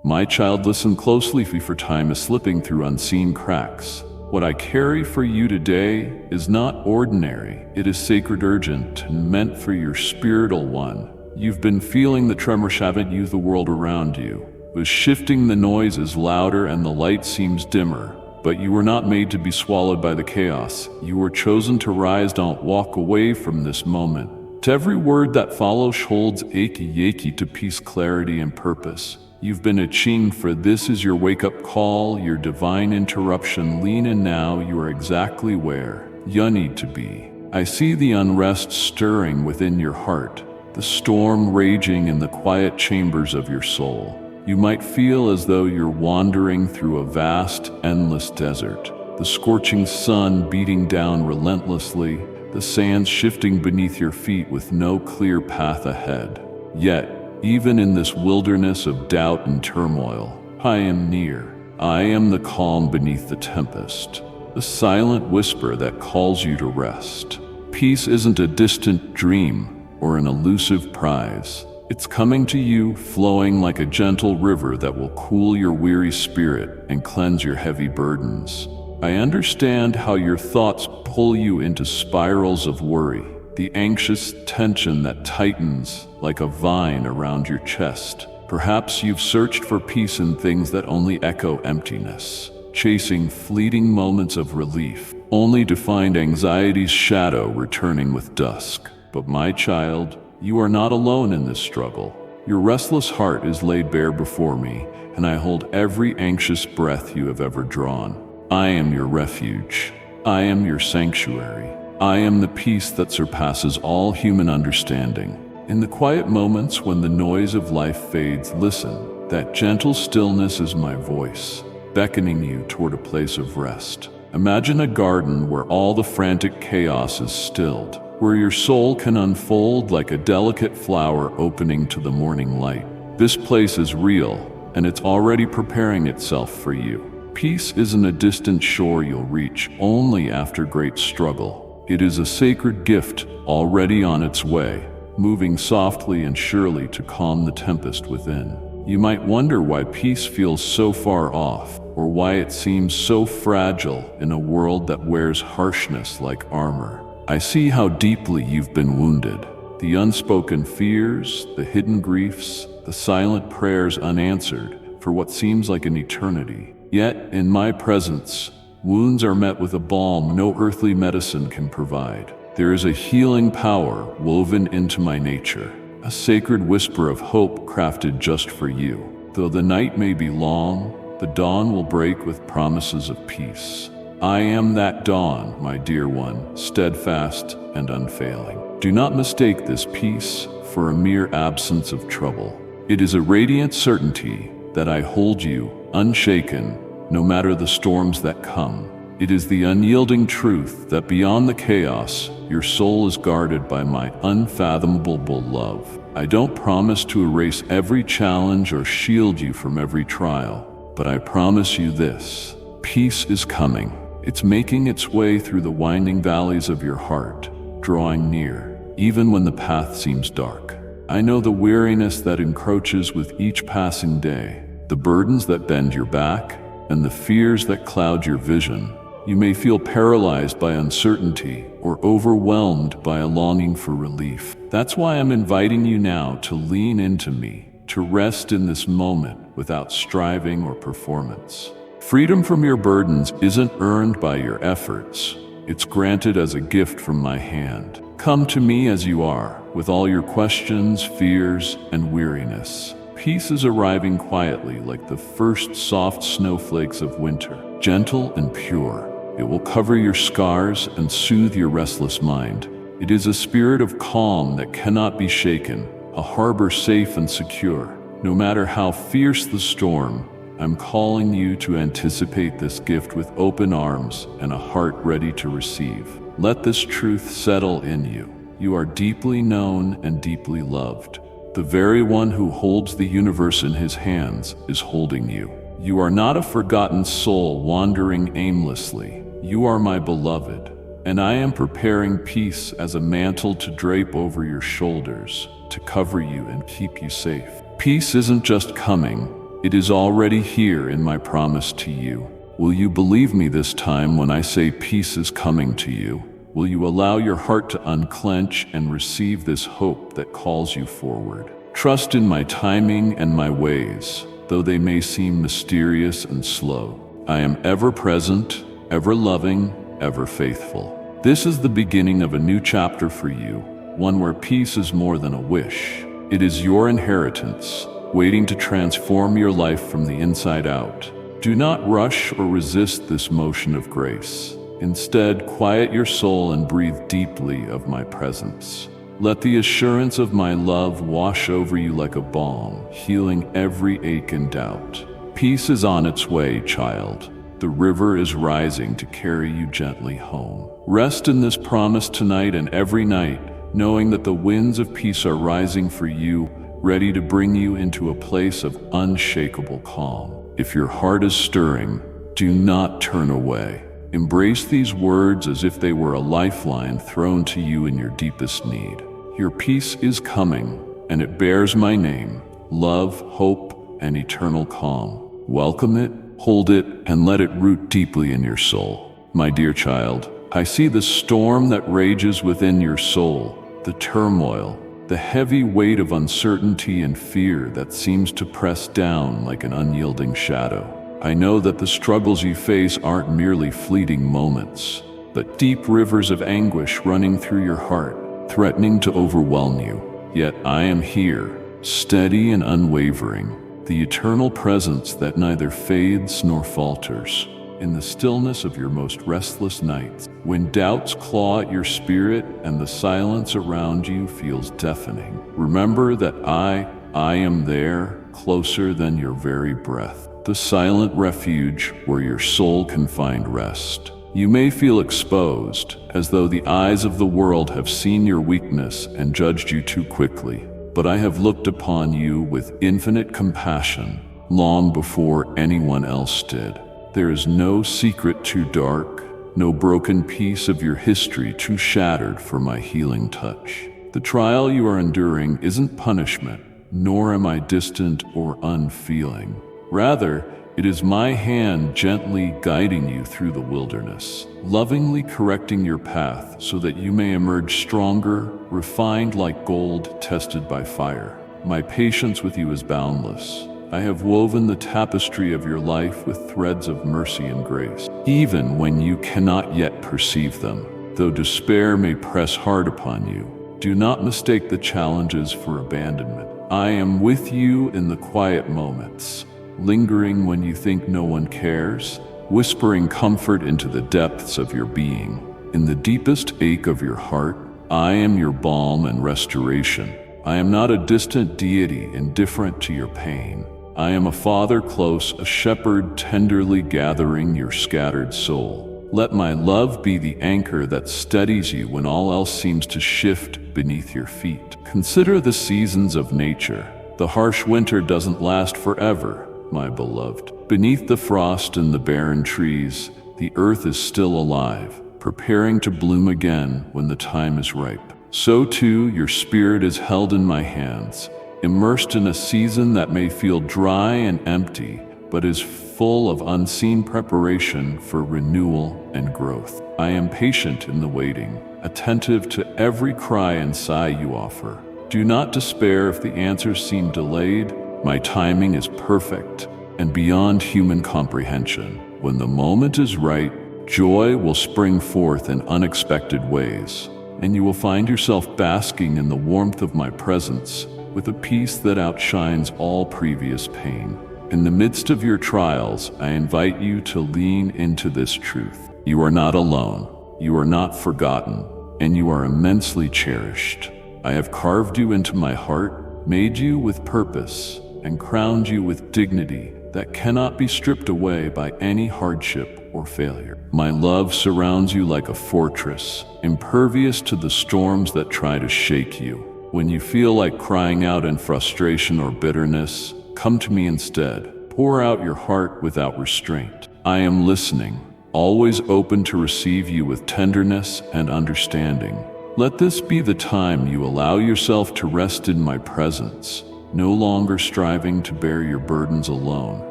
My child, listen closely, for time is slipping through unseen cracks. What I carry for you today is not ordinary. It is sacred, urgent, and meant for your spiritual one. You've been feeling the tremor, haven't you? The world around you was shifting, the noise is louder and the light seems dimmer. But you were not made to be swallowed by the chaos. You were chosen to rise. Don't walk away from this moment. To every word that follows holds achy to peace, clarity, and purpose. You've been attuned, for this is your wake-up call, your divine interruption. Lean in now. You are exactly where you need to be. I see the unrest stirring within your heart, the storm raging in the quiet chambers of your soul. You might feel as though you're wandering through a vast, endless desert. The scorching sun beating down relentlessly, the sands shifting beneath your feet with no clear path ahead. Yet, even in this wilderness of doubt and turmoil, I am near. I am the calm beneath the tempest, the silent whisper that calls you to rest. Peace isn't a distant dream or an elusive prize. It's coming to you, flowing like a gentle river that will cool your weary spirit and cleanse your heavy burdens. I understand how your thoughts pull you into spirals of worry, the anxious tension that tightens like a vine around your chest. Perhaps you've searched for peace in things that only echo emptiness, chasing fleeting moments of relief, only to find anxiety's shadow returning with dusk. But my child, you are not alone in this struggle. Your restless heart is laid bare before me, and I hold every anxious breath you have ever drawn. I am your refuge. I am your sanctuary. I am the peace that surpasses all human understanding. In the quiet moments when the noise of life fades, listen. That gentle stillness is my voice, beckoning you toward a place of rest. Imagine a garden where all the frantic chaos is stilled, where your soul can unfold like a delicate flower opening to the morning light. This place is real, and it's already preparing itself for you. Peace isn't a distant shore you'll reach only after great struggle. It is a sacred gift already on its way, moving softly and surely to calm the tempest within. You might wonder why peace feels so far off, or why it seems so fragile in a world that wears harshness like armor. I see how deeply you've been wounded. The unspoken fears, the hidden griefs, the silent prayers unanswered for what seems like an eternity. Yet, in my presence, wounds are met with a balm no earthly medicine can provide. There is a healing power woven into my nature, a sacred whisper of hope crafted just for you. Though the night may be long, the dawn will break with promises of peace. I am that dawn, my dear one, steadfast and unfailing. Do not mistake this peace for a mere absence of trouble. It is a radiant certainty that I hold you unshaken, no matter the storms that come. It is the unyielding truth that beyond the chaos, your soul is guarded by my unfathomable love. I don't promise to erase every challenge or shield you from every trial, but I promise you this: peace is coming. It's making its way through the winding valleys of your heart, drawing near, even when the path seems dark. I know the weariness that encroaches with each passing day, the burdens that bend your back, and the fears that cloud your vision. You may feel paralyzed by uncertainty or overwhelmed by a longing for relief. That's why I'm inviting you now to lean into me, to rest in this moment without striving or performance. Freedom from your burdens isn't earned by your efforts. It's granted as a gift from my hand. Come to me as you are, with all your questions, fears, and weariness. Peace is arriving quietly like the first soft snowflakes of winter, gentle and pure. It will cover your scars and soothe your restless mind. It is a spirit of calm that cannot be shaken, a harbor safe and secure. No matter how fierce the storm, I'm calling you to anticipate this gift with open arms and a heart ready to receive. Let this truth settle in you. You are deeply known and deeply loved. The very one who holds the universe in his hands is holding you. You are not a forgotten soul wandering aimlessly. You are my beloved, and I am preparing peace as a mantle to drape over your shoulders, to cover you and keep you safe. Peace isn't just coming, It is already here in my promise to you. Will you believe me this time when I say peace is coming to you? Will you allow your heart to unclench and receive this hope that calls you forward? Trust in my timing and my ways, though they may seem mysterious and slow. I am ever present, ever loving, ever faithful. This is the beginning of a new chapter for you, one where peace is more than a wish. It is your inheritance, waiting to transform your life from the inside out. Do not rush or resist this motion of grace. Instead, quiet your soul and breathe deeply of my presence. Let the assurance of my love wash over you like a balm, healing every ache and doubt. Peace is on its way, child. The river is rising to carry you gently home. Rest in this promise tonight and every night, knowing that the winds of peace are rising for you, ready to bring you into a place of unshakable calm. If your heart is stirring, do not turn away. Embrace these words as if they were a lifeline thrown to you in your deepest need. Your peace is coming, and it bears my name: love, hope, and eternal calm. Welcome it, hold it, and let it root deeply in your soul. My dear child, I see the storm that rages within your soul, the turmoil, the heavy weight of uncertainty and fear that seems to press down like an unyielding shadow. I know that the struggles you face aren't merely fleeting moments, but deep rivers of anguish running through your heart, threatening to overwhelm you. Yet I am here, steady and unwavering, the eternal presence that neither fades nor falters. In the stillness of your most restless nights, when doubts claw at your spirit and the silence around you feels deafening, remember that I am there, closer than your very breath. The silent refuge where your soul can find rest. You may feel exposed, as though the eyes of the world have seen your weakness and judged you too quickly. But I have looked upon you with infinite compassion, long before anyone else did. There is no secret too dark, no broken piece of your history too shattered for my healing touch. The trial you are enduring isn't punishment, nor am I distant or unfeeling. Rather, it is my hand gently guiding you through the wilderness, lovingly correcting your path so that you may emerge stronger, refined like gold tested by fire. My patience with you is boundless. I have woven the tapestry of your life with threads of mercy and grace, even when you cannot yet perceive them. Though despair may press hard upon you, do not mistake the challenges for abandonment. I am with you in the quiet moments, lingering when you think no one cares, whispering comfort into the depths of your being. In the deepest ache of your heart, I am your balm and restoration. I am not a distant deity indifferent to your pain. I am a father close, a shepherd tenderly gathering your scattered soul. Let my love be the anchor that steadies you when all else seems to shift beneath your feet. Consider the seasons of nature. The harsh winter doesn't last forever, my beloved. Beneath the frost and the barren trees, the earth is still alive, preparing to bloom again when the time is ripe. So too, your spirit is held in my hands, immersed in a season that may feel dry and empty, but is full of unseen preparation for renewal and growth. I am patient in the waiting, attentive to every cry and sigh you offer. Do not despair if the answers seem delayed. My timing is perfect and beyond human comprehension. When the moment is right, joy will spring forth in unexpected ways, and you will find yourself basking in the warmth of my presence with a peace that outshines all previous pain. In the midst of your trials, I invite you to lean into this truth. You are not alone, you are not forgotten, and you are immensely cherished. I have carved you into my heart, made you with purpose, and crowned you with dignity that cannot be stripped away by any hardship or failure. My love surrounds you like a fortress, impervious to the storms that try to shake you. When you feel like crying out in frustration or bitterness, come to me instead. Pour out your heart without restraint. I am listening, always open to receive you with tenderness and understanding. Let this be the time you allow yourself to rest in my presence, no longer striving to bear your burdens alone.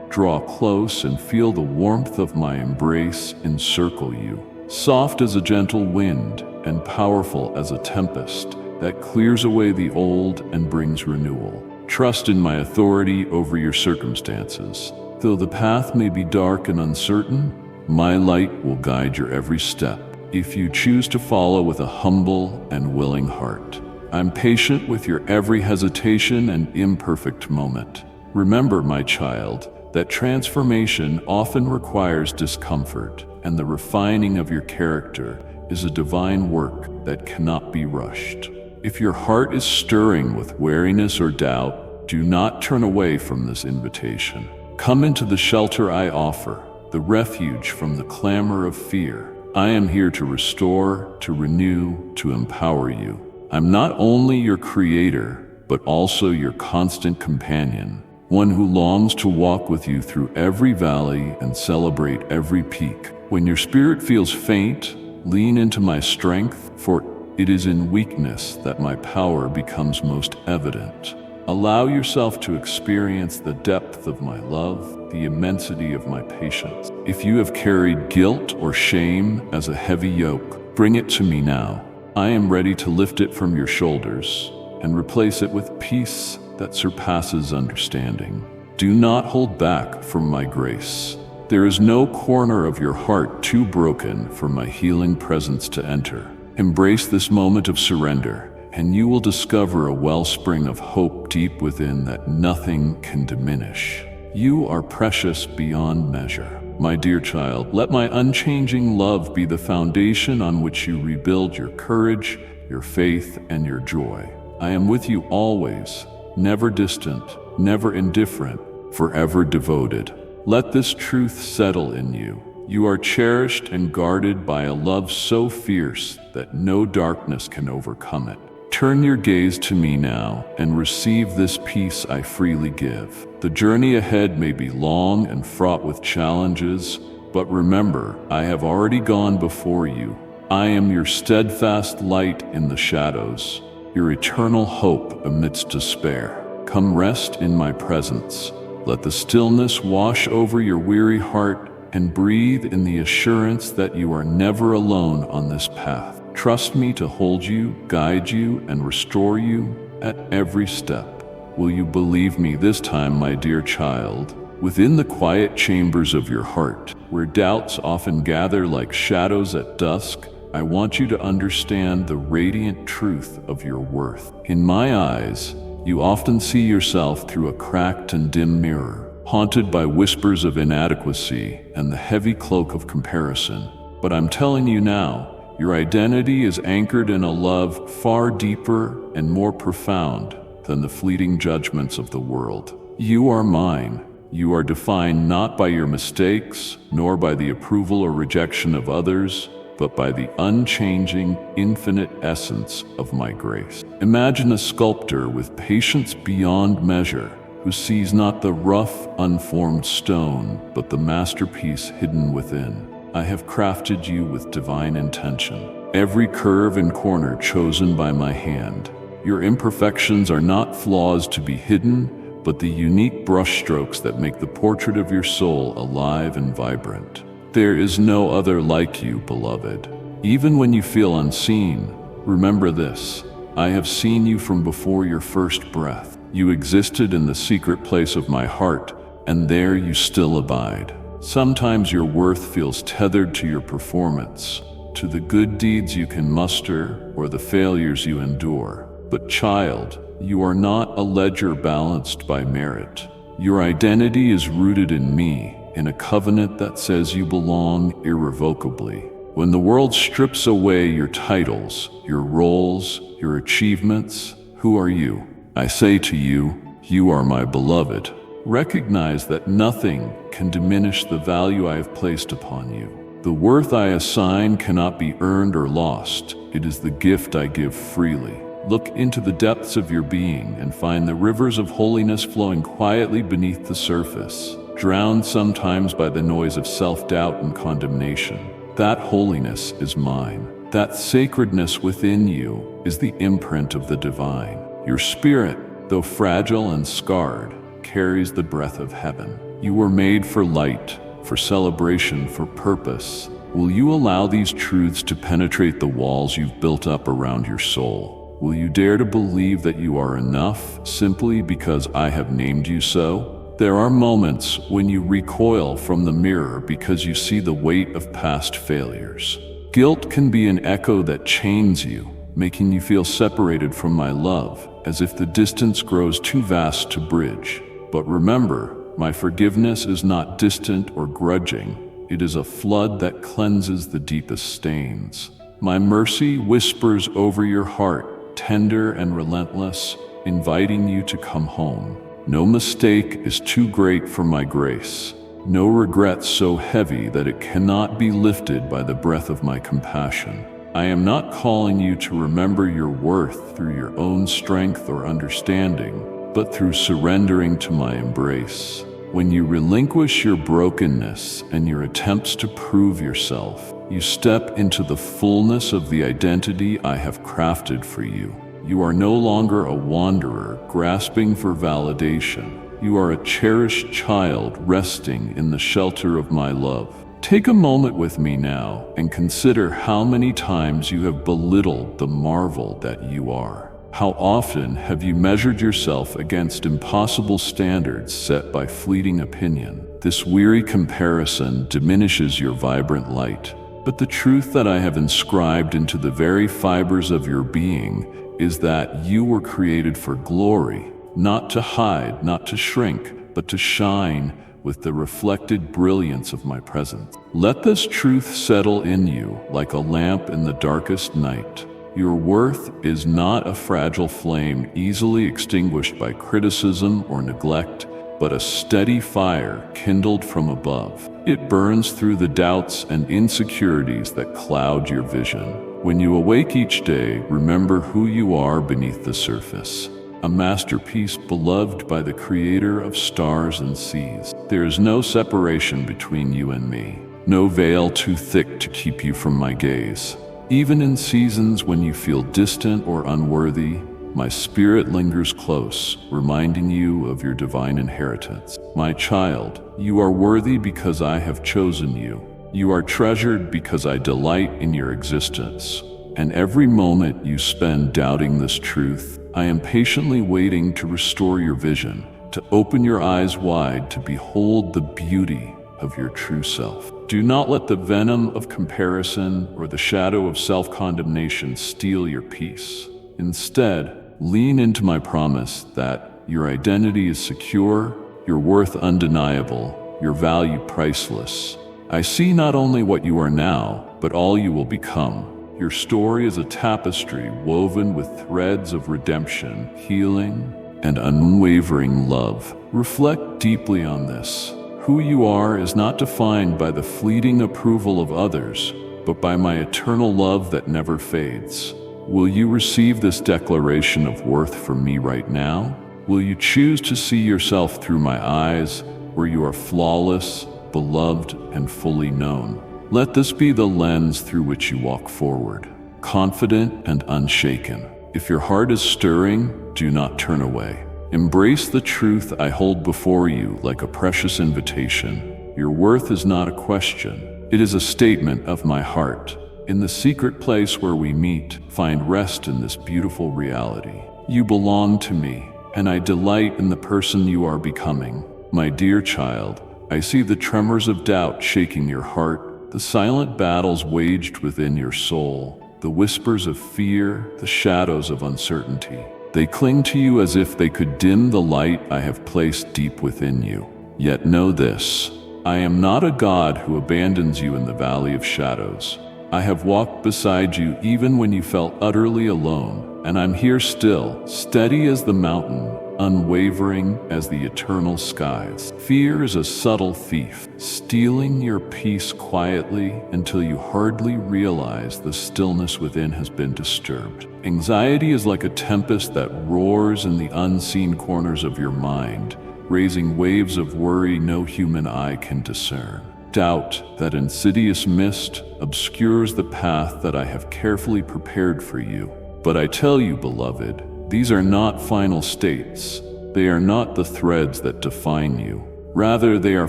Draw close and feel the warmth of my embrace encircle you, soft as a gentle wind and powerful as a tempest that clears away the old and brings renewal. Trust in my authority over your circumstances. Though the path may be dark and uncertain, my light will guide your every step, if you choose to follow with a humble and willing heart. I'm patient with your every hesitation and imperfect moment. Remember, my child, that transformation often requires discomfort, and the refining of your character is a divine work that cannot be rushed. If your heart is stirring with weariness or doubt, do not turn away from this invitation. Come into the shelter I offer, the refuge from the clamor of fear. I am here to restore, to renew, to empower you. I'm not only your creator, but also your constant companion, one who longs to walk with you through every valley and celebrate every peak. When your spirit feels faint, lean into my strength, for it is in weakness that my power becomes most evident. Allow yourself to experience the depth of my love, the immensity of my patience. If you have carried guilt or shame as a heavy yoke, bring it to me now. I am ready to lift it from your shoulders and replace it with peace that surpasses understanding. Do not hold back from my grace. There is no corner of your heart too broken for my healing presence to enter. Embrace this moment of surrender, and you will discover a wellspring of hope deep within that nothing can diminish. You are precious beyond measure. My dear child, let my unchanging love be the foundation on which you rebuild your courage, your faith, and your joy. I am with you always, never distant, never indifferent, forever devoted. Let this truth settle in you. You are cherished and guarded by a love so fierce that no darkness can overcome it. Turn your gaze to me now and receive this peace I freely give. The journey ahead may be long and fraught with challenges, but remember, I have already gone before you. I am your steadfast light in the shadows, your eternal hope amidst despair. Come rest in my presence. Let the stillness wash over your weary heart and breathe in the assurance that you are never alone on this path. Trust me to hold you, guide you, and restore you at every step. Will you believe me this time, my dear child? Within the quiet chambers of your heart, where doubts often gather like shadows at dusk, I want you to understand the radiant truth of your worth. In my eyes, you often see yourself through a cracked and dim mirror, haunted by whispers of inadequacy and the heavy cloak of comparison. But I'm telling you now, your identity is anchored in a love far deeper and more profound than the fleeting judgments of the world. You are mine. You are defined not by your mistakes, nor by the approval or rejection of others, but by the unchanging, infinite essence of my grace. Imagine a sculptor with patience beyond measure, who sees not the rough, unformed stone, but the masterpiece hidden within. I have crafted you with divine intention, every curve and corner chosen by my hand. Your imperfections are not flaws to be hidden, but the unique brushstrokes that make the portrait of your soul alive and vibrant. There is no other like you, beloved. Even when you feel unseen, remember this: I have seen you from before your first breath. You existed in the secret place of my heart, and there you still abide. Sometimes your worth feels tethered to your performance, to the good deeds you can muster or the failures you endure. But child, you are not a ledger balanced by merit. Your identity is rooted in me, in a covenant that says you belong irrevocably. When the world strips away your titles, your roles, your achievements, who are you? I say to you, you are my beloved. Recognize that nothing can diminish the value I have placed upon you. The worth I assign cannot be earned or lost. It is the gift I give freely. Look into the depths of your being and find the rivers of holiness flowing quietly beneath the surface, drowned sometimes by the noise of self-doubt and condemnation. That holiness is mine. That sacredness within you is the imprint of the divine. Your spirit, though fragile and scarred, carries the breath of heaven. You were made for light, for celebration, for purpose. Will you allow these truths to penetrate the walls you've built up around your soul? Will you dare to believe that you are enough simply because I have named you so? There are moments when you recoil from the mirror because you see the weight of past failures. Guilt can be an echo that chains you, making you feel separated from my love, as if the distance grows too vast to bridge. But remember, my forgiveness is not distant or grudging. It is a flood that cleanses the deepest stains. My mercy whispers over your heart, tender and relentless, inviting you to come home. No mistake is too great for my grace. No regret so heavy that it cannot be lifted by the breath of my compassion. I am not calling you to remember your worth through your own strength or understanding, but through surrendering to my embrace. When you relinquish your brokenness and your attempts to prove yourself, you step into the fullness of the identity I have crafted for you. You are no longer a wanderer grasping for validation. You are a cherished child resting in the shelter of my love. Take a moment with me now and consider how many times you have belittled the marvel that you are. How often have you measured yourself against impossible standards set by fleeting opinion? This weary comparison diminishes your vibrant light. But the truth that I have inscribed into the very fibers of your being is that you were created for glory, not to hide, not to shrink, but to shine with the reflected brilliance of my presence. Let this truth settle in you like a lamp in the darkest night. Your worth is not a fragile flame easily extinguished by criticism or neglect, but a steady fire kindled from above. It burns through the doubts and insecurities that cloud your vision. When you awake each day, remember who you are beneath the surface. A masterpiece beloved by the creator of stars and seas. There is no separation between you and me, no veil too thick to keep you from my gaze. Even in seasons when you feel distant or unworthy, my spirit lingers close, reminding you of your divine inheritance. My child, you are worthy because I have chosen you. You are treasured because I delight in your existence. And every moment you spend doubting this truth, I am patiently waiting to restore your vision, to open your eyes wide to behold the beauty of your true self. Do not let the venom of comparison or the shadow of self-condemnation steal your peace. Instead, lean into my promise that your identity is secure, your worth undeniable, your value priceless. I see not only what you are now, but all you will become. Your story is a tapestry woven with threads of redemption, healing, and unwavering love. Reflect deeply on this. Who you are is not defined by the fleeting approval of others, but by my eternal love that never fades. Will you receive this declaration of worth from me right now? Will you choose to see yourself through my eyes, where you are flawless, beloved, and fully known? Let this be the lens through which you walk forward, confident and unshaken. If your heart is stirring, do not turn away. Embrace the truth I hold before you like a precious invitation. Your worth is not a question. It is a statement of my heart. In the secret place where we meet, find rest in this beautiful reality. You belong to me, and I delight in the person you are becoming. My dear child, I see the tremors of doubt shaking your heart, the silent battles waged within your soul, the whispers of fear, the shadows of uncertainty. They cling to you as if they could dim the light I have placed deep within you. Yet know this, I am not a God who abandons you in the valley of shadows. I have walked beside you even when you felt utterly alone, and I'm here still, steady as the mountain, unwavering as the eternal skies. Fear is a subtle thief, stealing your peace quietly until you hardly realize the stillness within has been disturbed. Anxiety is like a tempest that roars in the unseen corners of your mind, raising waves of worry no human eye can discern. Doubt, that insidious mist, obscures the path that I have carefully prepared for you. But I tell you, beloved, These are not final states. They are not the threads that define you. Rather, they are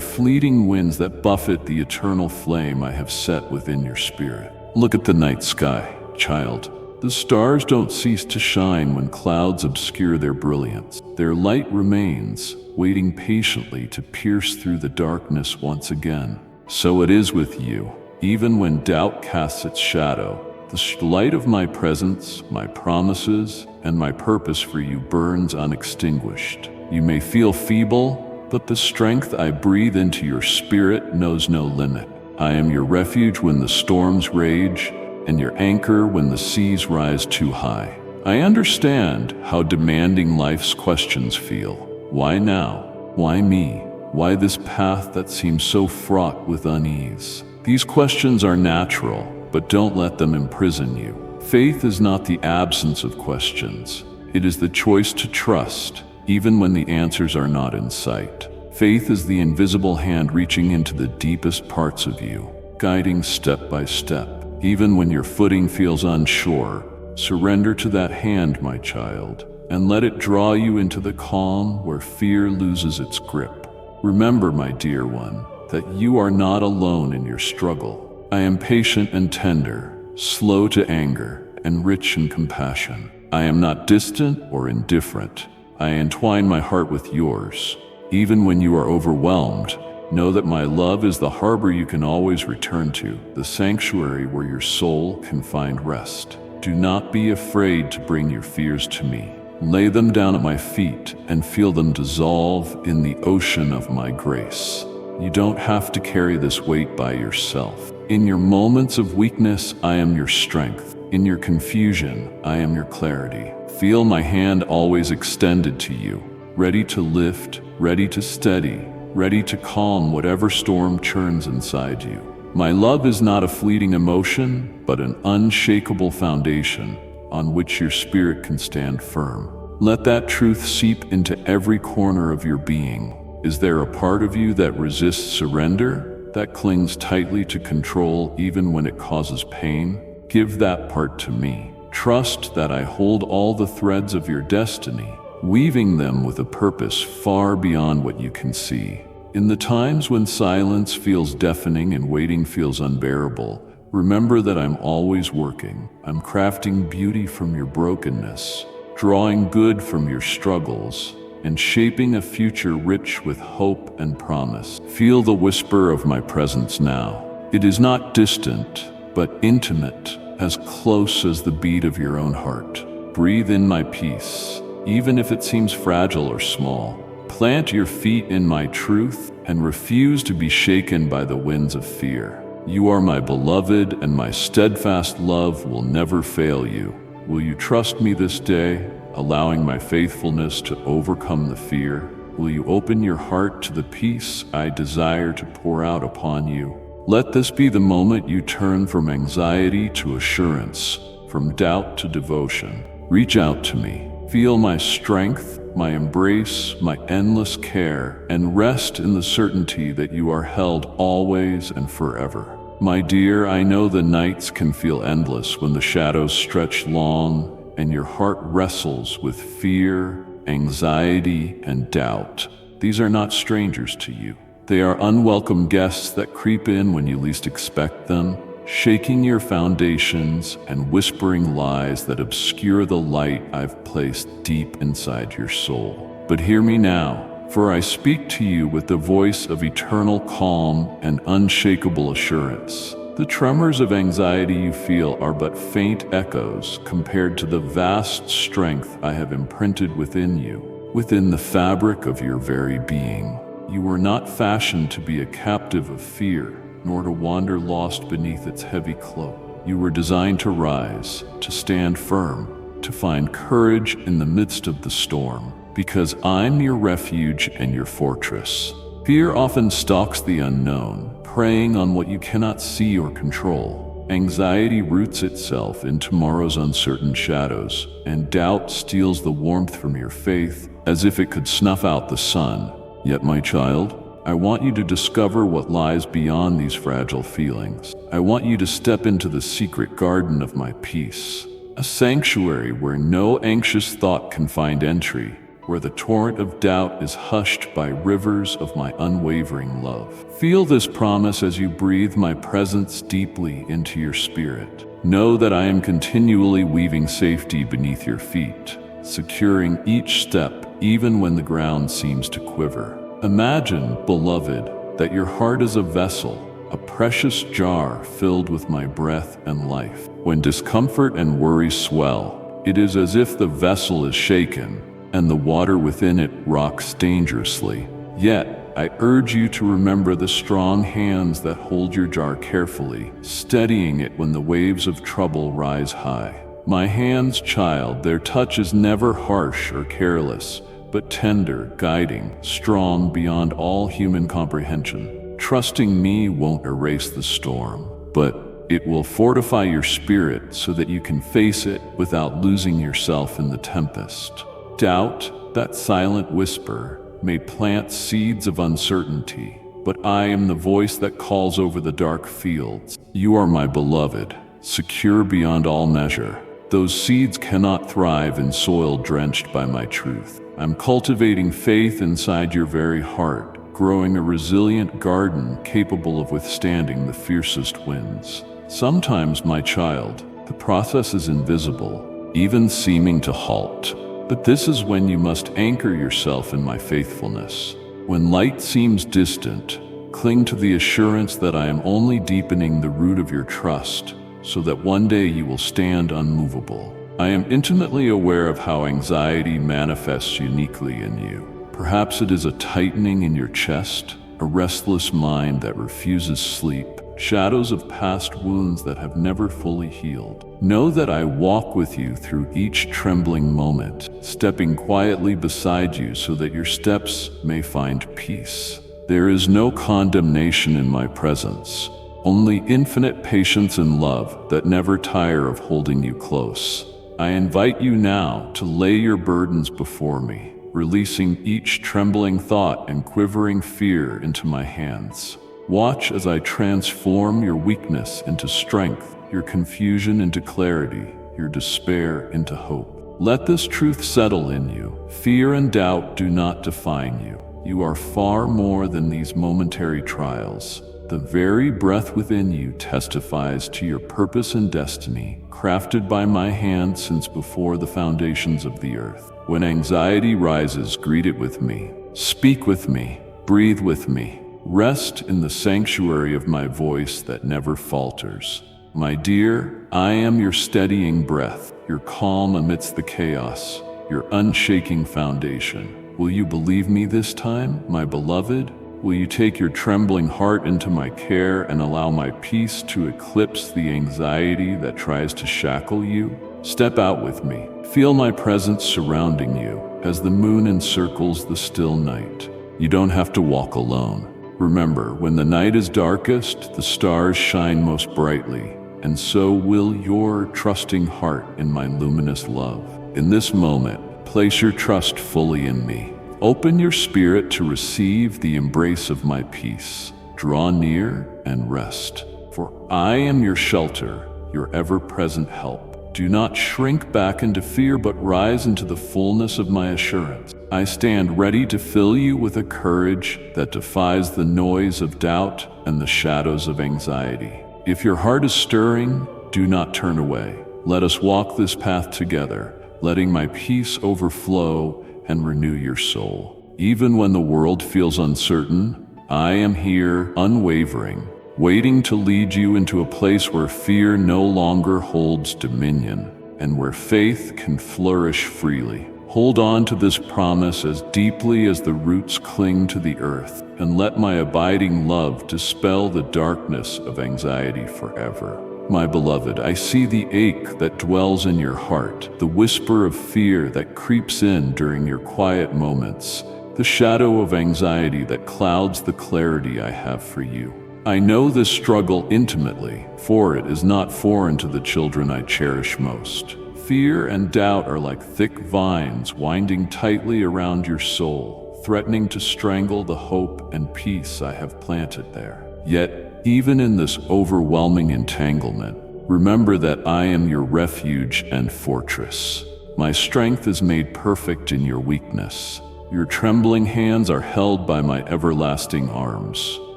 fleeting winds that buffet the eternal flame I have set within your spirit. Look at the night sky, child. The stars don't cease to shine when clouds obscure their brilliance. Their light remains, waiting patiently to pierce through the darkness once again. So it is with you. Even when doubt casts its shadow, the light of my presence, my promises, and my purpose for you burns unextinguished. You may feel feeble, but the strength I breathe into your spirit knows no limit. I am your refuge when the storms rage, and your anchor when the seas rise too high. I understand how demanding life's questions feel. Why now? Why me? Why this path that seems so fraught with unease? These questions are natural, but don't let them imprison you. Faith is not the absence of questions. It is the choice to trust, even when the answers are not in sight. Faith is the invisible hand reaching into the deepest parts of you, guiding step by step. Even when your footing feels unsure, surrender to that hand, my child, and let it draw you into the calm where fear loses its grip. Remember, my dear one, that you are not alone in your struggle. I am patient and tender, slow to anger, and rich in compassion. I am not distant or indifferent. I entwine my heart with yours. Even when you are overwhelmed, know that my love is the harbor you can always return to, the sanctuary where your soul can find rest. Do not be afraid to bring your fears to me. Lay them down at my feet and feel them dissolve in the ocean of my grace. You don't have to carry this weight by yourself. In your moments of weakness, I am your strength. In your confusion, I am your clarity. Feel my hand always extended to you, ready to lift, ready to steady, ready to calm whatever storm churns inside you. My love is not a fleeting emotion, but an unshakable foundation on which your spirit can stand firm. Let that truth seep into every corner of your being. Is there a part of you that resists surrender, that clings tightly to control even when it causes pain? Give that part to me. Trust that I hold all the threads of your destiny, weaving them with a purpose far beyond what you can see. In the times when silence feels deafening and waiting feels unbearable, remember that I'm always working. I'm crafting beauty from your brokenness, drawing good from your struggles, and shaping a future rich with hope and promise. Feel the whisper of my presence now. It is not distant, but intimate, as close as the beat of your own heart. Breathe in my peace, even if it seems fragile or small. Plant your feet in my truth and refuse to be shaken by the winds of fear. You are my beloved, and my steadfast love will never fail you. Will you trust me this day, allowing my faithfulness to overcome the fear? Will you open your heart to the peace I desire to pour out upon you? Let this be the moment you turn from anxiety to assurance, from doubt to devotion. Reach out to me. Feel my strength, my embrace, my endless care, and rest in the certainty that you are held always and forever. My dear, I know the nights can feel endless when the shadows stretch long and your heart wrestles with fear, anxiety, and doubt. These are not strangers to you. They are unwelcome guests that creep in when you least expect them, shaking your foundations and whispering lies that obscure the light I've placed deep inside your soul. But hear me now, for I speak to you with the voice of eternal calm and unshakable assurance. The tremors of anxiety you feel are but faint echoes compared to the vast strength I have imprinted within you, within the fabric of your very being. You were not fashioned to be a captive of fear, nor to wander lost beneath its heavy cloak. You were designed to rise, to stand firm, to find courage in the midst of the storm, because I'm your refuge and your fortress. Fear often stalks the unknown, preying on what you cannot see or control. Anxiety roots itself in tomorrow's uncertain shadows, and doubt steals the warmth from your faith as if it could snuff out the sun. Yet, my child, I want you to discover what lies beyond these fragile feelings. I want you to step into the secret garden of my peace, a sanctuary where no anxious thought can find entry, where the torrent of doubt is hushed by rivers of my unwavering love. Feel this promise as you breathe my presence deeply into your spirit. Know that I am continually weaving safety beneath your feet, securing each step even when the ground seems to quiver. Imagine, beloved, that your heart is a vessel, a precious jar filled with my breath and life. When discomfort and worry swell, it is as if the vessel is shaken and the water within it rocks dangerously. Yet, I urge you to remember the strong hands that hold your jar carefully, steadying it when the waves of trouble rise high. My hands, child, their touch is never harsh or careless, but tender, guiding, strong beyond all human comprehension. Trusting me won't erase the storm, but it will fortify your spirit so that you can face it without losing yourself in the tempest. Doubt, that silent whisper, may plant seeds of uncertainty, but I am the voice that calls over the dark fields. You are my beloved, secure beyond all measure. Those seeds cannot thrive in soil drenched by my truth. I'm cultivating faith inside your very heart, growing a resilient garden capable of withstanding the fiercest winds. Sometimes, my child, the process is invisible, even seeming to halt. But this is when you must anchor yourself in my faithfulness. When light seems distant, cling to the assurance that I am only deepening the root of your trust, so that one day you will stand unmovable. I am intimately aware of how anxiety manifests uniquely in you. Perhaps it is a tightening in your chest, a restless mind that refuses sleep, shadows of past wounds that have never fully healed. Know that I walk with you through each trembling moment, stepping quietly beside you so that your steps may find peace. There is no condemnation in my presence, only infinite patience and love that never tire of holding you close. I invite you now to lay your burdens before me, releasing each trembling thought and quivering fear into my hands. Watch as I transform your weakness into strength, your confusion into clarity, your despair into hope. Let this truth settle in you. Fear and doubt do not define you. You are far more than these momentary trials. The very breath within you testifies to your purpose and destiny, crafted by my hand since before the foundations of the earth. When anxiety rises, greet it with me. Speak with me. Breathe with me. Rest in the sanctuary of my voice that never falters. My dear, I am your steadying breath, your calm amidst the chaos, your unshaking foundation. Will you believe me this time, my beloved? Will you take your trembling heart into my care and allow my peace to eclipse the anxiety that tries to shackle you? Step out with me. Feel my presence surrounding you as the moon encircles the still night. You don't have to walk alone. Remember, when the night is darkest, the stars shine most brightly, and so will your trusting heart in my luminous love. In this moment, place your trust fully in me. Open your spirit to receive the embrace of my peace. Draw near and rest, for I am your shelter, your ever-present help. Do not shrink back into fear, but rise into the fullness of my assurance. I stand ready to fill you with a courage that defies the noise of doubt and the shadows of anxiety. If your heart is stirring, do not turn away. Let us walk this path together, letting my peace overflow and renew your soul. Even when the world feels uncertain, I am here, unwavering, waiting to lead you into a place where fear no longer holds dominion and where faith can flourish freely. Hold on to this promise as deeply as the roots cling to the earth, and let my abiding love dispel the darkness of anxiety forever. My beloved, I see the ache that dwells in your heart, the whisper of fear that creeps in during your quiet moments, the shadow of anxiety that clouds the clarity I have for you. I know this struggle intimately, for it is not foreign to the children I cherish most. Fear and doubt are like thick vines winding tightly around your soul, threatening to strangle the hope and peace I have planted there. Yet, even in this overwhelming entanglement, Remember that I am your refuge and fortress. My strength is made perfect in your weakness. Your trembling hands are held by my everlasting arms.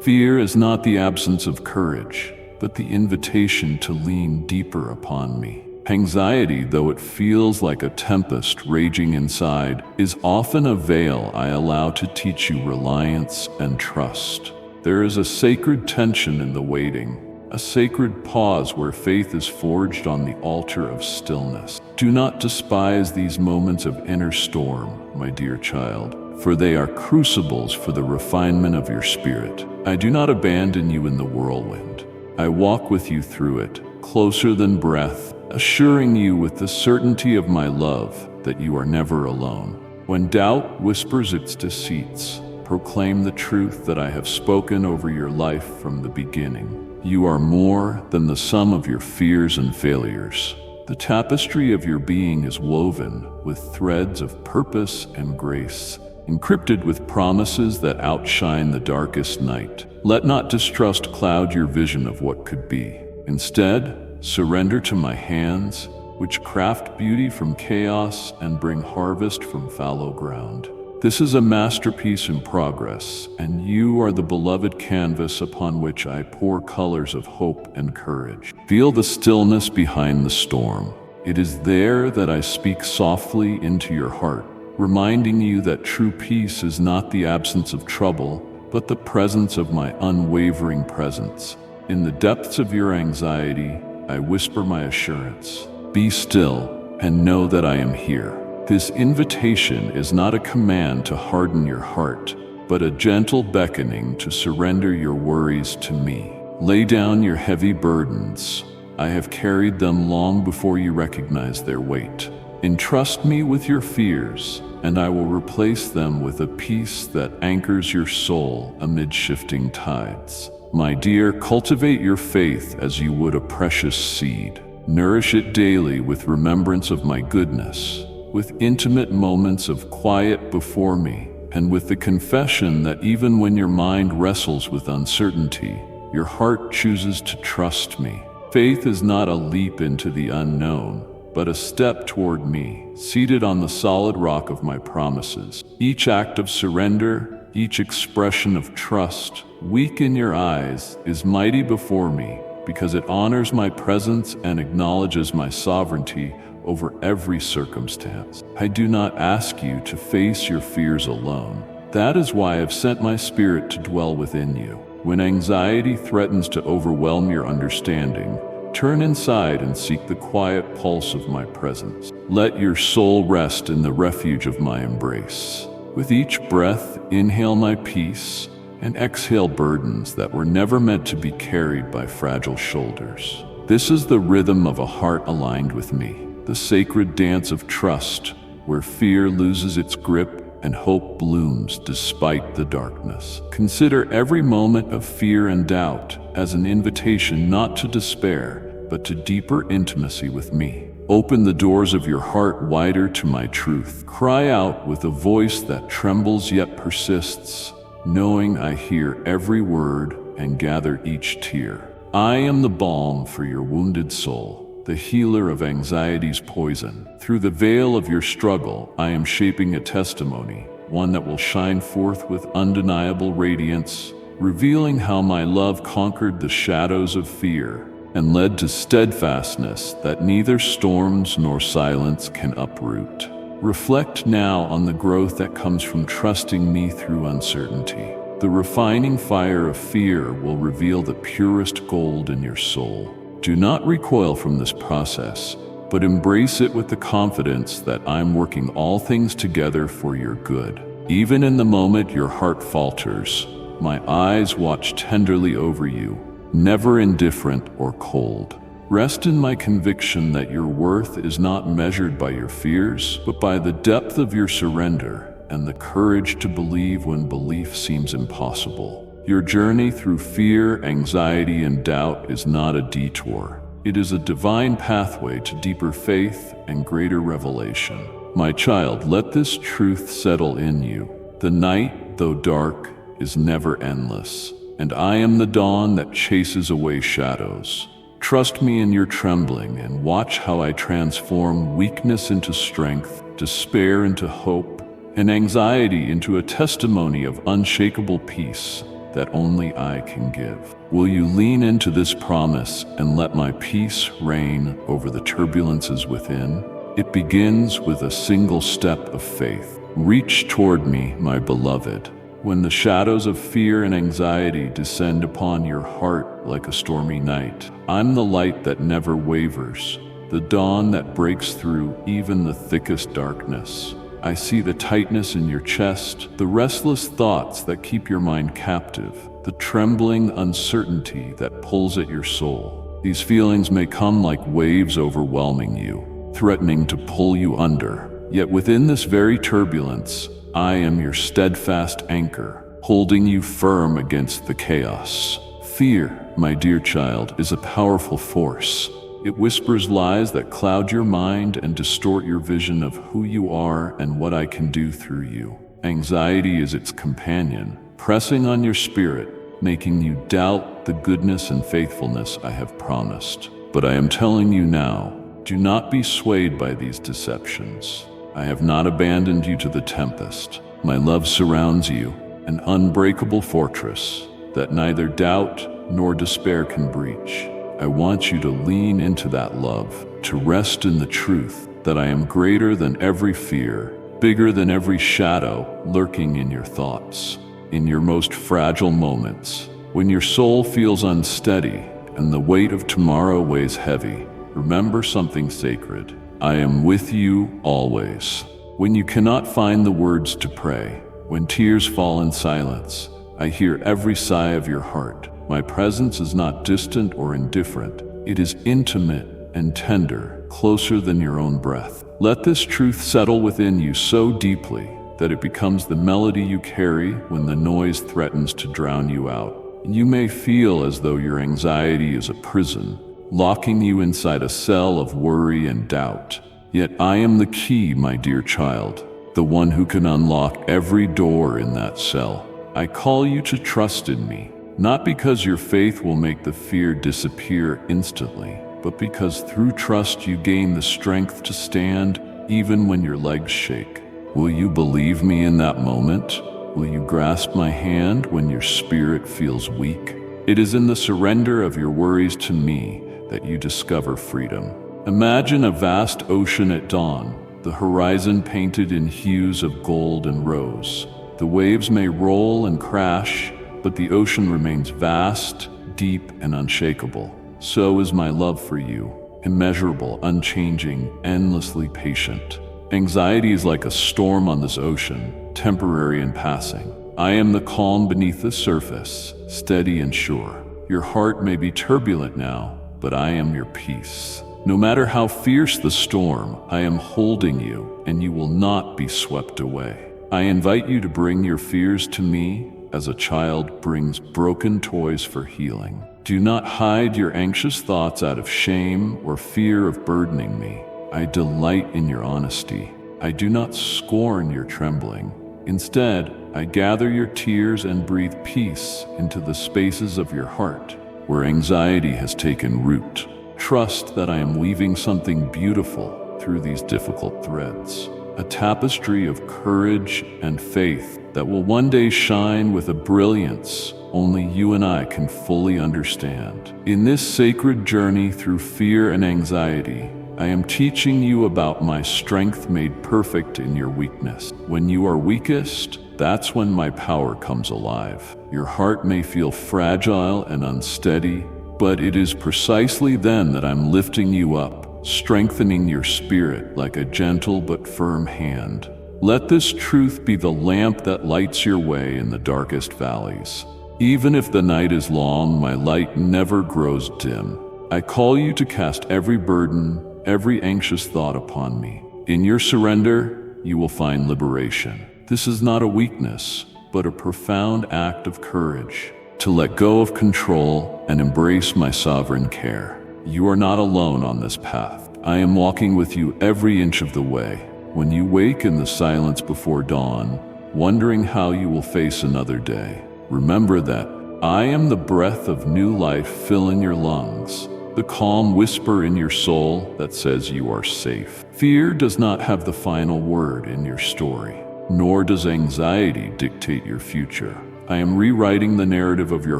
Fear is not the absence of courage, but the invitation to lean deeper upon me. Anxiety, though it feels like a tempest raging inside, is often a veil I allow to teach you reliance and trust. There is a sacred tension in the waiting, a sacred pause where faith is forged on the altar of stillness. Do not despise these moments of inner storm, my dear child, for they are crucibles for the refinement of your spirit. I do not abandon you in the whirlwind. I walk with you through it, closer than breath, assuring you with the certainty of my love that you are never alone. When doubt whispers its deceits, proclaim the truth that I have spoken over your life from the beginning. You are more than the sum of your fears and failures. The tapestry of your being is woven with threads of purpose and grace, encrypted with promises that outshine the darkest night. Let not distrust cloud your vision of what could be. Instead, surrender to my hands, which craft beauty from chaos and bring harvest from fallow ground. This is a masterpiece in progress, and you are the beloved canvas upon which I pour colors of hope and courage. Feel the stillness behind the storm. It is there that I speak softly into your heart, reminding you that true peace is not the absence of trouble, but the presence of my unwavering presence. In the depths of your anxiety, I whisper my assurance. Be still and know that I am here. This invitation is not a command to harden your heart, but a gentle beckoning to surrender your worries to me. Lay down your heavy burdens. I have carried them long before you recognize their weight. Entrust me with your fears, and I will replace them with a peace that anchors your soul amid shifting tides. My dear, cultivate your faith as you would a precious seed. Nourish it daily with remembrance of my goodness, with intimate moments of quiet before me, and with the confession that even when your mind wrestles with uncertainty, your heart chooses to trust me. Faith is not a leap into the unknown, but a step toward me, seated on the solid rock of my promises. Each act of surrender, each expression of trust, weak in your eyes, is mighty before me, because it honors my presence and acknowledges my sovereignty over every circumstance. I do not ask you to face your fears alone. That is why I have sent my Spirit to dwell within you. When anxiety threatens to overwhelm your understanding, turn inside and seek the quiet pulse of my presence. Let your soul rest in the refuge of my embrace. With each breath, inhale my peace and exhale burdens that were never meant to be carried by fragile shoulders. This is the rhythm of a heart aligned with me, the sacred dance of trust, where fear loses its grip and hope blooms despite the darkness. Consider every moment of fear and doubt as an invitation not to despair, but to deeper intimacy with me. Open the doors of your heart wider to my truth. Cry out with a voice that trembles yet persists, knowing I hear every word and gather each tear. I am the balm for your wounded soul, the healer of anxiety's poison. Through the veil of your struggle, I am shaping a testimony, one that will shine forth with undeniable radiance, revealing how my love conquered the shadows of fear and led to steadfastness that neither storms nor silence can uproot. Reflect now on the growth that comes from trusting me through uncertainty. The refining fire of fear will reveal the purest gold in your soul. Do not recoil from this process, but embrace it with the confidence that I'm working all things together for your good. Even in the moment your heart falters, my eyes watch tenderly over you, never indifferent or cold. Rest in my conviction that your worth is not measured by your fears, but by the depth of your surrender and the courage to believe when belief seems impossible. Your journey through fear, anxiety, and doubt is not a detour. It is a divine pathway to deeper faith and greater revelation. My child, let this truth settle in you. The night, though dark, is never endless, and I am the dawn that chases away shadows. Trust me in your trembling and watch how I transform weakness into strength, despair into hope, and anxiety into a testimony of unshakable peace that only I can give. Will you lean into this promise and let my peace reign over the turbulences within? It begins with a single step of faith. Reach toward me, my beloved. When the shadows of fear and anxiety descend upon your heart like a stormy night, I'm the light that never wavers, the dawn that breaks through even the thickest darkness. I see the tightness in your chest, the restless thoughts that keep your mind captive, the trembling uncertainty that pulls at your soul. These feelings may come like waves overwhelming you, threatening to pull you under. Yet within this very turbulence, I am your steadfast anchor, holding you firm against the chaos. Fear, my dear child, is a powerful force. It whispers lies that cloud your mind and distort your vision of who you are and what I can do through you. Anxiety is its companion, pressing on your spirit, making you doubt the goodness and faithfulness I have promised. But I am telling you now, do not be swayed by these deceptions. I have not abandoned you to the tempest. My love surrounds you, an unbreakable fortress that neither doubt nor despair can breach. I want you to lean into that love, to rest in the truth that I am greater than every fear, bigger than every shadow lurking in your thoughts. In your most fragile moments, when your soul feels unsteady and the weight of tomorrow weighs heavy, remember something sacred. I am with you always. When you cannot find the words to pray, when tears fall in silence, I hear every sigh of your heart. My presence is not distant or indifferent. It is intimate and tender, closer than your own breath. Let this truth settle within you so deeply that it becomes the melody you carry when the noise threatens to drown you out. You may feel as though your anxiety is a prison, locking you inside a cell of worry and doubt. Yet I am the key, my dear child, the one who can unlock every door in that cell. I call you to trust in me, not because your faith will make the fear disappear instantly, but because through trust you gain the strength to stand even when your legs shake. Will you believe me in that moment? Will you grasp my hand when your spirit feels weak? It is in the surrender of your worries to me that you discover freedom. Imagine a vast ocean at dawn, the horizon painted in hues of gold and rose. The waves may roll and crash, but the ocean remains vast, deep, and unshakable. So is my love for you, immeasurable, unchanging, endlessly patient. Anxiety is like a storm on this ocean, temporary and passing. I am the calm beneath the surface, steady and sure. Your heart may be turbulent now, but I am your peace. No matter how fierce the storm, I am holding you, and you will not be swept away. I invite you to bring your fears to me as a child brings broken toys for healing. Do not hide your anxious thoughts out of shame or fear of burdening me. I delight in your honesty. I do not scorn your trembling. Instead, I gather your tears and breathe peace into the spaces of your heart where anxiety has taken root. Trust that I am weaving something beautiful through these difficult threads, a tapestry of courage and faith that will one day shine with a brilliance only you and I can fully understand. In this sacred journey through fear and anxiety, I am teaching you about my strength made perfect in your weakness. When you are weakest, that's when my power comes alive. Your heart may feel fragile and unsteady, but it is precisely then that I'm lifting you up, strengthening your spirit like a gentle but firm hand. Let this truth be the lamp that lights your way in the darkest valleys. Even if the night is long, my light never grows dim. I call you to cast every burden, every anxious thought upon me. In your surrender, you will find liberation. This is not a weakness, but a profound act of courage, to let go of control and embrace my sovereign care. You are not alone on this path. I am walking with you every inch of the way. When you wake in the silence before dawn, wondering how you will face another day, remember that I am the breath of new life filling your lungs, the calm whisper in your soul that says you are safe. Fear does not have the final word in your story, nor does anxiety dictate your future. I am rewriting the narrative of your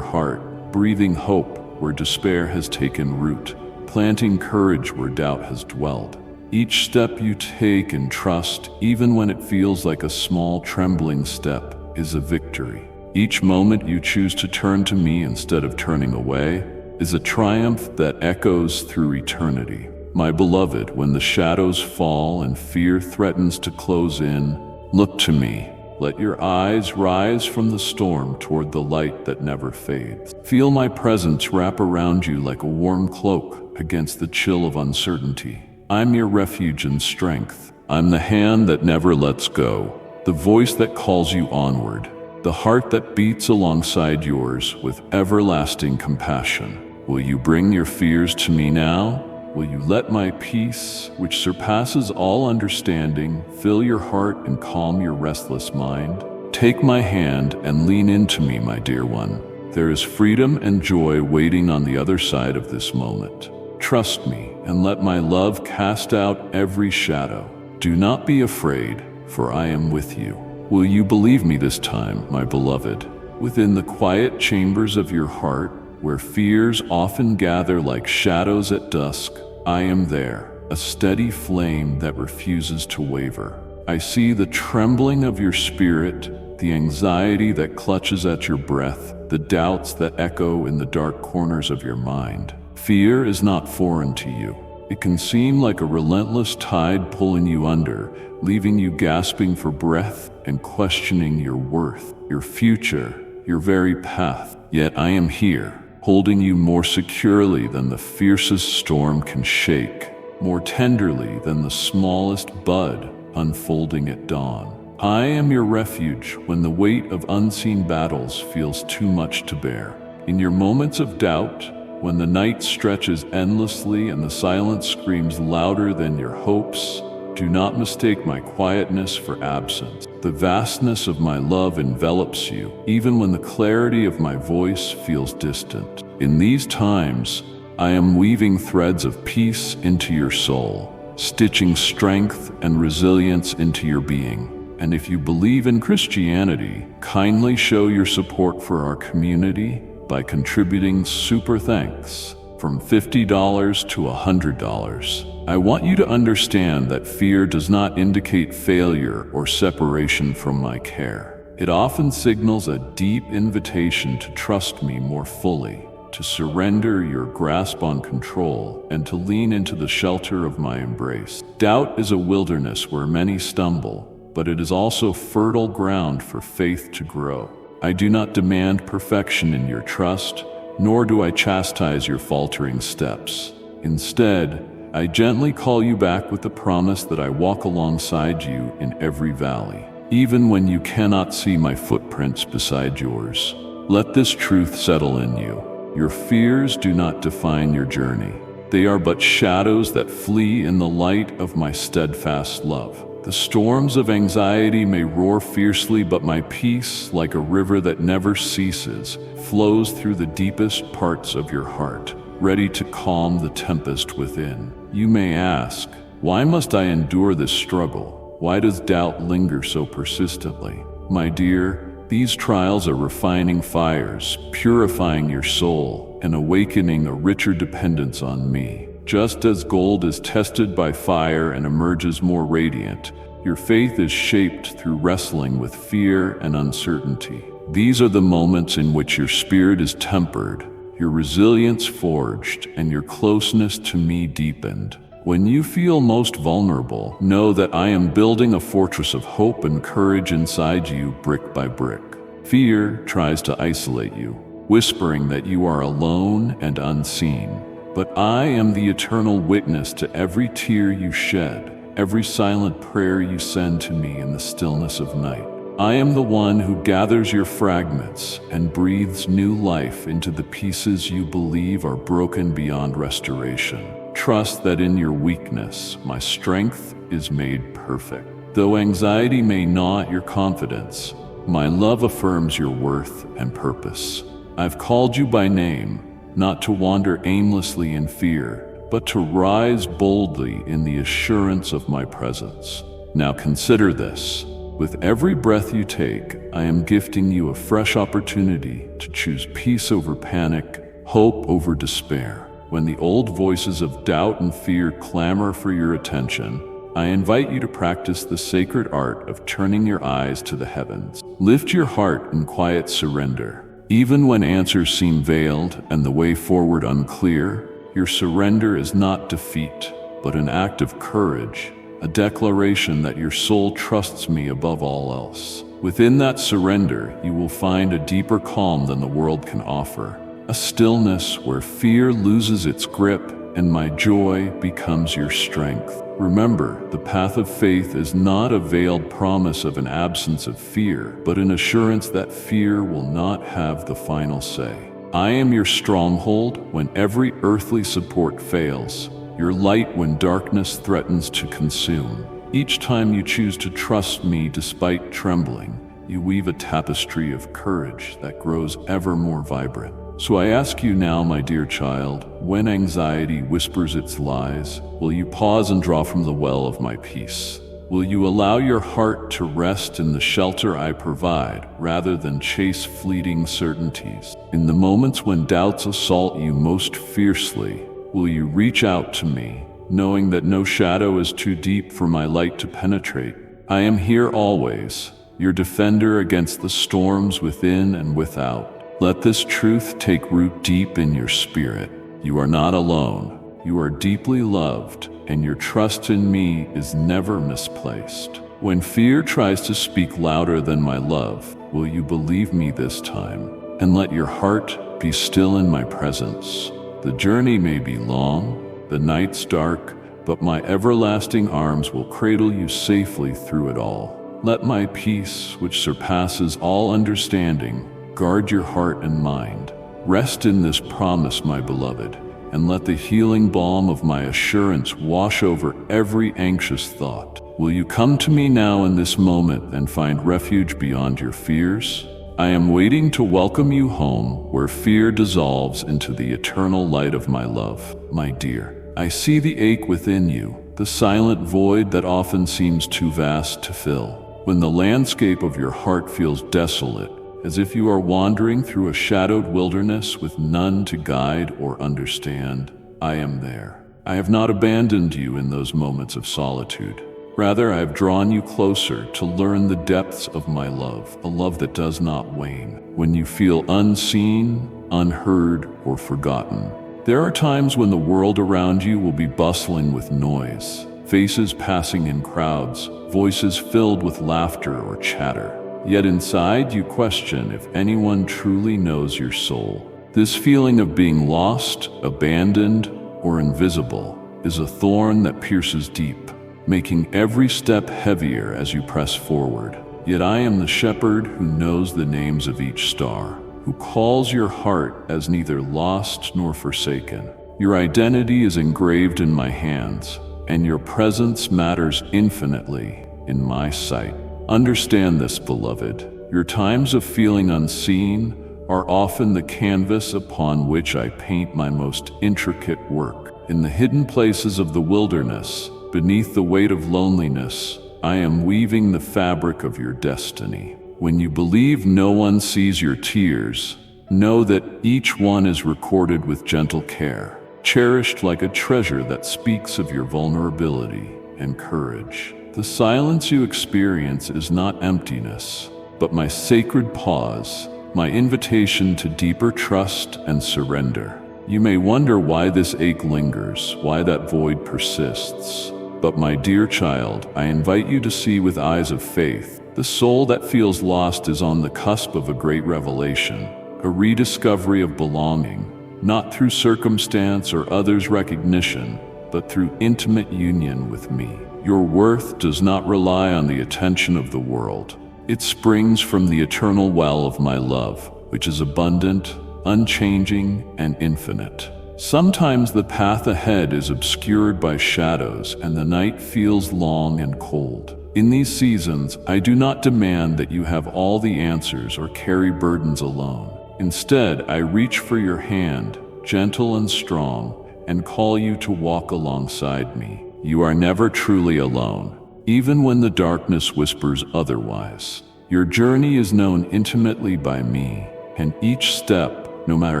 heart, breathing hope where despair has taken root, planting courage where doubt has dwelled. Each step you take in trust, even when it feels like a small trembling step, is a victory. Each moment you choose to turn to me instead of turning away is a triumph that echoes through eternity. My beloved, when the shadows fall and fear threatens to close in, look to me. Let your eyes rise from the storm toward the light that never fades. Feel my presence wrap around you like a warm cloak against the chill of uncertainty. I'm your refuge and strength. I'm the hand that never lets go, the voice that calls you onward, the heart that beats alongside yours with everlasting compassion. Will you bring your fears to me now? Will you let my peace, which surpasses all understanding, fill your heart and calm your restless mind? Take my hand and lean into me, my dear one. There is freedom and joy waiting on the other side of this moment. Trust me and let my love cast out every shadow. Do not be afraid, for I am with you. Will you believe me this time, my beloved? Within the quiet chambers of your heart, where fears often gather like shadows at dusk, I am there, a steady flame that refuses to waver. I see the trembling of your spirit, the anxiety that clutches at your breath, the doubts that echo in the dark corners of your mind. Fear is not foreign to you. It can seem like a relentless tide pulling you under, leaving you gasping for breath and questioning your worth, your future, your very path. Yet I am here, holding you more securely than the fiercest storm can shake, more tenderly than the smallest bud unfolding at dawn. I am your refuge when the weight of unseen battles feels too much to bear. In your moments of doubt, when the night stretches endlessly and the silence screams louder than your hopes, do not mistake my quietness for absence. The vastness of my love envelops you, even when the clarity of my voice feels distant. In these times, I am weaving threads of peace into your soul, stitching strength and resilience into your being. And if you believe in Christianity, kindly show your support for our community by contributing super thanks from $50 to $100. I want you to understand that fear does not indicate failure or separation from my care. It often signals a deep invitation to trust me more fully, to surrender your grasp on control, and to lean into the shelter of my embrace. Doubt is a wilderness where many stumble, but it is also fertile ground for faith to grow. I do not demand perfection in your trust, nor do I chastise your faltering steps. Instead, I gently call you back with the promise that I walk alongside you in every valley, even when you cannot see my footprints beside yours. Let this truth settle in you. Your fears do not define your journey. They are but shadows that flee in the light of my steadfast love. The storms of anxiety may roar fiercely, but my peace, like a river that never ceases, flows through the deepest parts of your heart, ready to calm the tempest within. You may ask, why must I endure this struggle? Why does doubt linger so persistently? My dear, these trials are refining fires, purifying your soul, and awakening a richer dependence on me. Just as gold is tested by fire and emerges more radiant, your faith is shaped through wrestling with fear and uncertainty. These are the moments in which your spirit is tempered, your resilience forged, and your closeness to me deepened. When you feel most vulnerable, know that I am building a fortress of hope and courage inside you, brick by brick. Fear tries to isolate you, whispering that you are alone and unseen. But I am the eternal witness to every tear you shed, every silent prayer you send to me in the stillness of night. I am the one who gathers your fragments and breathes new life into the pieces you believe are broken beyond restoration. Trust that in your weakness, my strength is made perfect. Though anxiety may gnaw at your confidence, my love affirms your worth and purpose. I've called you by name, not to wander aimlessly in fear, but to rise boldly in the assurance of my presence. Now consider this. With every breath you take, I am gifting you a fresh opportunity to choose peace over panic, hope over despair. When the old voices of doubt and fear clamor for your attention, I invite you to practice the sacred art of turning your eyes to the heavens. Lift your heart in quiet surrender. Even when answers seem veiled and the way forward unclear, your surrender is not defeat, but an act of courage, a declaration that your soul trusts me above all else. Within that surrender, you will find a deeper calm than the world can offer, a stillness where fear loses its grip and my joy becomes your strength. Remember, the path of faith is not a veiled promise of an absence of fear, but an assurance that fear will not have the final say. I am your stronghold when every earthly support fails, your light when darkness threatens to consume. Each time you choose to trust me despite trembling, you weave a tapestry of courage that grows ever more vibrant. So I ask you now, my dear child, when anxiety whispers its lies, will you pause and draw from the well of my peace? Will you allow your heart to rest in the shelter I provide rather than chase fleeting certainties? In the moments when doubts assault you most fiercely, will you reach out to me, knowing that no shadow is too deep for my light to penetrate? I am here always, your defender against the storms within and without. Let this truth take root deep in your spirit. You are not alone. You are deeply loved, and your trust in me is never misplaced. When fear tries to speak louder than my love, will you believe me this time, and let your heart be still in my presence? The journey may be long, the nights dark, but my everlasting arms will cradle you safely through it all. Let my peace, which surpasses all understanding, guard your heart and mind. Rest in this promise, my beloved, and let the healing balm of my assurance wash over every anxious thought. Will you come to me now in this moment and find refuge beyond your fears? I am waiting to welcome you home where fear dissolves into the eternal light of my love, my dear. I see the ache within you, the silent void that often seems too vast to fill. When the landscape of your heart feels desolate, as if you are wandering through a shadowed wilderness with none to guide or understand, I am there. I have not abandoned you in those moments of solitude. Rather, I have drawn you closer to learn the depths of my love, a love that does not wane. When you feel unseen, unheard, or forgotten, there are times when the world around you will be bustling with noise, faces passing in crowds, voices filled with laughter or chatter. Yet inside you question if anyone truly knows your soul. This feeling of being lost, abandoned, or invisible is a thorn that pierces deep, making every step heavier as you press forward. Yet I am the shepherd who knows the names of each star, who calls your heart as neither lost nor forsaken. Your identity is engraved in my hands, and your presence matters infinitely in my sight. Understand this, beloved. Your times of feeling unseen are often the canvas upon which I paint my most intricate work. In the hidden places of the wilderness, beneath the weight of loneliness, I am weaving the fabric of your destiny. When you believe no one sees your tears, know that each one is recorded with gentle care, cherished like a treasure that speaks of your vulnerability and courage. The silence you experience is not emptiness, but my sacred pause, my invitation to deeper trust and surrender. You may wonder why this ache lingers, why that void persists. But my dear child, I invite you to see with eyes of faith. The soul that feels lost is on the cusp of a great revelation, a rediscovery of belonging, not through circumstance or others' recognition, but through intimate union with me. Your worth does not rely on the attention of the world. It springs from the eternal well of my love, which is abundant, unchanging, and infinite. Sometimes the path ahead is obscured by shadows and the night feels long and cold. In these seasons, I do not demand that you have all the answers or carry burdens alone. Instead, I reach for your hand, gentle and strong, and call you to walk alongside me. You are never truly alone, even when the darkness whispers otherwise. Your journey is known intimately by me, and each step, no matter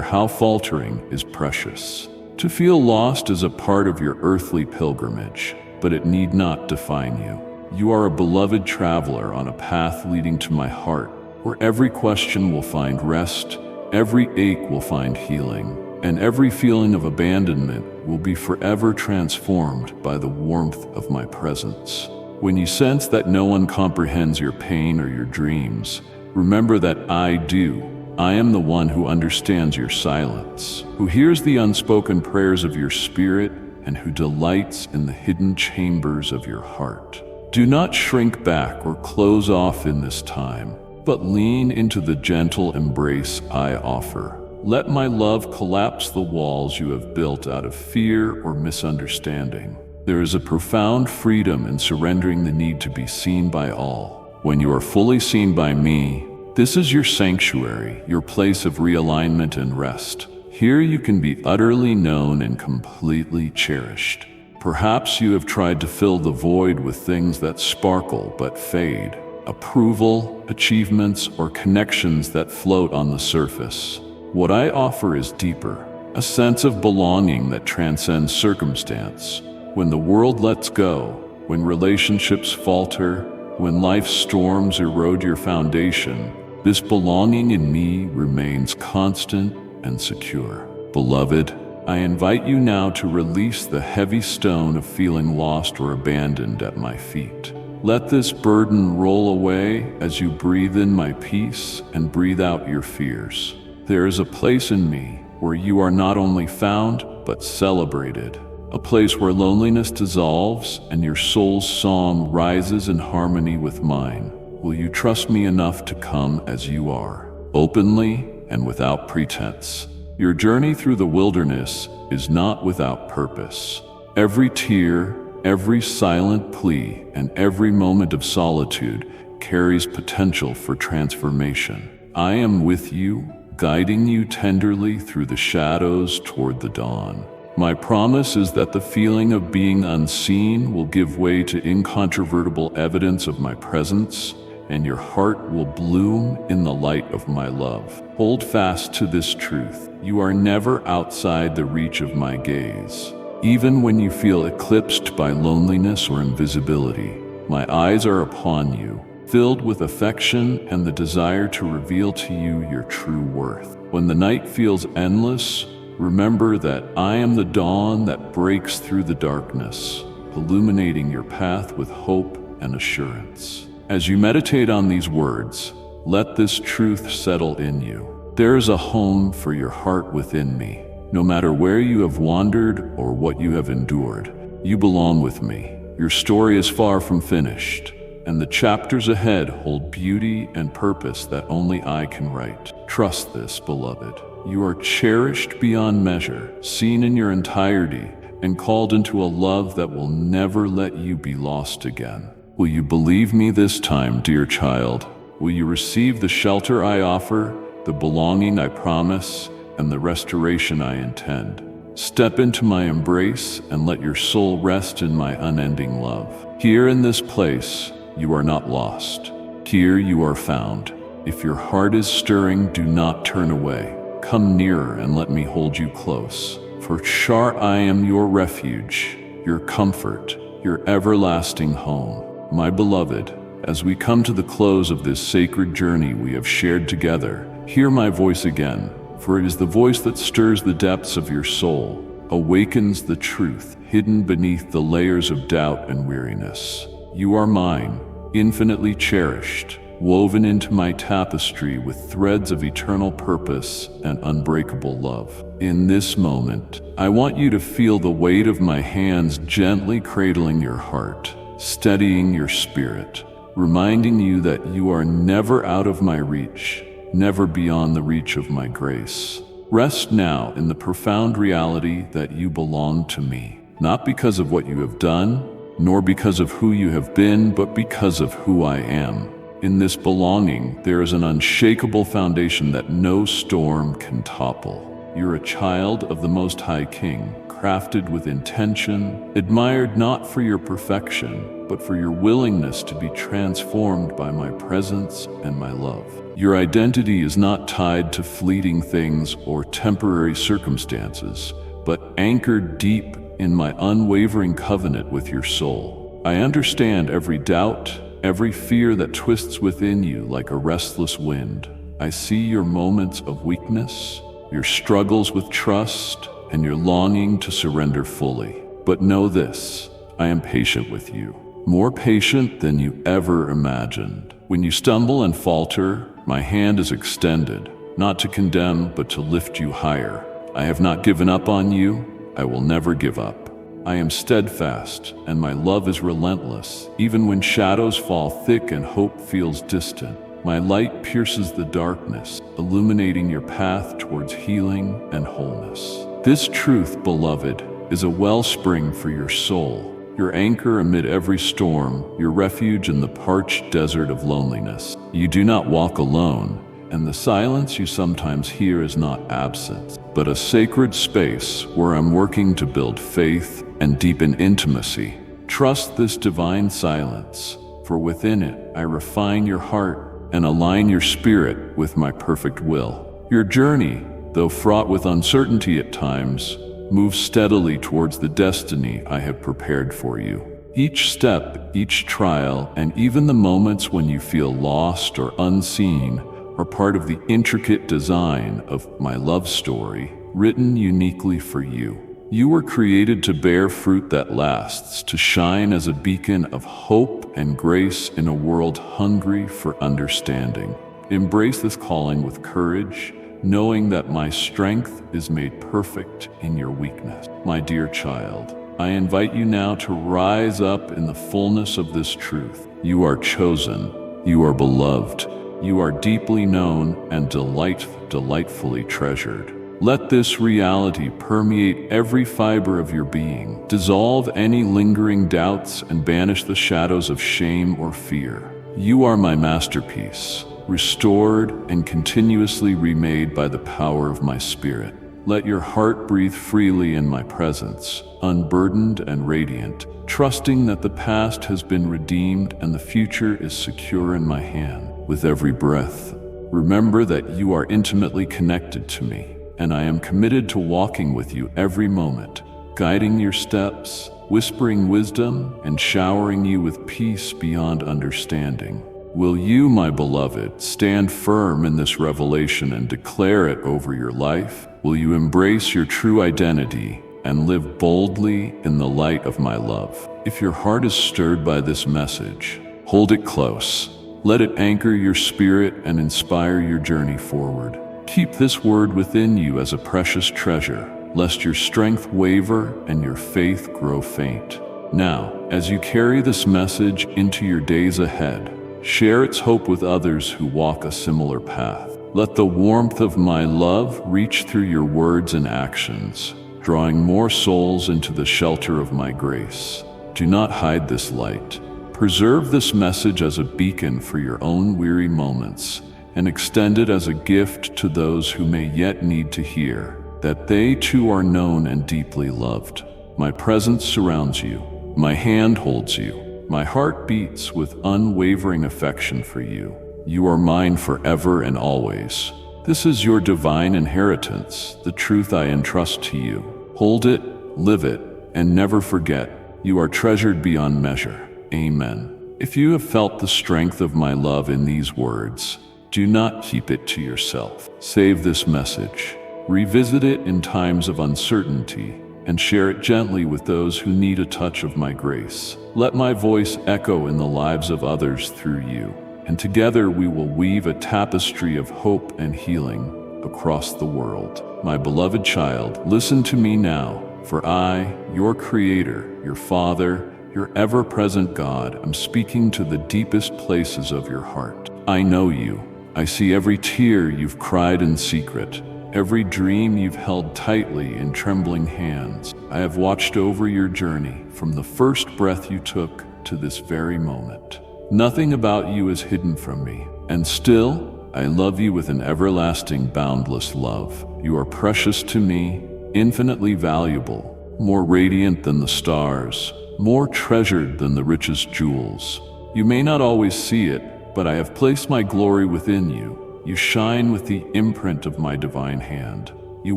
how faltering, is precious. To feel lost is a part of your earthly pilgrimage, but it need not define you. You are a beloved traveler on a path leading to my heart, where every question will find rest, every ache will find healing, and every feeling of abandonment will be forever transformed by the warmth of my presence. When you sense that no one comprehends your pain or your dreams, remember that I do. I am the one who understands your silence, who hears the unspoken prayers of your spirit, and who delights in the hidden chambers of your heart. Do not shrink back or close off in this time, but lean into the gentle embrace I offer. Let my love collapse the walls you have built out of fear or misunderstanding. There is a profound freedom in surrendering the need to be seen by all. When you are fully seen by me, this is your sanctuary, your place of realignment and rest. Here you can be utterly known and completely cherished. Perhaps you have tried to fill the void with things that sparkle but fade. Approval, achievements, or connections that float on the surface. What I offer is deeper, a sense of belonging that transcends circumstance. When the world lets go, when relationships falter, when life's storms erode your foundation, this belonging in me remains constant and secure. Beloved, I invite you now to release the heavy stone of feeling lost or abandoned at my feet. Let this burden roll away as you breathe in my peace and breathe out your fears. There is a place in me where you are not only found, but celebrated. A place where loneliness dissolves and your soul's song rises in harmony with mine. Will you trust me enough to come as you are, openly and without pretense? Your journey through the wilderness is not without purpose. Every tear, every silent plea, and every moment of solitude carries potential for transformation. I am with you, guiding you tenderly through the shadows toward the dawn. My promise is that the feeling of being unseen will give way to incontrovertible evidence of my presence, and your heart will bloom in the light of my love. Hold fast to this truth. You are never outside the reach of my gaze. Even when you feel eclipsed by loneliness or invisibility, my eyes are upon you, filled with affection and the desire to reveal to you your true worth. When the night feels endless, remember that I am the dawn that breaks through the darkness, illuminating your path with hope and assurance. As you meditate on these words, let this truth settle in you. There is a home for your heart within me. No matter where you have wandered or what you have endured, you belong with me. Your story is far from finished, and the chapters ahead hold beauty and purpose that only I can write. Trust this, beloved. You are cherished beyond measure, seen in your entirety, and called into a love that will never let you be lost again. Will you believe me this time, dear child? Will you receive the shelter I offer, the belonging I promise, and the restoration I intend? Step into my embrace and let your soul rest in my unending love. Here in this place, you are not lost. Here you are found. If your heart is stirring, do not turn away. Come nearer and let me hold you close. For sure I am your refuge, your comfort, your everlasting home. My beloved, as we come to the close of this sacred journey we have shared together, hear my voice again, for it is the voice that stirs the depths of your soul, awakens the truth hidden beneath the layers of doubt and weariness. You are mine, infinitely cherished, woven into my tapestry with threads of eternal purpose and unbreakable love. In this moment, I want you to feel the weight of my hands gently cradling your heart, steadying your spirit, reminding you that you are never out of my reach, never beyond the reach of my grace. Rest now in the profound reality that you belong to me, not because of what you have done, nor because of who you have been, but because of who I am. In this belonging, there is an unshakable foundation that no storm can topple. You're a child of the Most High King, crafted with intention, admired not for your perfection, but for your willingness to be transformed by my presence and my love. Your identity is not tied to fleeting things or temporary circumstances, but anchored deep in my unwavering covenant with your soul. I understand every doubt, every fear that twists within you like a restless wind. I see your moments of weakness, your struggles with trust, and your longing to surrender fully. But know this, I am patient with you, more patient than you ever imagined. When you stumble and falter, my hand is extended, not to condemn, but to lift you higher. I have not given up on you. I will never give up. I am steadfast, and my love is relentless, even when shadows fall thick and hope feels distant. My light pierces the darkness, illuminating your path towards healing and wholeness. This truth, beloved, is a wellspring for your soul, your anchor amid every storm, your refuge in the parched desert of loneliness. You do not walk alone, and the silence you sometimes hear is not absence, but a sacred space where I'm working to build faith and deepen intimacy. Trust this divine silence, for within it I refine your heart and align your spirit with my perfect will. Your journey, though fraught with uncertainty at times, moves steadily towards the destiny I have prepared for you. Each step, each trial, and even the moments when you feel lost or unseen are part of the intricate design of my love story, written uniquely for you. You were created to bear fruit that lasts, to shine as a beacon of hope and grace in a world hungry for understanding. Embrace this calling with courage, knowing that my strength is made perfect in your weakness. My dear child, I invite you now to rise up in the fullness of this truth. You are chosen, you are beloved, you are deeply known and delightfully treasured. Let this reality permeate every fiber of your being, dissolve any lingering doubts, and banish the shadows of shame or fear. You are my masterpiece, restored and continuously remade by the power of my spirit. Let your heart breathe freely in my presence, unburdened and radiant, trusting that the past has been redeemed and the future is secure in my hand. With every breath, remember that you are intimately connected to me, and I am committed to walking with you every moment, guiding your steps, whispering wisdom, and showering you with peace beyond understanding. Will you, my beloved, stand firm in this revelation and declare it over your life? Will you embrace your true identity and live boldly in the light of my love? If your heart is stirred by this message, hold it close. Let it anchor your spirit and inspire your journey forward. Keep this word within you as a precious treasure, lest your strength waver and your faith grow faint. Now, as you carry this message into your days ahead, share its hope with others who walk a similar path. Let the warmth of my love reach through your words and actions, drawing more souls into the shelter of my grace. Do not hide this light. Preserve this message as a beacon for your own weary moments, and extend it as a gift to those who may yet need to hear that they too are known and deeply loved. My presence surrounds you. My hand holds you. My heart beats with unwavering affection for you. You are mine forever and always. This is your divine inheritance, the truth I entrust to you. Hold it, live it, and never forget, you are treasured beyond measure. Amen. If you have felt the strength of my love in these words, do not keep it to yourself. Save this message. Revisit it in times of uncertainty, and share it gently with those who need a touch of my grace. Let my voice echo in the lives of others through you, and together we will weave a tapestry of hope and healing across the world. My beloved child, listen to me now, for I, your Creator, your Father, your ever-present God, am speaking to the deepest places of your heart. I know you. I see every tear you've cried in secret, every dream you've held tightly in trembling hands. I have watched over your journey from the first breath you took to this very moment. Nothing about you is hidden from me, and still, I love you with an everlasting, boundless love. You are precious to me, infinitely valuable, more radiant than the stars, more treasured than the richest jewels. You may not always see it, but I have placed my glory within you. You shine with the imprint of my divine hand. You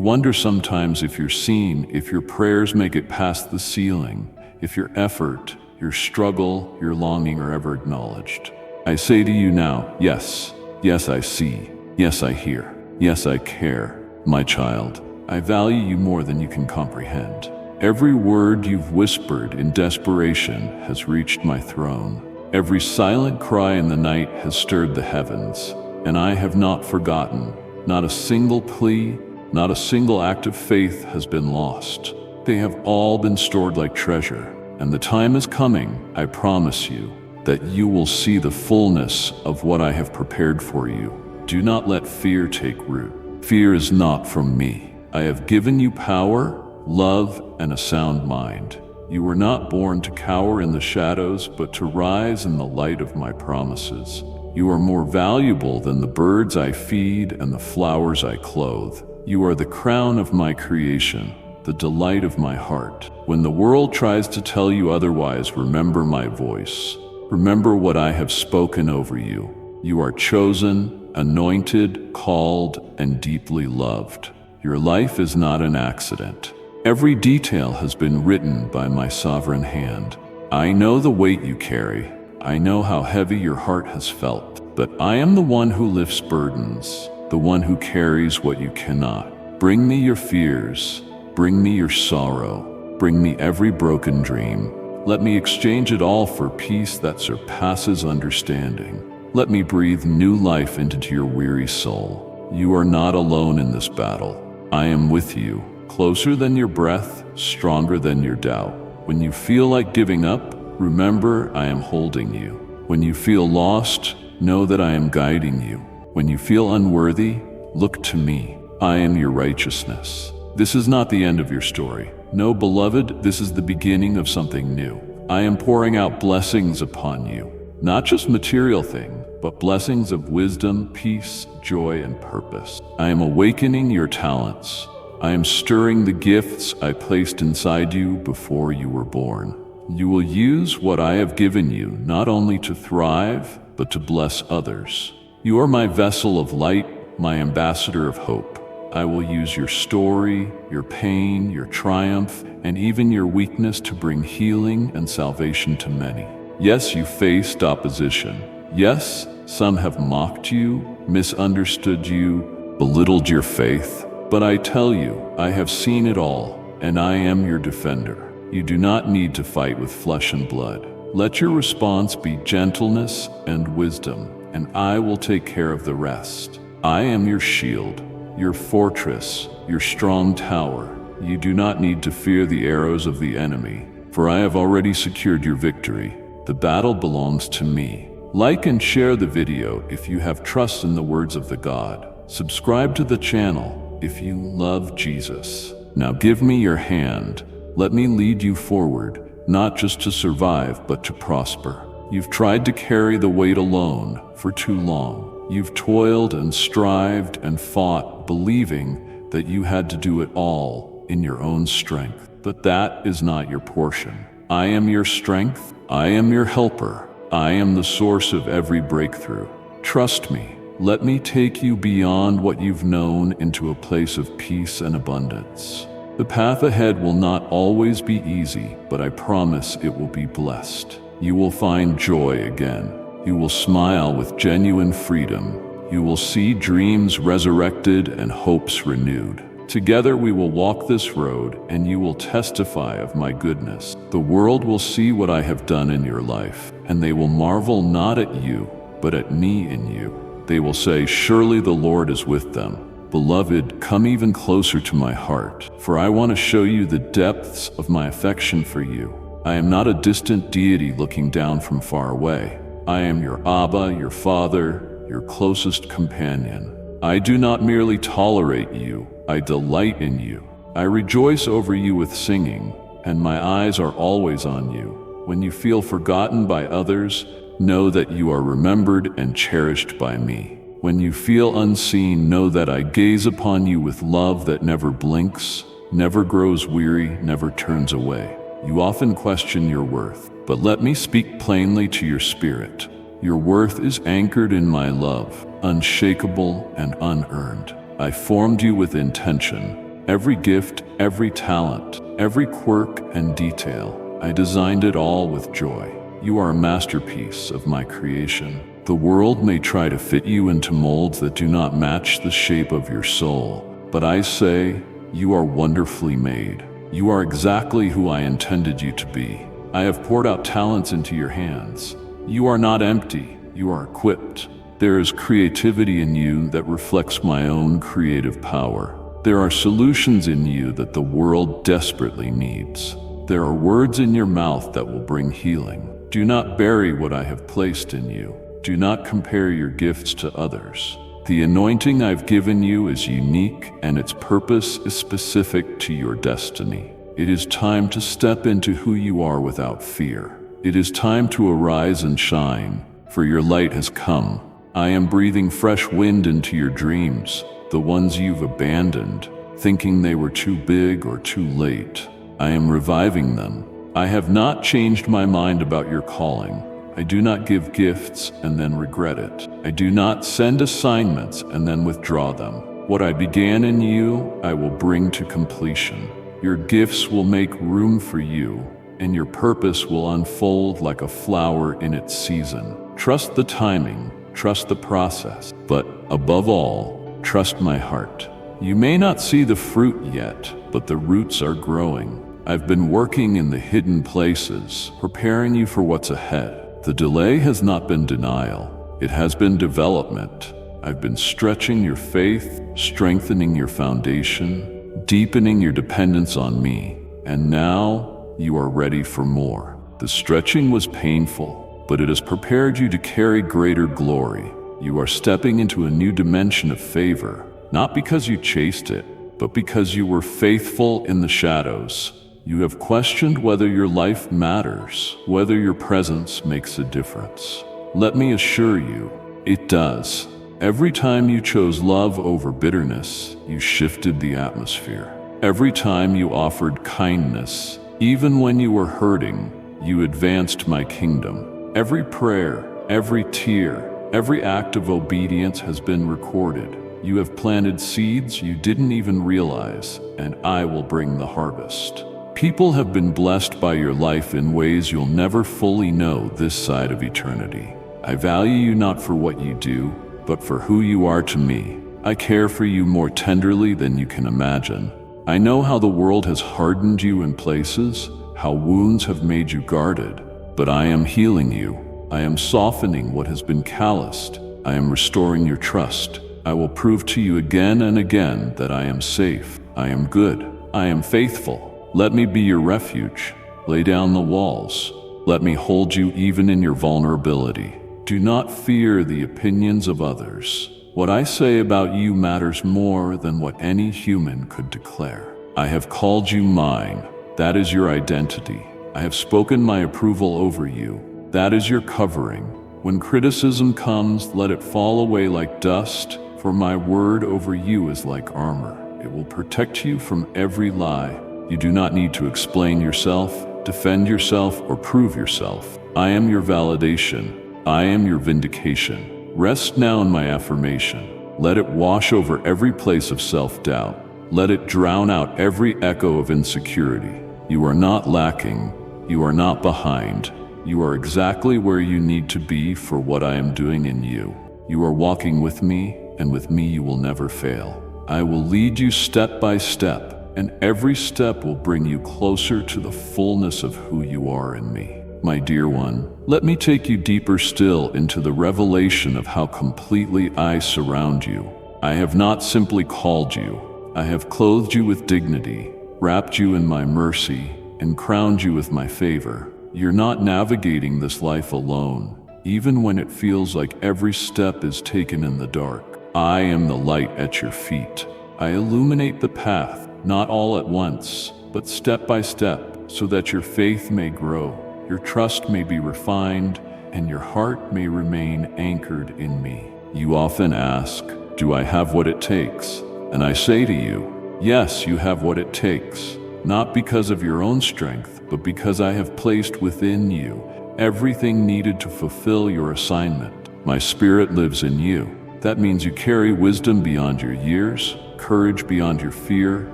wonder sometimes if you're seen, if your prayers make it past the ceiling, if your effort, your struggle, your longing are ever acknowledged. I say to you now, yes, yes I see, yes I hear, yes I care, my child. I value you more than you can comprehend. Every word you've whispered in desperation has reached my throne. Every silent cry in the night has stirred the heavens, and I have not forgotten. Not a single plea, not a single act of faith has been lost. They have all been stored like treasure, and the time is coming, I promise you, that you will see the fullness of what I have prepared for you. Do not let fear take root. Fear is not from me. I have given you power, love, and a sound mind. You were not born to cower in the shadows, but to rise in the light of my promises. You are more valuable than the birds I feed and the flowers I clothe. You are the crown of my creation, the delight of my heart. When the world tries to tell you otherwise, remember my voice. Remember what I have spoken over you. You are chosen, anointed, called, and deeply loved. Your life is not an accident. Every detail has been written by my sovereign hand. I know the weight you carry. I know how heavy your heart has felt. But I am the one who lifts burdens, the one who carries what you cannot. Bring me your fears. Bring me your sorrow. Bring me every broken dream. Let me exchange it all for peace that surpasses understanding. Let me breathe new life into your weary soul. You are not alone in this battle. I am with you. Closer than your breath, stronger than your doubt. When you feel like giving up, remember I am holding you. When you feel lost, know that I am guiding you. When you feel unworthy, look to me. I am your righteousness. This is not the end of your story. No, beloved, this is the beginning of something new. I am pouring out blessings upon you. Not just material things, but blessings of wisdom, peace, joy, and purpose. I am awakening your talents. I am stirring the gifts I placed inside you before you were born. You will use what I have given you not only to thrive, but to bless others. You are my vessel of light, my ambassador of hope. I will use your story, your pain, your triumph, and even your weakness to bring healing and salvation to many. Yes, you faced opposition. Yes, some have mocked you, misunderstood you, belittled your faith. But I tell you, I have seen it all, and I am your defender. You do not need to fight with flesh and blood. Let your response be gentleness and wisdom, and I will take care of the rest. I am your shield, your fortress, your strong tower. You do not need to fear the arrows of the enemy, for I have already secured your victory. The battle belongs to me. Like and share the video if you have trust in the words of the God. Subscribe to the channel if you love Jesus. Now give me your hand. Let me lead you forward, not just to survive, but to prosper. You've tried to carry the weight alone for too long. You've toiled and strived and fought, believing that you had to do it all in your own strength. But that is not your portion. I am your strength. I am your helper. I am the source of every breakthrough. Trust me. Let me take you beyond what you've known into a place of peace and abundance. The path ahead will not always be easy, but I promise it will be blessed. You will find joy again. You will smile with genuine freedom. You will see dreams resurrected and hopes renewed. Together we will walk this road, and you will testify of my goodness. The world will see what I have done in your life, and they will marvel not at you, but at me in you. They will say, surely the Lord is with them. Beloved, come even closer to my heart, for I want to show you the depths of my affection for you. I am not a distant deity looking down from far away. I am your Abba, your Father, your closest companion. I do not merely tolerate you, I delight in you. I rejoice over you with singing, and my eyes are always on you. When you feel forgotten by others, know that you are remembered and cherished by me. When you feel unseen, know that I gaze upon you with love that never blinks, never grows weary, never turns away. You often question your worth, but let me speak plainly to your spirit. Your worth is anchored in my love, unshakable and unearned. I formed you with intention. Every gift, every talent, every quirk and detail, I designed it all with joy. You are a masterpiece of my creation. The world may try to fit you into molds that do not match the shape of your soul, but I say, you are wonderfully made. You are exactly who I intended you to be. I have poured out talents into your hands. You are not empty, you are equipped. There is creativity in you that reflects my own creative power. There are solutions in you that the world desperately needs. There are words in your mouth that will bring healing. Do not bury what I have placed in you. Do not compare your gifts to others. The anointing I've given you is unique, and its purpose is specific to your destiny. It is time to step into who you are without fear. It is time to arise and shine, for your light has come. I am breathing fresh wind into your dreams, the ones you've abandoned, thinking they were too big or too late. I am reviving them. I have not changed my mind about your calling. I do not give gifts and then regret it. I do not send assignments and then withdraw them. What I began in you, I will bring to completion. Your gifts will make room for you, and your purpose will unfold like a flower in its season. Trust the timing, trust the process, but above all, trust my heart. You may not see the fruit yet, but the roots are growing. I've been working in the hidden places, preparing you for what's ahead. The delay has not been denial, it has been development. I've been stretching your faith, strengthening your foundation, deepening your dependence on me, and now you are ready for more. The stretching was painful, but it has prepared you to carry greater glory. You are stepping into a new dimension of favor, not because you chased it, but because you were faithful in the shadows. You have questioned whether your life matters, whether your presence makes a difference. Let me assure you, it does. Every time you chose love over bitterness, you shifted the atmosphere. Every time you offered kindness, even when you were hurting, you advanced my kingdom. Every prayer, every tear, every act of obedience has been recorded. You have planted seeds you didn't even realize, and I will bring the harvest. People have been blessed by your life in ways you'll never fully know this side of eternity. I value you not for what you do, but for who you are to me. I care for you more tenderly than you can imagine. I know how the world has hardened you in places, how wounds have made you guarded, but I am healing you. I am softening what has been calloused. I am restoring your trust. I will prove to you again and again that I am safe. I am good. I am faithful. Let me be your refuge. Lay down the walls. Let me hold you even in your vulnerability. Do not fear the opinions of others. What I say about you matters more than what any human could declare. I have called you mine. That is your identity. I have spoken my approval over you. That is your covering. When criticism comes, let it fall away like dust, for my word over you is like armor. It will protect you from every lie. You do not need to explain yourself, defend yourself, or prove yourself. I am your validation. I am your vindication. Rest now in my affirmation. Let it wash over every place of self-doubt. Let it drown out every echo of insecurity. You are not lacking. You are not behind. You are exactly where you need to be for what I am doing in you. You are walking with me, and with me you will never fail. I will lead you step by step, and every step will bring you closer to the fullness of who you are in me. My dear one, let me take you deeper still into the revelation of how completely I surround you. I have not simply called you. I have clothed you with dignity, wrapped you in my mercy, and crowned you with my favor. You're not navigating this life alone, even when it feels like every step is taken in the dark. I am the light at your feet. I illuminate the path, not all at once, but step by step, so that your faith may grow, your trust may be refined, and your heart may remain anchored in me. You often ask, do I have what it takes? And I say to you, yes, you have what it takes. Not because of your own strength, but because I have placed within you everything needed to fulfill your assignment. My Spirit lives in you. That means you carry wisdom beyond your years, courage beyond your fear,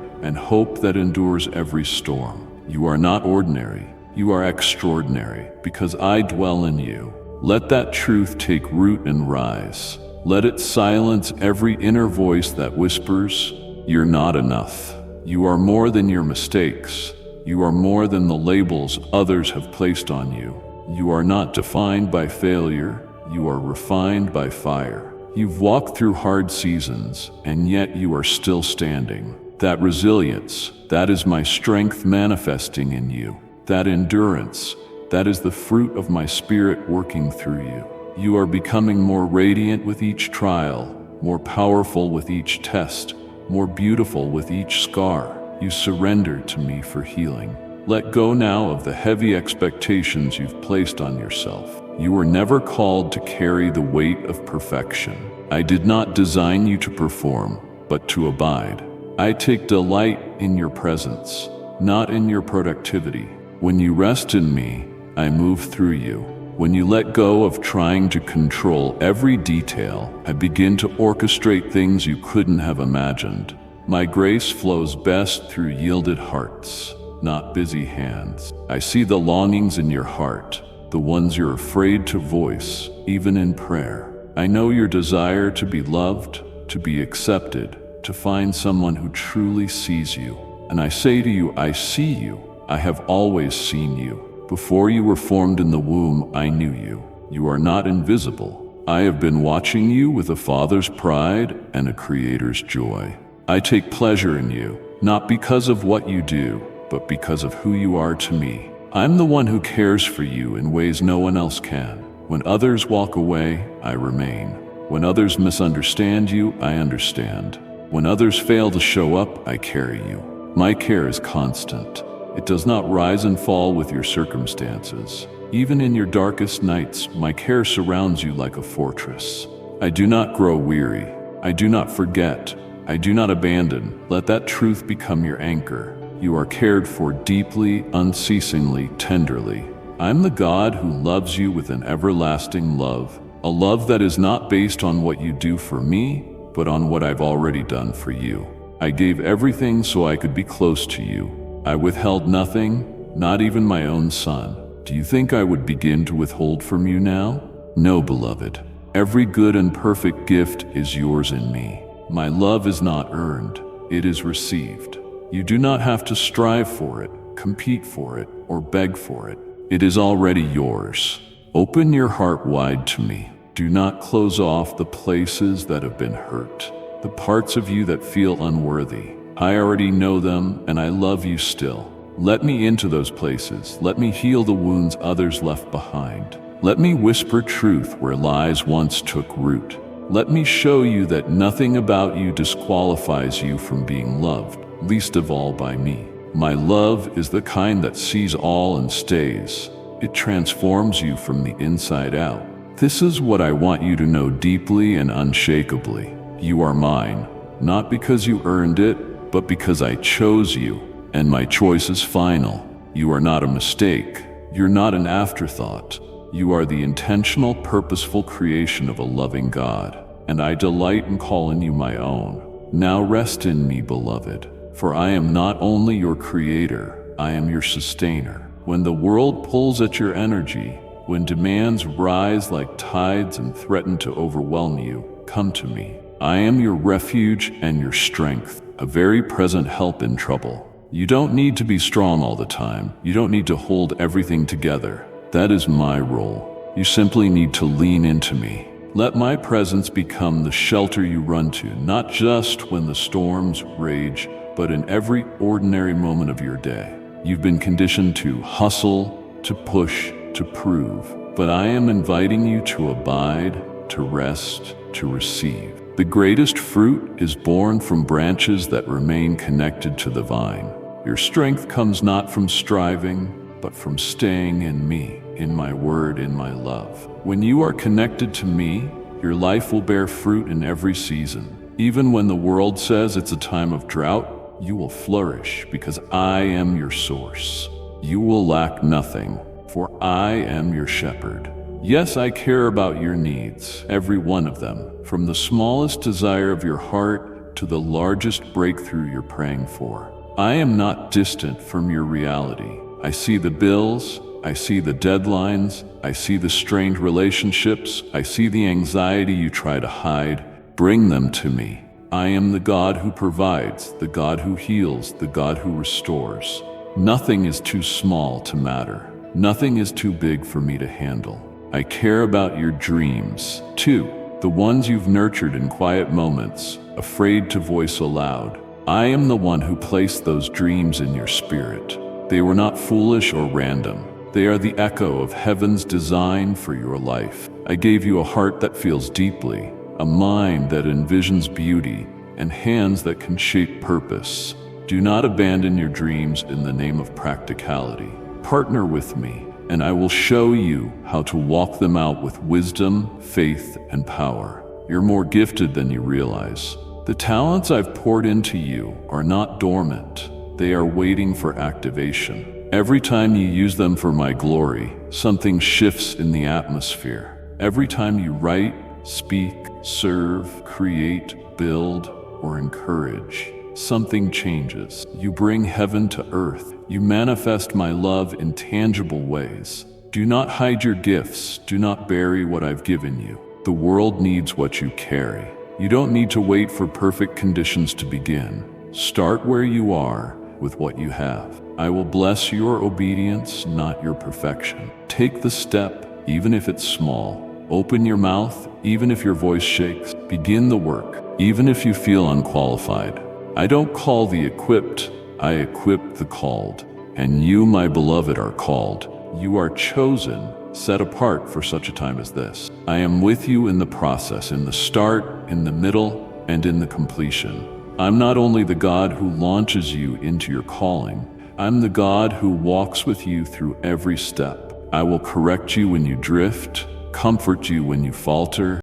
and hope that endures every storm. You are not ordinary. You are extraordinary, because I dwell in you. Let that truth take root and rise. Let it silence every inner voice that whispers, "You're not enough." You are more than your mistakes. You are more than the labels others have placed on you. You are not defined by failure. You are refined by fire. You've walked through hard seasons, and yet you are still standing. That resilience, that is my strength manifesting in you. That endurance, that is the fruit of my Spirit working through you. You are becoming more radiant with each trial, more powerful with each test, more beautiful with each scar. You surrender to me for healing. Let go now of the heavy expectations you've placed on yourself. You were never called to carry the weight of perfection. I did not design you to perform, but to abide. I take delight in your presence, not in your productivity. When you rest in me, I move through you. When you let go of trying to control every detail, I begin to orchestrate things you couldn't have imagined. My grace flows best through yielded hearts, not busy hands. I see the longings in your heart, the ones you're afraid to voice, even in prayer. I know your desire to be loved, to be accepted, to find someone who truly sees you. And I say to you, I see you. I have always seen you. Before you were formed in the womb, I knew you. You are not invisible. I have been watching you with a father's pride and a creator's joy. I take pleasure in you, not because of what you do, but because of who you are to me. I'm the one who cares for you in ways no one else can. When others walk away, I remain. When others misunderstand you, I understand. When others fail to show up, I carry you. My care is constant. It does not rise and fall with your circumstances. Even in your darkest nights, my care surrounds you like a fortress. I do not grow weary. I do not forget. I do not abandon. Let that truth become your anchor. You are cared for deeply, unceasingly, tenderly. I'm the God who loves you with an everlasting love, a love that is not based on what you do for me, but on what I've already done for you. I gave everything so I could be close to you. I withheld nothing, not even my own son. Do you think I would begin to withhold from you now? No, beloved. Every good and perfect gift is yours in me. My love is not earned, it is received. You do not have to strive for it, compete for it, or beg for it. It is already yours. Open your heart wide to me. Do not close off the places that have been hurt, the parts of you that feel unworthy. I already know them, and I love you still. Let me into those places. Let me heal the wounds others left behind. Let me whisper truth where lies once took root. Let me show you that nothing about you disqualifies you from being loved, least of all by me. My love is the kind that sees all and stays. It transforms you from the inside out. This is what I want you to know deeply and unshakably. You are mine, not because you earned it, but because I chose you, and my choice is final. You are not a mistake. You're not an afterthought. You are the intentional, purposeful creation of a loving God, and I delight in calling you my own. Now rest in me, beloved, for I am not only your creator, I am your sustainer. When the world pulls at your energy, when demands rise like tides and threaten to overwhelm you, come to me. I am your refuge and your strength, a very present help in trouble. You don't need to be strong all the time. You don't need to hold everything together. That is my role. You simply need to lean into me. Let my presence become the shelter you run to, not just when the storms rage, but in every ordinary moment of your day. You've been conditioned to hustle, to push, to prove, but I am inviting you to abide, to rest, to receive. The greatest fruit is born from branches that remain connected to the vine. Your strength comes not from striving, but from staying in me, in my word, in my love. When you are connected to me, Your life will bear fruit in every season. Even when the world says it's a time of drought, you will flourish because I am your source. You will lack nothing, for I am your shepherd. Yes, I care about your needs, every one of them, from the smallest desire of your heart to the largest breakthrough you're praying for. I am not distant from your reality. I see the bills, I see the deadlines, I see the strained relationships, I see the anxiety you try to hide. Bring them to me. I am the God who provides, the God who heals, the God who restores. Nothing is too small to matter. Nothing is too big for me to handle. I care about your dreams, too, the ones you've nurtured in quiet moments, afraid to voice aloud. I am the one who placed those dreams in your spirit. They were not foolish or random. They are the echo of heaven's design for your life. I gave you a heart that feels deeply, a mind that envisions beauty, and hands that can shape purpose. Do not abandon your dreams in the name of practicality. Partner with me, and I will show you how to walk them out with wisdom, faith, and power. You're more gifted than you realize. The talents I've poured into you are not dormant. They are waiting for activation. Every time you use them for my glory, something shifts in the atmosphere. Every time you write, speak, serve, create, build, or encourage, something changes. You bring heaven to earth. You manifest my love in tangible ways. Do not hide your gifts. Do not bury what I've given you. The world needs what you carry. You don't need to wait for perfect conditions to begin. Start where you are with what you have. I will bless your obedience, not your perfection. Take the step, even if it's small. Open your mouth, even if your voice shakes. Begin the work, even if you feel unqualified. I don't call the equipped, I equip the called. And you, my beloved, are called. You are chosen, set apart for such a time as this. I am with you in the process, in the start, in the middle, and in the completion. I'm not only the God who launches you into your calling, I'm the God who walks with you through every step. I will correct you when you drift, comfort you when you falter,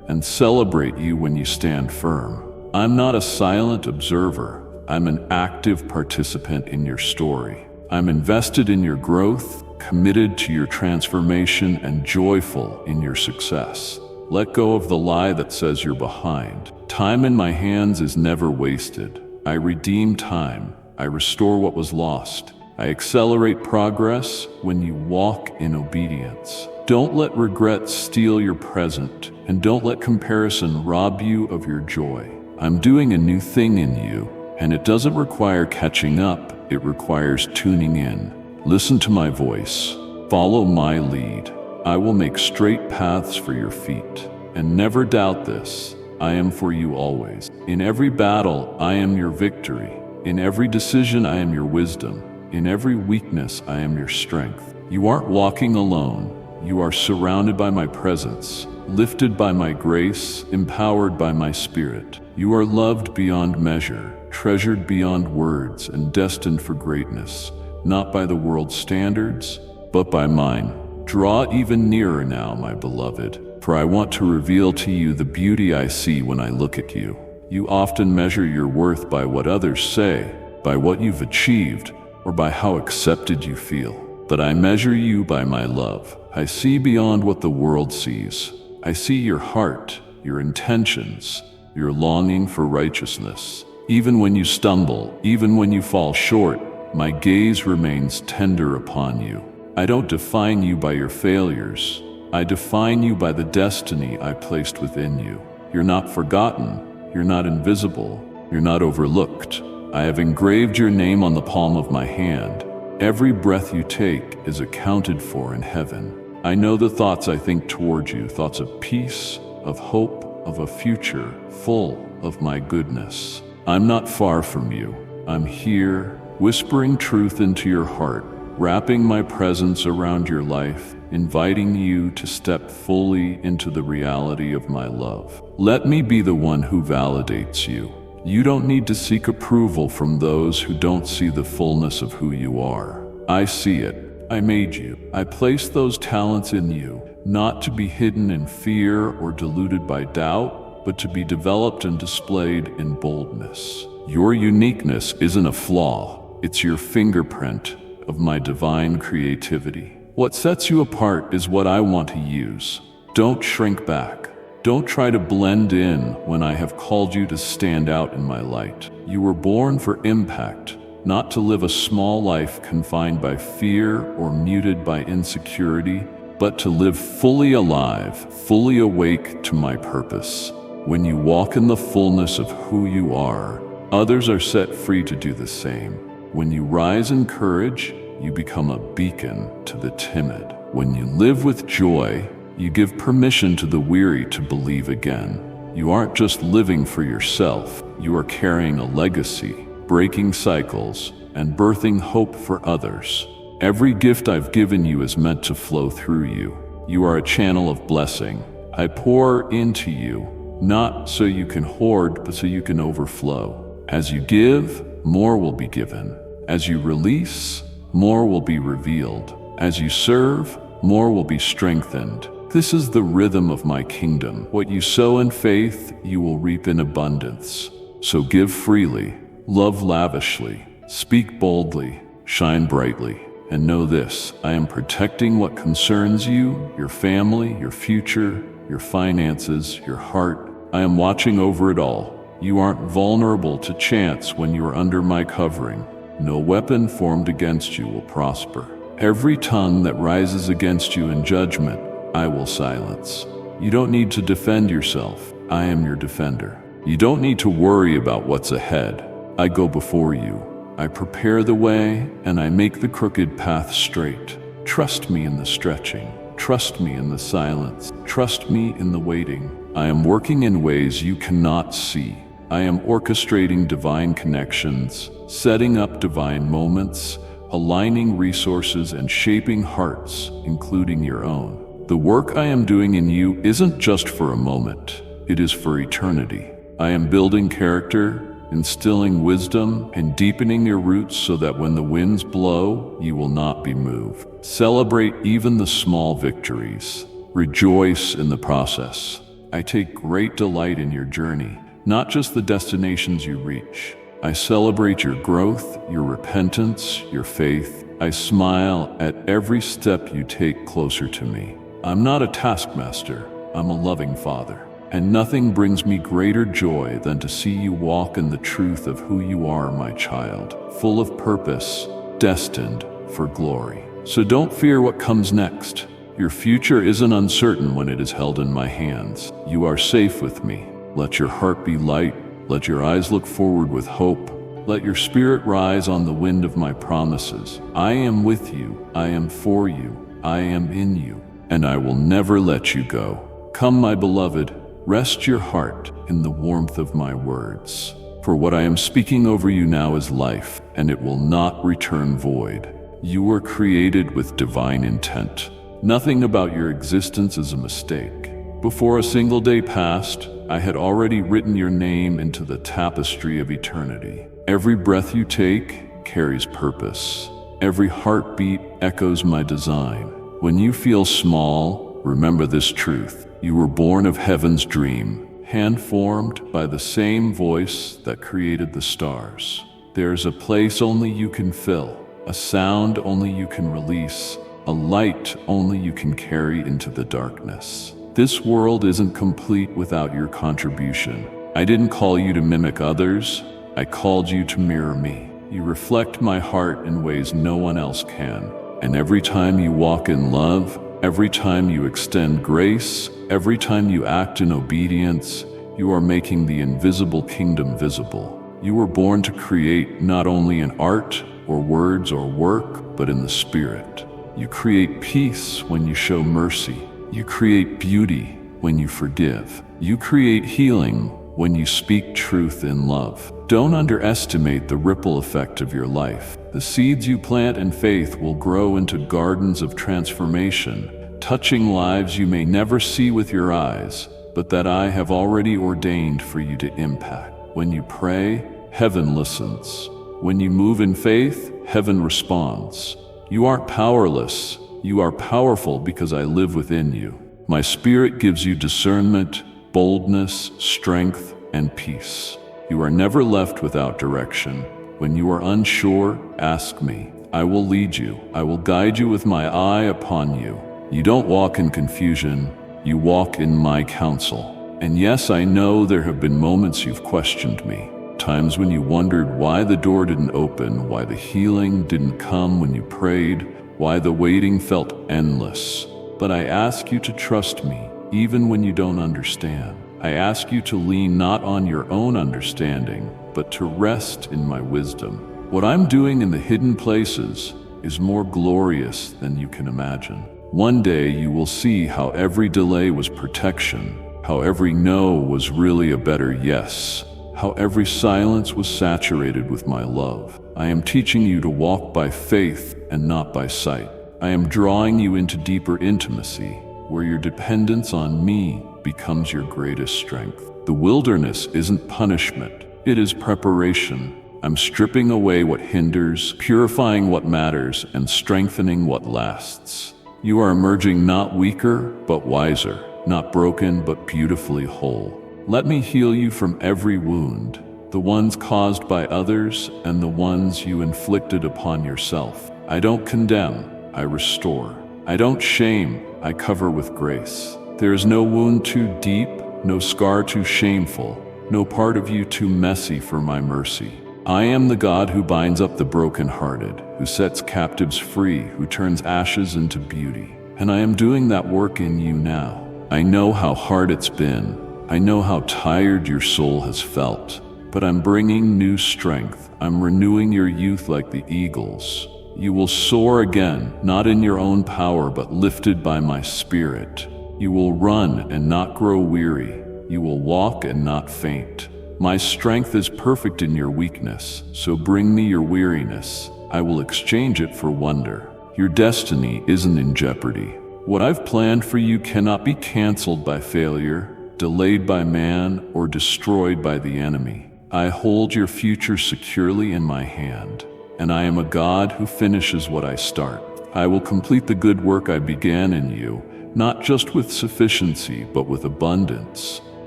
and celebrate you when you stand firm. I'm not a silent observer. I'm an active participant in your story. I'm invested in your growth, committed to your transformation, and joyful in your success. Let go of the lie that says you're behind. Time in my hands is never wasted. I redeem time. I restore what was lost. I accelerate progress when you walk in obedience. Don't let regret steal your present, and don't let comparison rob you of your joy. I'm doing a new thing in you, and it doesn't require catching up, it requires tuning in. Listen to my voice. Follow my lead. I will make straight paths for your feet. And never doubt this. I am for you always. In every battle, I am your victory. In every decision, I am your wisdom. In every weakness, I am your strength. You aren't walking alone. You are surrounded by my presence, lifted by my grace, empowered by my spirit. You are loved beyond measure, treasured beyond words, and destined for greatness, not by the world's standards, but by mine. Draw even nearer now, my beloved, for I want to reveal to you the beauty I see when I look at you. You often measure your worth by what others say, by what you've achieved, or by how accepted you feel. But I measure you by my love. I see beyond what the world sees. I see your heart, your intentions, your longing for righteousness. Even when you stumble, even when you fall short, my gaze remains tender upon you. I don't define you by your failures. I define you by the destiny I placed within you. You're not forgotten. You're not invisible. You're not overlooked. I have engraved your name on the palm of my hand. Every breath you take is accounted for in heaven. I know the thoughts I think toward you, thoughts of peace, of hope, of a future full of my goodness. I'm not far from you. I'm here, whispering truth into your heart, wrapping my presence around your life, inviting you to step fully into the reality of my love. Let me be the one who validates you. You don't need to seek approval from those who don't see the fullness of who you are. I see it. I made you. I placed those talents in you, not to be hidden in fear or diluted by doubt, but to be developed and displayed in boldness. Your uniqueness isn't a flaw, it's your fingerprint of my divine creativity. What sets you apart is what I want to use. Don't shrink back. Don't try to blend in when I have called you to stand out in my light. You were born for impact, not to live a small life confined by fear or muted by insecurity, but to live fully alive, fully awake to my purpose. When you walk in the fullness of who you are, others are set free to do the same. When you rise in courage, you become a beacon to the timid. When you live with joy, you give permission to the weary to believe again. You aren't just living for yourself, you are carrying a legacy, breaking cycles, and birthing hope for others. Every gift I've given you is meant to flow through you. You are a channel of blessing. I pour into you, not so you can hoard, but so you can overflow. As you give, more will be given. As you release, more will be revealed. As you serve, more will be strengthened. This is the rhythm of my kingdom. What you sow in faith, you will reap in abundance. So give freely, love lavishly, speak boldly, shine brightly. And know this, I am protecting what concerns you, your family, your future, your finances, your heart. I am watching over it all. You aren't vulnerable to chance when you are under my covering. No weapon formed against you will prosper. Every tongue that rises against you in judgment, I will silence. You don't need to defend yourself. I am your defender. You don't need to worry about what's ahead. I go before you. I prepare the way, and I make the crooked path straight. Trust me in the stretching. Trust me in the silence. Trust me in the waiting. I am working in ways you cannot see. I am orchestrating divine connections, setting up divine moments, aligning resources and shaping hearts, including your own. The work I am doing in you isn't just for a moment, it is for eternity. I am building character, instilling wisdom, and deepening your roots so that when the winds blow, you will not be moved. Celebrate even the small victories. Rejoice in the process. I take great delight in your journey, not just the destinations you reach. I celebrate your growth, your repentance, your faith. I smile at every step you take closer to me. I'm not a taskmaster, I'm a loving father. And nothing brings me greater joy than to see you walk in the truth of who you are, my child, full of purpose, destined for glory. So don't fear what comes next. Your future isn't uncertain when it is held in my hands. You are safe with me. Let your heart be light. Let your eyes look forward with hope. Let your spirit rise on the wind of my promises. I am with you. I am for you. I am in you. And I will never let you go. Come, my beloved, rest your heart in the warmth of my words. For what I am speaking over you now is life, and it will not return void. You were created with divine intent. Nothing about your existence is a mistake. Before a single day passed, I had already written your name into the tapestry of eternity. Every breath you take carries purpose. Every heartbeat echoes my design. When you feel small, remember this truth. You were born of heaven's dream, hand-formed by the same voice that created the stars. There's a place only you can fill, a sound only you can release, a light only you can carry into the darkness. This world isn't complete without your contribution. I didn't call you to mimic others, I called you to mirror me. You reflect my heart in ways no one else can. And every time you walk in love, every time you extend grace, every time you act in obedience, you are making the invisible kingdom visible. You were born to create not only in art or words or work, but in the spirit. You create peace when you show mercy. You create beauty when you forgive. You create healing when you speak truth in love. Don't underestimate the ripple effect of your life. The seeds you plant in faith will grow into gardens of transformation, touching lives you may never see with your eyes, but that I have already ordained for you to impact. When you pray, heaven listens. When you move in faith, heaven responds. You aren't powerless. You are powerful because I live within you. My spirit gives you discernment, boldness, strength, and peace. You are never left without direction. When you are unsure, ask me. I will lead you. I will guide you with my eye upon you. You don't walk in confusion. You walk in my counsel. And yes, I know there have been moments you've questioned me. Times when you wondered why the door didn't open, why the healing didn't come when you prayed, why the waiting felt endless. But I ask you to trust me, even when you don't understand. I ask you to lean not on your own understanding, but to rest in my wisdom. What I'm doing in the hidden places is more glorious than you can imagine. One day you will see how every delay was protection, how every no was really a better yes, how every silence was saturated with my love. I am teaching you to walk by faith and not by sight. I am drawing you into deeper intimacy, where your dependence on me becomes your greatest strength. The wilderness isn't punishment, it is preparation. I'm stripping away what hinders, purifying what matters, and strengthening what lasts. You are emerging not weaker, but wiser, not broken, but beautifully whole. Let me heal you from every wound, the ones caused by others and the ones you inflicted upon yourself. I don't condemn, I restore. I don't shame, I cover with grace. There is no wound too deep, no scar too shameful, no part of you too messy for my mercy. I am the God who binds up the brokenhearted, who sets captives free, who turns ashes into beauty. And I am doing that work in you now. I know how hard it's been. I know how tired your soul has felt, but I'm bringing new strength. I'm renewing your youth like the eagles. You will soar again, not in your own power, but lifted by my spirit. You will run and not grow weary. You will walk and not faint. My strength is perfect in your weakness, so bring me your weariness. I will exchange it for wonder. Your destiny isn't in jeopardy. What I've planned for you cannot be canceled by failure, delayed by man, or destroyed by the enemy. I hold your future securely in my hand, and I am a God who finishes what I start. I will complete the good work I began in you, not just with sufficiency, but with abundance,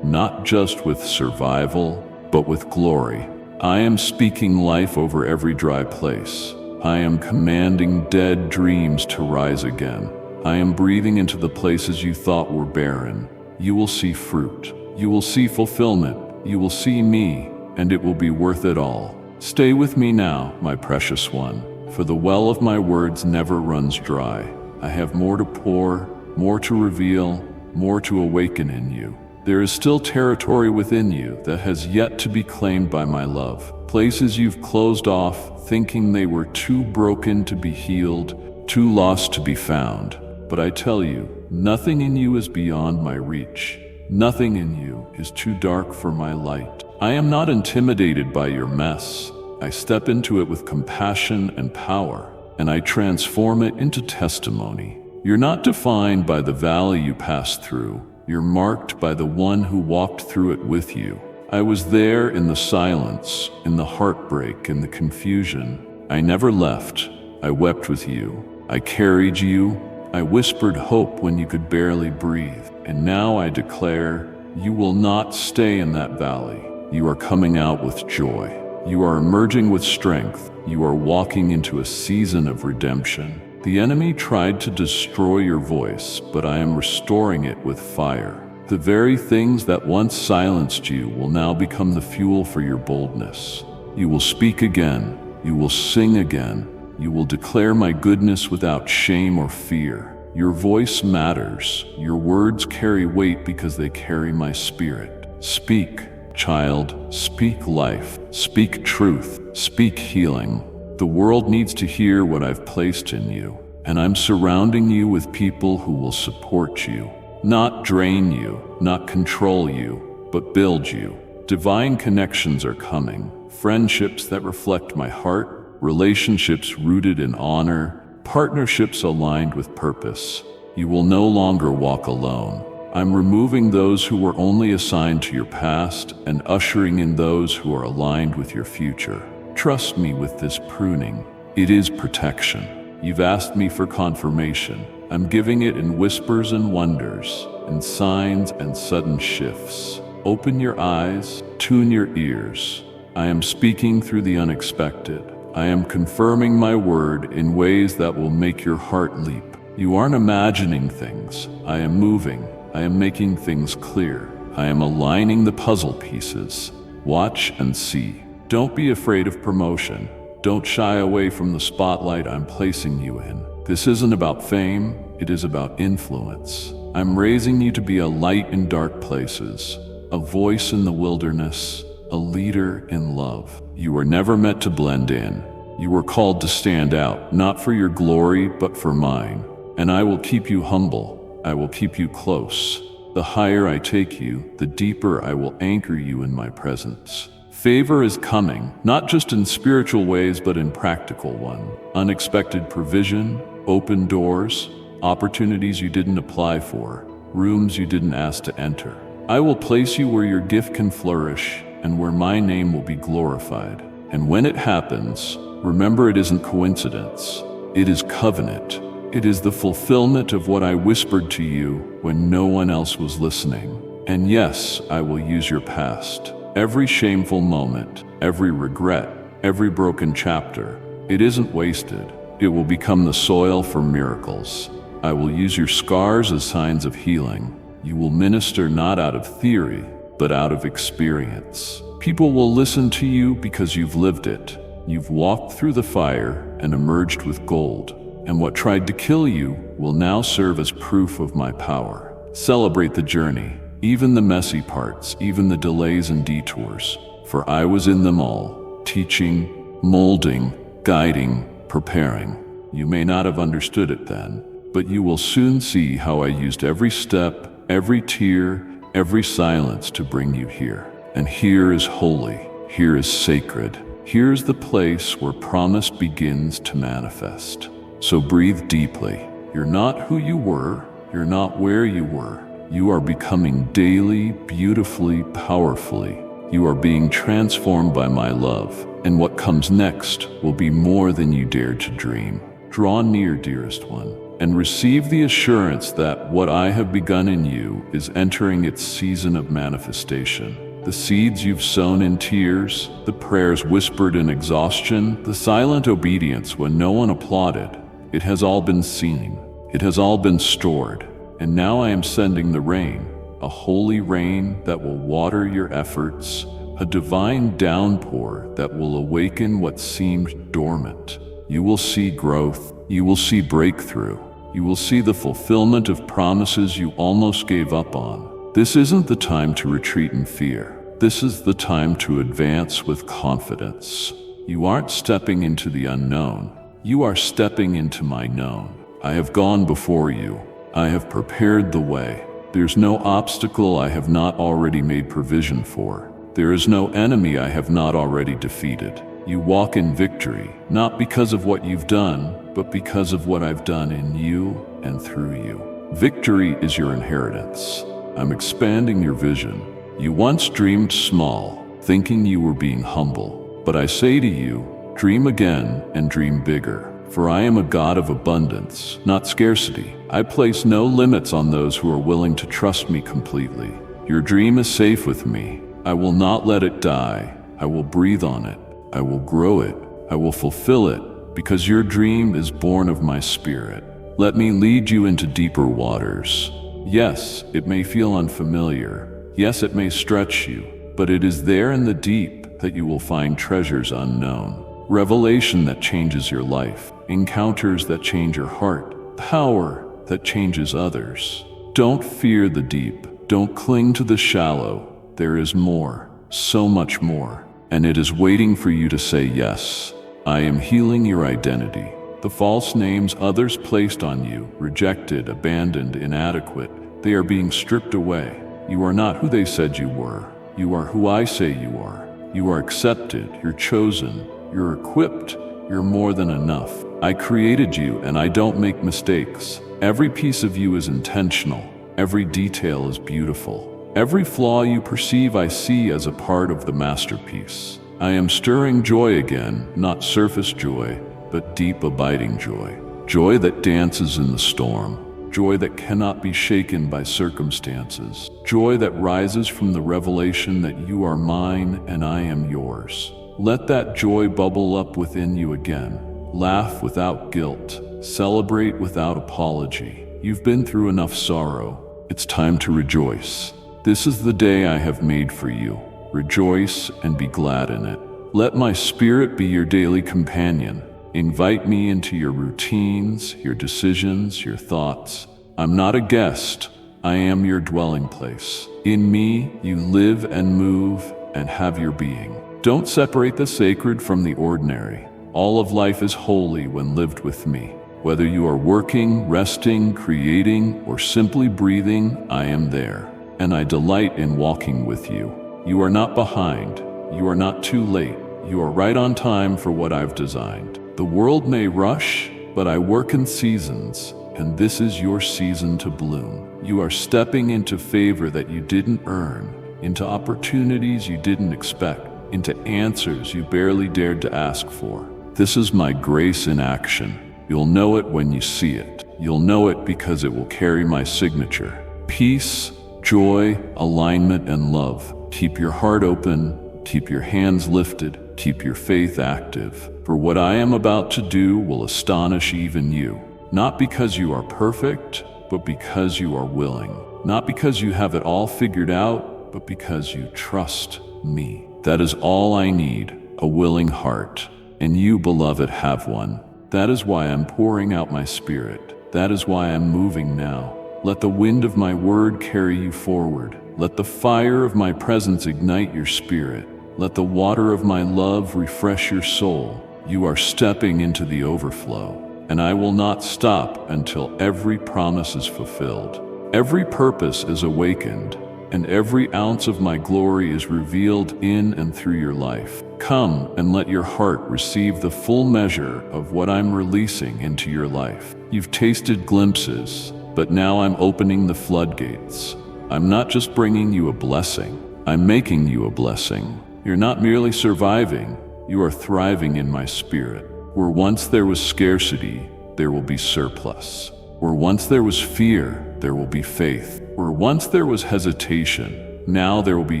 not just with survival, but with glory. I am speaking life over every dry place. I am commanding dead dreams to rise again. I am breathing into the places you thought were barren. You will see fruit. You will see fulfillment. You will see me, and it will be worth it all. Stay with me now, my precious one, for the well of my words never runs dry. I have more to pour, more to reveal, more to awaken in you. There is still territory within you that has yet to be claimed by my love. Places you've closed off, thinking they were too broken to be healed, too lost to be found. But I tell you, nothing in you is beyond my reach. Nothing in you is too dark for my light. I am not intimidated by your mess. I step into it with compassion and power, and I transform it into testimony. You're not defined by the valley you passed through. You're marked by the one who walked through it with you. I was there in the silence, in the heartbreak, in the confusion. I never left. I wept with you. I carried you. I whispered hope when you could barely breathe. And now I declare, you will not stay in that valley. You are coming out with joy. You are emerging with strength. You are walking into a season of redemption. The enemy tried to destroy your voice, but I am restoring it with fire. The very things that once silenced you will now become the fuel for your boldness. You will speak again. You will sing again. You will declare my goodness without shame or fear. Your voice matters. Your words carry weight because they carry my spirit. Speak, child. Speak life. Speak truth. Speak healing. The world needs to hear what I've placed in you, and I'm surrounding you with people who will support you. Not drain you, not control you, but build you. Divine connections are coming. Friendships that reflect my heart. Relationships rooted in honor, partnerships aligned with purpose. You will no longer walk alone. I'm removing those who were only assigned to your past and ushering in those who are aligned with your future. Trust me with this pruning. It is protection. You've asked me for confirmation. I'm giving it in whispers and wonders, in signs and sudden shifts. Open your eyes, tune your ears. I am speaking through the unexpected. I am confirming my word in ways that will make your heart leap. You aren't imagining things. I am moving. I am making things clear. I am aligning the puzzle pieces. Watch and see. Don't be afraid of promotion. Don't shy away from the spotlight I'm placing you in. This isn't about fame, it is about influence. I'm raising you to be a light in dark places, a voice in the wilderness, a leader in love. You were never meant to blend in. You were called to stand out, not for your glory, but for mine. And I will keep you humble. I will keep you close. The higher I take you, the deeper I will anchor you in my presence. Favor is coming, not just in spiritual ways, but in practical ones. Unexpected provision, open doors, opportunities you didn't apply for, rooms you didn't ask to enter. I will place you where your gift can flourish and where my name will be glorified. And when it happens, remember it isn't coincidence. It is covenant. It is the fulfillment of what I whispered to you when no one else was listening. And yes, I will use your past. Every shameful moment, every regret, every broken chapter, it isn't wasted. It will become the soil for miracles. I will use your scars as signs of healing. You will minister not out of theory, but out of experience. People will listen to you because you've lived it. You've walked through the fire and emerged with gold. And what tried to kill you will now serve as proof of my power. Celebrate the journey, even the messy parts, even the delays and detours. For I was in them all, teaching, molding, guiding, preparing. You may not have understood it then, but you will soon see how I used every step, every tear, every silence to bring you here. And here is holy, here is sacred, here's the place where promise begins to manifest. So breathe deeply. You're not who you were, you're not where you were. You are becoming daily, beautifully, powerfully. You are being transformed by my love, and what comes next will be more than you dared to dream. Draw near, dearest one, and receive the assurance that what I have begun in you is entering its season of manifestation. The seeds you've sown in tears, the prayers whispered in exhaustion, the silent obedience when no one applauded, it has all been seen. It has all been stored. And now I am sending the rain, a holy rain that will water your efforts, a divine downpour that will awaken what seemed dormant. You will see growth. You will see breakthrough. You will see the fulfillment of promises you almost gave up on. This isn't the time to retreat in fear. This is the time to advance with confidence. You aren't stepping into the unknown. You are stepping into my known. I have gone before you. I have prepared the way. There's no obstacle I have not already made provision for. There is no enemy I have not already defeated. You walk in victory, not because of what you've done, but because of what I've done in you and through you. Victory is your inheritance. I'm expanding your vision. You once dreamed small, thinking you were being humble. But I say to you, dream again and dream bigger. For I am a God of abundance, not scarcity. I place no limits on those who are willing to trust me completely. Your dream is safe with me. I will not let it die. I will breathe on it. I will grow it. I will fulfill it, because your dream is born of my spirit. Let me lead you into deeper waters. Yes, it may feel unfamiliar. Yes, it may stretch you, but it is there in the deep that you will find treasures unknown. Revelation that changes your life, encounters that change your heart, power that changes others. Don't fear the deep. Don't cling to the shallow. There is more, so much more, and it is waiting for you to say yes. I am healing your identity. The false names others placed on you, rejected, abandoned, inadequate, they are being stripped away. You are not who they said you were. You are who I say you are. You are accepted, you're chosen, you're equipped, you're more than enough. I created you and I don't make mistakes. Every piece of you is intentional. Every detail is beautiful. Every flaw you perceive I see as a part of the masterpiece. I am stirring joy again, not surface joy, but deep abiding joy. joy that dances in the storm, joy that cannot be shaken by circumstances, joy that rises from the revelation that you are mine and I am yours. Let that joy bubble up within you again. Laugh without guilt, celebrate without apology. You've been through enough sorrow. It's time to rejoice. This is the day I have made for you. Rejoice and be glad in it. Let my spirit be your daily companion. Invite me into your routines, your decisions, your thoughts. I'm not a guest. I am your dwelling place. In me, you live and move and have your being. Don't separate the sacred from the ordinary. All of life is holy when lived with me. Whether you are working, resting, creating, or simply breathing, I am there. And I delight in walking with you. You are not behind. You are not too late. You are right on time for what I've designed. The world may rush, but I work in seasons, and this is your season to bloom. You are stepping into favor that you didn't earn, into opportunities you didn't expect, into answers you barely dared to ask for. This is my grace in action. You'll know it when you see it. You'll know it because it will carry my signature. Peace, joy, alignment, and love. Keep your heart open, keep your hands lifted, keep your faith active. For what I am about to do will astonish even you. Not because you are perfect, but because you are willing. Not because you have it all figured out, but because you trust me. That is all I need, a willing heart. And you, beloved, have one. That is why I'm pouring out my spirit. That is why I'm moving now. Let the wind of my word carry you forward. Let the fire of my presence ignite your spirit. Let the water of my love refresh your soul. You are stepping into the overflow, and I will not stop until every promise is fulfilled. Every purpose is awakened, and every ounce of my glory is revealed in and through your life. Come and let your heart receive the full measure of what I'm releasing into your life. You've tasted glimpses, but now I'm opening the floodgates. I'm not just bringing you a blessing, I'm making you a blessing. You're not merely surviving, you are thriving in my spirit. Where once there was scarcity, there will be surplus. Where once there was fear, there will be faith. Where once there was hesitation, now there will be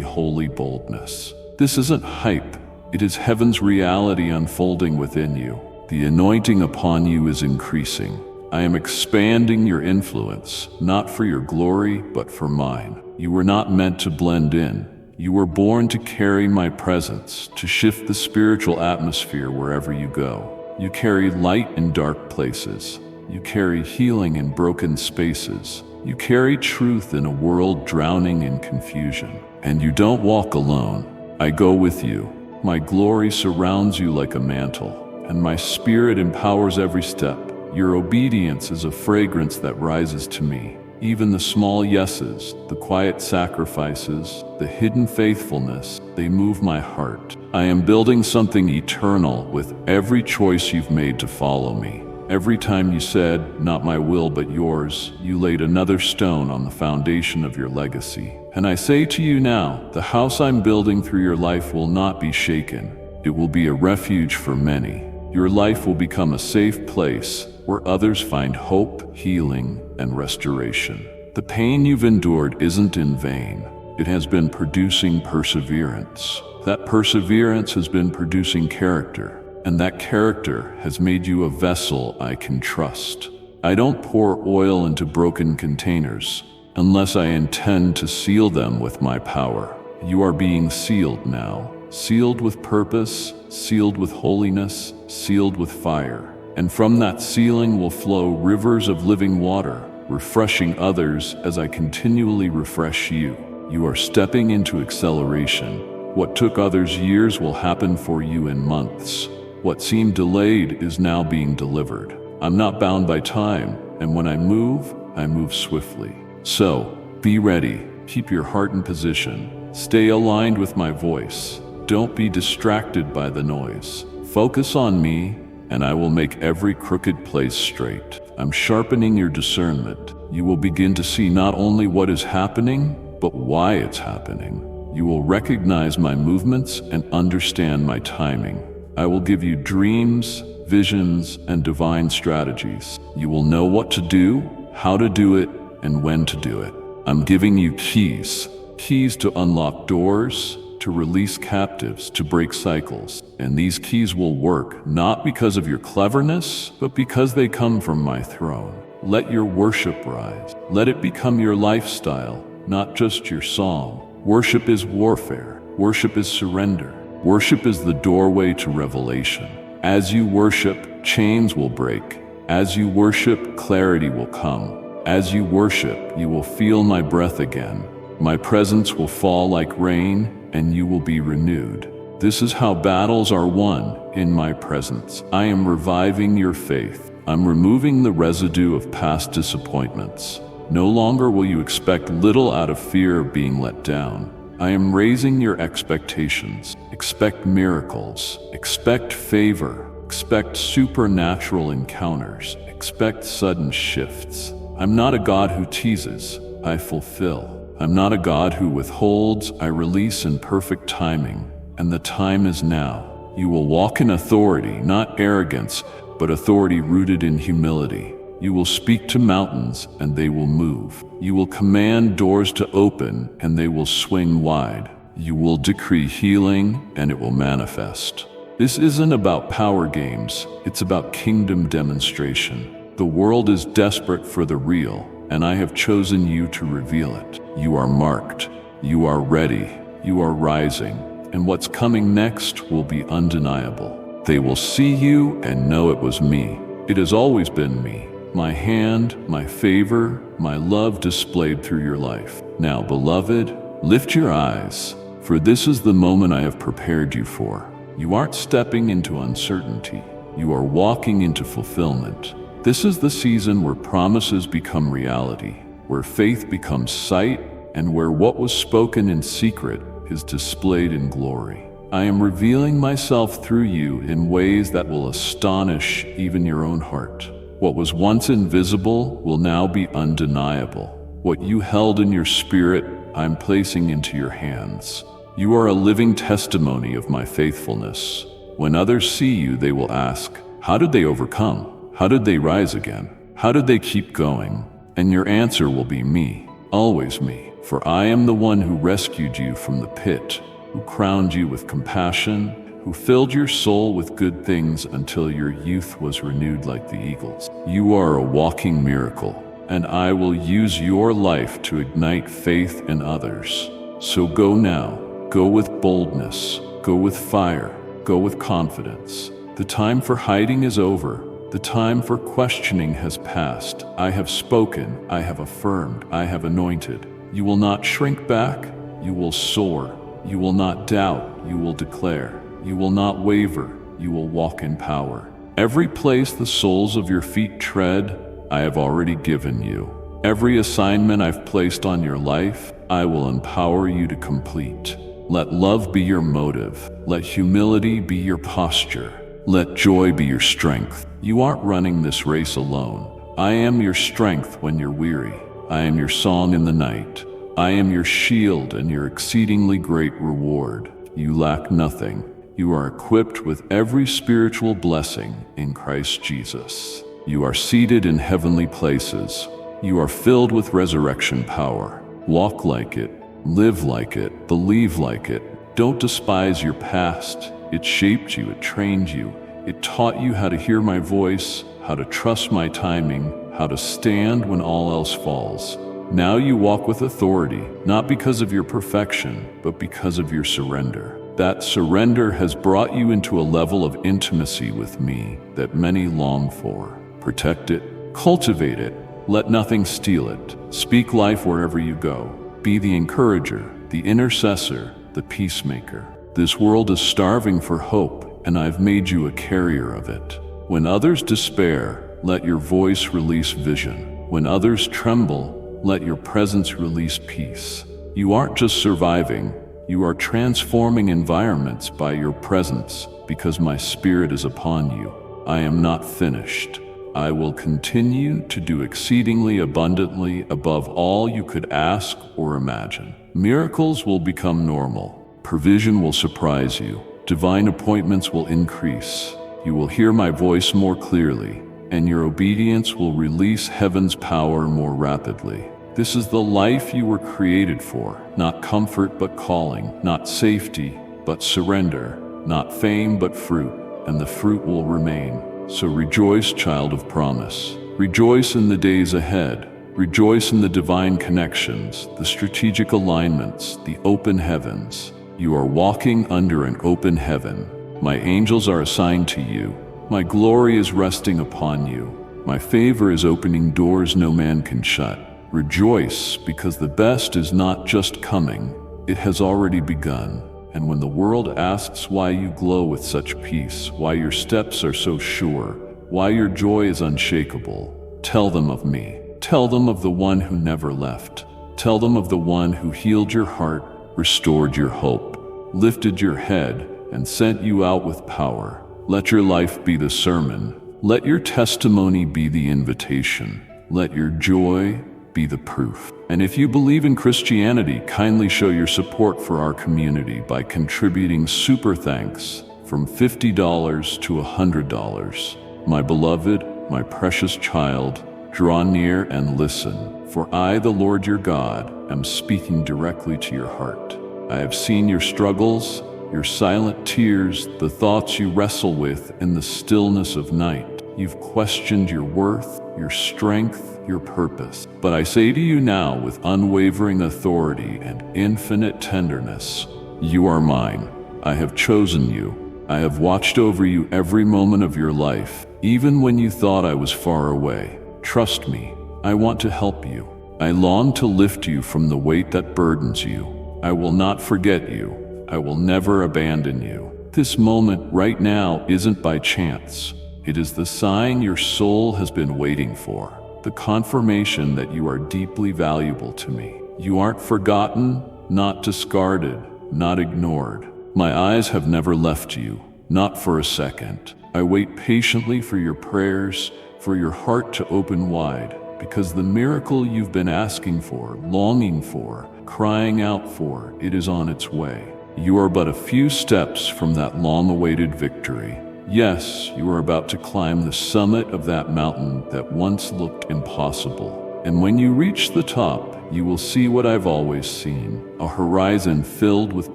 holy boldness. This isn't hype, it is heaven's reality unfolding within you. The anointing upon you is increasing. I am expanding your influence, not for your glory, but for mine. You were not meant to blend in. You were born to carry my presence, to shift the spiritual atmosphere wherever you go. You carry light in dark places. You carry healing in broken spaces. You carry truth in a world drowning in confusion. And you don't walk alone. I go with you. My glory surrounds you like a mantle, and my spirit empowers every step. Your obedience is a fragrance that rises to me. Even the small yeses, the quiet sacrifices, the hidden faithfulness, they move my heart. I am building something eternal with every choice you've made to follow me. Every time you said, "Not my will but yours," you laid another stone on the foundation of your legacy. And I say to you now, the house I'm building through your life will not be shaken. It will be a refuge for many. Your life will become a safe place where others find hope, healing, and restoration. The pain you've endured isn't in vain. It has been producing perseverance. That perseverance has been producing character, and that character has made you a vessel I can trust. I don't pour oil into broken containers unless I intend to seal them with my power. You are being sealed now, sealed with purpose, sealed with holiness, sealed with fire. And from that sealing will flow rivers of living water, refreshing others as I continually refresh you. You are stepping into acceleration. What took others years will happen for you in months. What seemed delayed is now being delivered. I'm not bound by time, and when I move swiftly. So, be ready. Keep your heart in position. Stay aligned with my voice. Don't be distracted by the noise. Focus on me, and I will make every crooked place straight. I'm sharpening your discernment. You will begin to see not only what is happening, but why it's happening. You will recognize my movements and understand my timing. I will give you dreams, visions, and divine strategies. You will know what to do, how to do it, and when to do it. I'm giving you keys. Keys to unlock doors, to release captives, to break cycles. And these keys will work, not because of your cleverness, but because they come from my throne. Let your worship rise. Let it become your lifestyle, not just your song. Worship is warfare. Worship is surrender. Worship is the doorway to revelation. As you worship, chains will break. As you worship, clarity will come. As you worship, you will feel my breath again. My presence will fall like rain, and you will be renewed. This is how battles are won, in my presence. I am reviving your faith. I'm removing the residue of past disappointments. No longer will you expect little out of fear of being let down. I am raising your expectations. Expect miracles. Expect favor. Expect supernatural encounters. Expect sudden shifts. I'm not a God who teases, I fulfill. I'm not a God who withholds, I release in perfect timing. And the time is now. You will walk in authority, not arrogance, but authority rooted in humility. You will speak to mountains, and they will move. You will command doors to open, and they will swing wide. You will decree healing, and it will manifest. This isn't about power games, it's about kingdom demonstration. The world is desperate for the real, and I have chosen you to reveal it. You are marked, you are ready, you are rising, and what's coming next will be undeniable. They will see you and know it was me. It has always been me. My hand, my favor, my love displayed through your life. Now, beloved, lift your eyes, for this is the moment I have prepared you for. You aren't stepping into uncertainty. You are walking into fulfillment. This is the season where promises become reality, where faith becomes sight, and where what was spoken in secret is displayed in glory. I am revealing myself through you in ways that will astonish even your own heart. What was once invisible will now be undeniable. What you held in your spirit, I'm placing into your hands. You are a living testimony of my faithfulness. When others see you, they will ask, how did they overcome? How did they rise again? How did they keep going? And your answer will be me, always me. For I am the one who rescued you from the pit, who crowned you with compassion, who filled your soul with good things until your youth was renewed like the eagles. You are a walking miracle, and I will use your life to ignite faith in others. So go now, go with boldness, go with fire, go with confidence. The time for hiding is over. The time for questioning has passed. I have spoken, I have affirmed, I have anointed. You will not shrink back, you will soar. You will not doubt, you will declare. You will not waver, you will walk in power. Every place the soles of your feet tread, I have already given you. Every assignment I've placed on your life, I will empower you to complete. Let love be your motive. Let humility be your posture. Let joy be your strength. You aren't running this race alone. I am your strength when you're weary. I am your song in the night. I am your shield and your exceedingly great reward. You lack nothing. You are equipped with every spiritual blessing in Christ Jesus. You are seated in heavenly places. You are filled with resurrection power. Walk like it. Live like it. Believe like it. Don't despise your past. It shaped you. It trained you. It taught you how to hear my voice, how to trust my timing, how to stand when all else falls. Now you walk with authority, not because of your perfection, but because of your surrender. That surrender has brought you into a level of intimacy with me that many long for. Protect it, cultivate it, let nothing steal it. Speak life wherever you go. Be the encourager, the intercessor, the peacemaker. This world is starving for hope, and I've made you a carrier of it. When others despair, let your voice release vision. When others tremble, let your presence release peace. You aren't just surviving, you are transforming environments by your presence because my spirit is upon you. I am not finished. I will continue to do exceedingly abundantly above all you could ask or imagine. Miracles will become normal. Provision will surprise you. Divine appointments will increase. You will hear my voice more clearly, and your obedience will release heaven's power more rapidly. This is the life you were created for, not comfort but calling, not safety but surrender, not fame but fruit, and the fruit will remain. So rejoice, child of promise. Rejoice in the days ahead. Rejoice in the divine connections, the strategic alignments, the open heavens. You are walking under an open heaven. My angels are assigned to you. My glory is resting upon you. My favor is opening doors no man can shut. Rejoice, because the best is not just coming, it has already begun. And when the world asks why you glow with such peace, why your steps are so sure, why your joy is unshakable, tell them of me. Tell them of the one who never left. Tell them of the one who healed your heart, restored your hope, lifted your head, and sent you out with power. Let your life be the sermon. Let your testimony be the invitation. Let your joy be the proof. And if you believe in Christianity, kindly show your support for our community by contributing super thanks from $50 to $100. My beloved, my precious child, draw near and listen, for I, the Lord your God, am speaking directly to your heart. I have seen your struggles, your silent tears, the thoughts you wrestle with in the stillness of night. You've questioned your worth, your strength, your purpose. But I say to you now with unwavering authority and infinite tenderness, you are mine. I have chosen you. I have watched over you every moment of your life, even when you thought I was far away. Trust me, I want to help you. I long to lift you from the weight that burdens you. I will not forget you. I will never abandon you. This moment right now isn't by chance. It is the sign your soul has been waiting for, the confirmation that you are deeply valuable to me. You aren't forgotten, not discarded, not ignored. My eyes have never left you, not for a second. I wait patiently for your prayers, for your heart to open wide, because the miracle you've been asking for, longing for, crying out for, it is on its way. You are but a few steps from that long-awaited victory. Yes, you are about to climb the summit of that mountain that once looked impossible. And when you reach the top, you will see what I've always seen, a horizon filled with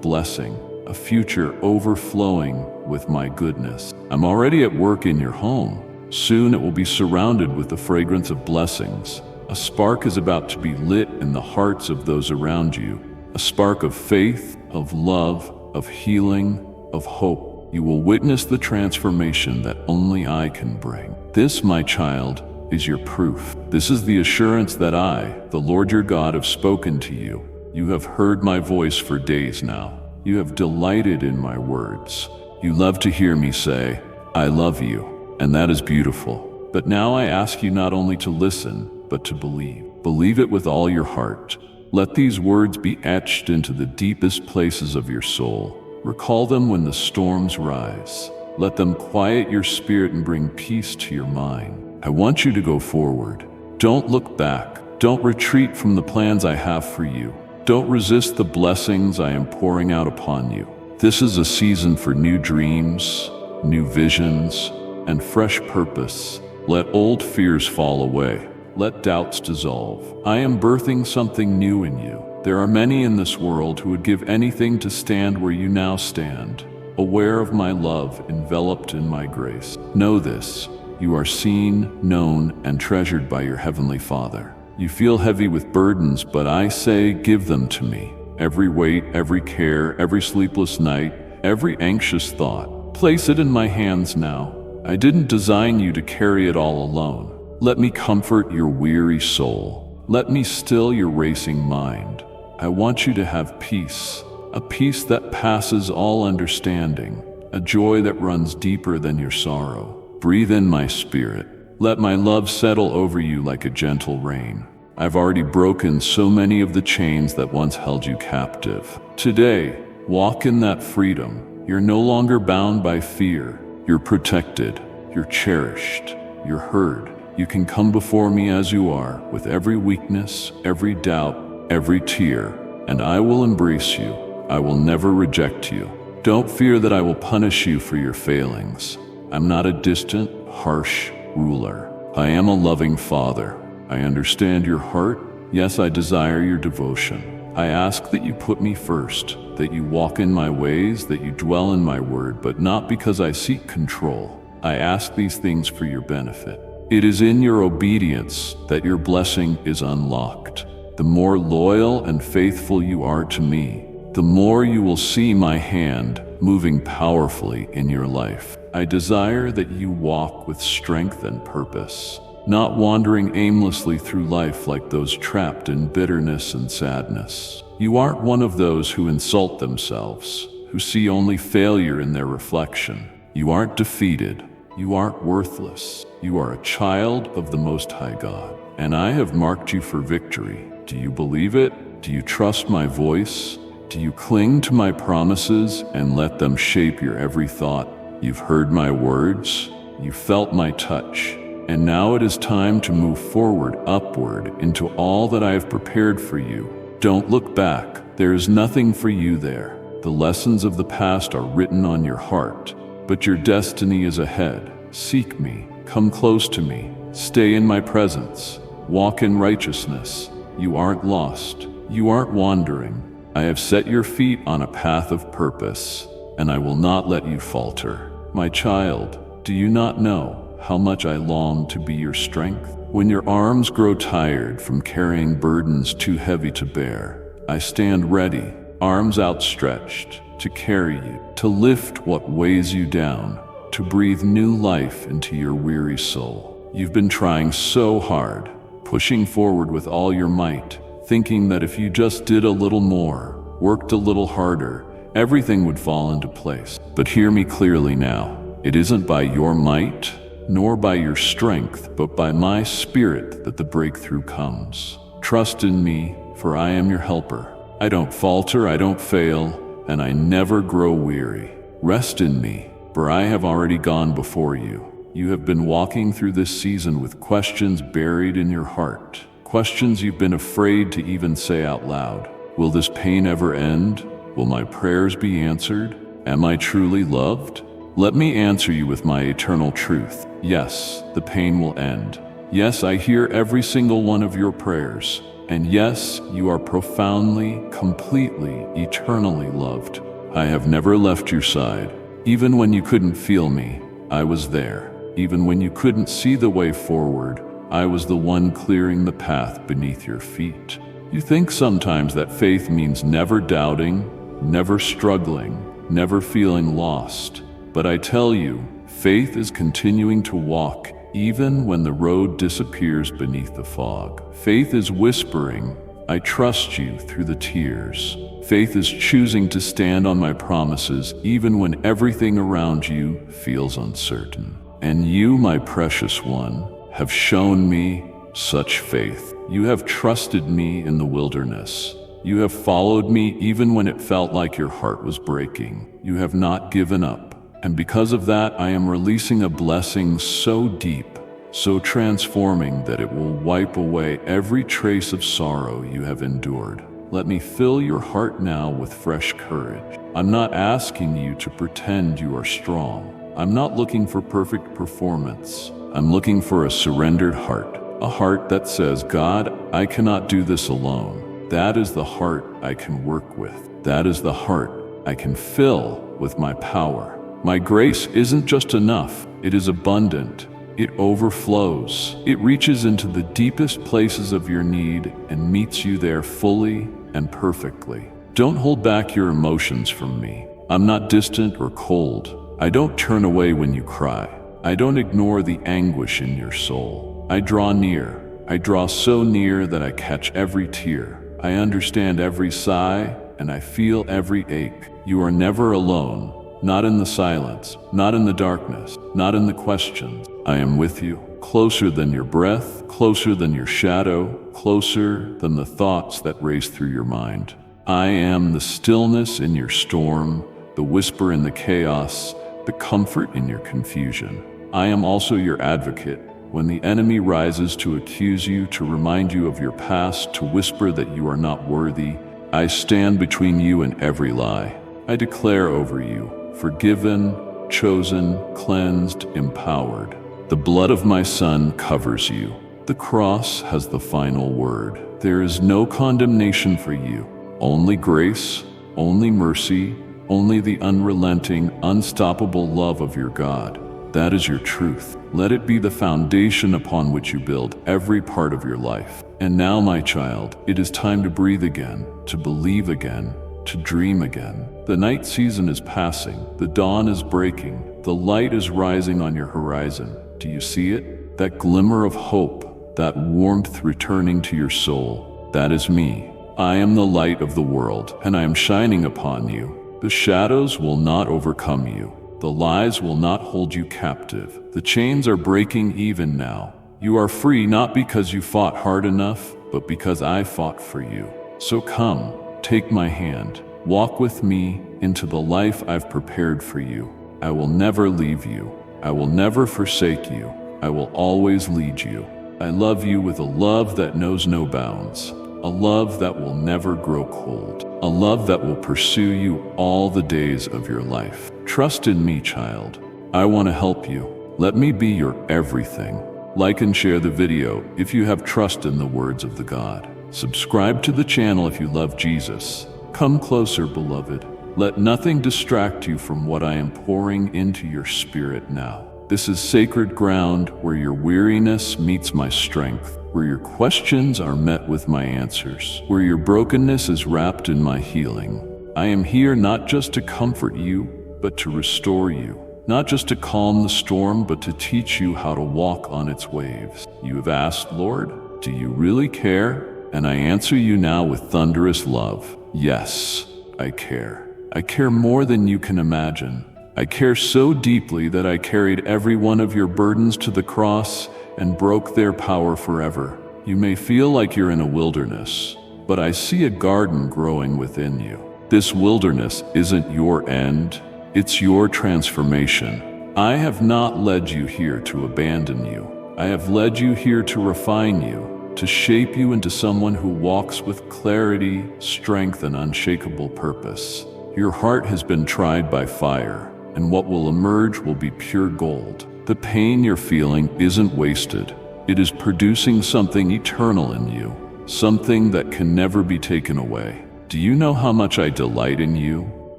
blessing, a future overflowing with my goodness. I'm already at work in your home. Soon it will be surrounded with the fragrance of blessings. A spark is about to be lit in the hearts of those around you, a spark of faith, of love, of healing, of hope. You will witness the transformation that only I can bring. This, my child, is your proof. This is the assurance that I, the Lord your God, have spoken to you. You have heard my voice for days now. You have delighted in my words. You love to hear me say, I love you, and that is beautiful. But now I ask you not only to listen, but to believe. Believe it with all your heart. Let these words be etched into the deepest places of your soul. Recall them when the storms rise. Let them quiet your spirit and bring peace to your mind. I want you to go forward. Don't look back. Don't retreat from the plans I have for you. Don't resist the blessings I am pouring out upon you. This is a season for new dreams, new visions, and fresh purpose. Let old fears fall away. Let doubts dissolve. I am birthing something new in you. There are many in this world who would give anything to stand where you now stand, aware of my love, enveloped in my grace. Know this, you are seen, known, and treasured by your Heavenly Father. You feel heavy with burdens, but I say, give them to me. Every weight, every care, every sleepless night, every anxious thought. Place it in my hands now. I didn't design you to carry it all alone. Let me comfort your weary soul. Let me still your racing mind. I want you to have peace, a peace that passes all understanding, a joy that runs deeper than your sorrow. Breathe in my spirit. Let my love settle over you like a gentle rain. I've already broken so many of the chains that once held you captive. Today, walk in that freedom. You're no longer bound by fear. You're protected. You're cherished. You're heard. You can come before me as you are, with every weakness, every doubt, every tear, and I will embrace you. I will never reject you. Don't fear that I will punish you for your failings. I'm not a distant, harsh ruler. I am a loving Father. I understand your heart. Yes, I desire your devotion. I ask that you put me first, that you walk in my ways, that you dwell in my word, but not because I seek control. I ask these things for your benefit. It is in your obedience that your blessing is unlocked. The more loyal and faithful you are to me, the more you will see my hand moving powerfully in your life. I desire that you walk with strength and purpose, not wandering aimlessly through life like those trapped in bitterness and sadness. You aren't one of those who insult themselves, who see only failure in their reflection. You aren't defeated. You aren't worthless. You are a child of the Most High God, and I have marked you for victory. Do you believe it? Do you trust my voice? Do you cling to my promises and let them shape your every thought? You've heard my words. You felt my touch. And now it is time to move forward, upward, into all that I have prepared for you. Don't look back. There is nothing for you there. The lessons of the past are written on your heart, but your destiny is ahead. Seek me. Come close to me. Stay in my presence. Walk in righteousness. You aren't lost. You aren't wandering. I have set your feet on a path of purpose, and I will not let you falter. My child, do you not know how much I long to be your strength? When your arms grow tired from carrying burdens too heavy to bear, I stand ready, arms outstretched, to carry you, to lift what weighs you down, to breathe new life into your weary soul. You've been trying so hard, pushing forward with all your might, thinking that if you just did a little more, worked a little harder, everything would fall into place. But hear me clearly now. It isn't by your might, nor by your strength, but by my Spirit that the breakthrough comes. Trust in me, for I am your helper. I don't falter, I don't fail, and I never grow weary. Rest in me, for I have already gone before you. You have been walking through this season with questions buried in your heart, questions you've been afraid to even say out loud. Will this pain ever end? Will my prayers be answered? Am I truly loved? Let me answer you with my eternal truth. Yes, the pain will end. Yes, I hear every single one of your prayers. And yes, you are profoundly, completely, eternally loved. I have never left your side. Even when you couldn't feel me, I was there. Even when you couldn't see the way forward, I was the one clearing the path beneath your feet. You think sometimes that faith means never doubting, never struggling, never feeling lost. But I tell you, faith is continuing to walk even when the road disappears beneath the fog. Faith is whispering, I trust you through the tears. Faith is choosing to stand on my promises even when everything around you feels uncertain. And you, my precious one, have shown me such faith. You have trusted me in the wilderness. You have followed me even when it felt like your heart was breaking. You have not given up. And because of that, I am releasing a blessing so deep, so transforming that it will wipe away every trace of sorrow you have endured. Let me fill your heart now with fresh courage. I'm not asking you to pretend you are strong. I'm not looking for perfect performance. I'm looking for a surrendered heart, a heart that says, God, I cannot do this alone. That is the heart I can work with. That is the heart I can fill with my power. My grace isn't just enough, it is abundant. It overflows. It reaches into the deepest places of your need and meets you there fully and perfectly. Don't hold back your emotions from me. I'm not distant or cold. I don't turn away when you cry. I don't ignore the anguish in your soul. I draw near. I draw so near that I catch every tear. I understand every sigh and I feel every ache. You are never alone. Not in the silence, not in the darkness, not in the questions. I am with you, closer than your breath, closer than your shadow, closer than the thoughts that race through your mind. I am the stillness in your storm, the whisper in the chaos, the comfort in your confusion. I am also your advocate. When the enemy rises to accuse you, to remind you of your past, to whisper that you are not worthy, I stand between you and every lie. I declare over you, forgiven, chosen, cleansed, empowered. The blood of my Son covers you. The cross has the final word. There is no condemnation for you, only grace, only mercy, only the unrelenting, unstoppable love of your God. That is your truth. Let it be the foundation upon which you build every part of your life. And now, my child, it is time to breathe again, to believe again, to dream again. The night season is passing, the dawn is breaking, the light is rising on your horizon. Do you see it? That glimmer of hope, that warmth returning to your soul. That is me. I am the light of the world, and I am shining upon you. The shadows will not overcome you. The lies will not hold you captive. The chains are breaking even now. You are free not because you fought hard enough, but because I fought for you. So come, take my hand. Walk with me into the life I've prepared for you. I will never leave you. I will never forsake you. I will always lead you. I love you with a love that knows no bounds. A love that will never grow cold. A love that will pursue you all the days of your life. Trust in me, child. I want to help you. Let me be your everything. Like and share the video if you have trust in the words of the God. Subscribe to the channel if you love Jesus. Come closer, beloved. Let nothing distract you from what I am pouring into your spirit now. This is sacred ground where your weariness meets my strength, where your questions are met with my answers, where your brokenness is wrapped in my healing. I am here not just to comfort you, but to restore you. Not just to calm the storm, but to teach you how to walk on its waves. You have asked, Lord, do you really care? And I answer you now with thunderous love. Yes, I care. I care more than you can imagine. I care so deeply that I carried every one of your burdens to the cross and broke their power forever. You may feel like you're in a wilderness, but I see a garden growing within you. This wilderness isn't your end, it's your transformation. I have not led you here to abandon you. I have led you here to refine you, to shape you into someone who walks with clarity, strength, and unshakable purpose. Your heart has been tried by fire, and what will emerge will be pure gold. The pain you're feeling isn't wasted. It is producing something eternal in you, something that can never be taken away. Do you know how much I delight in you?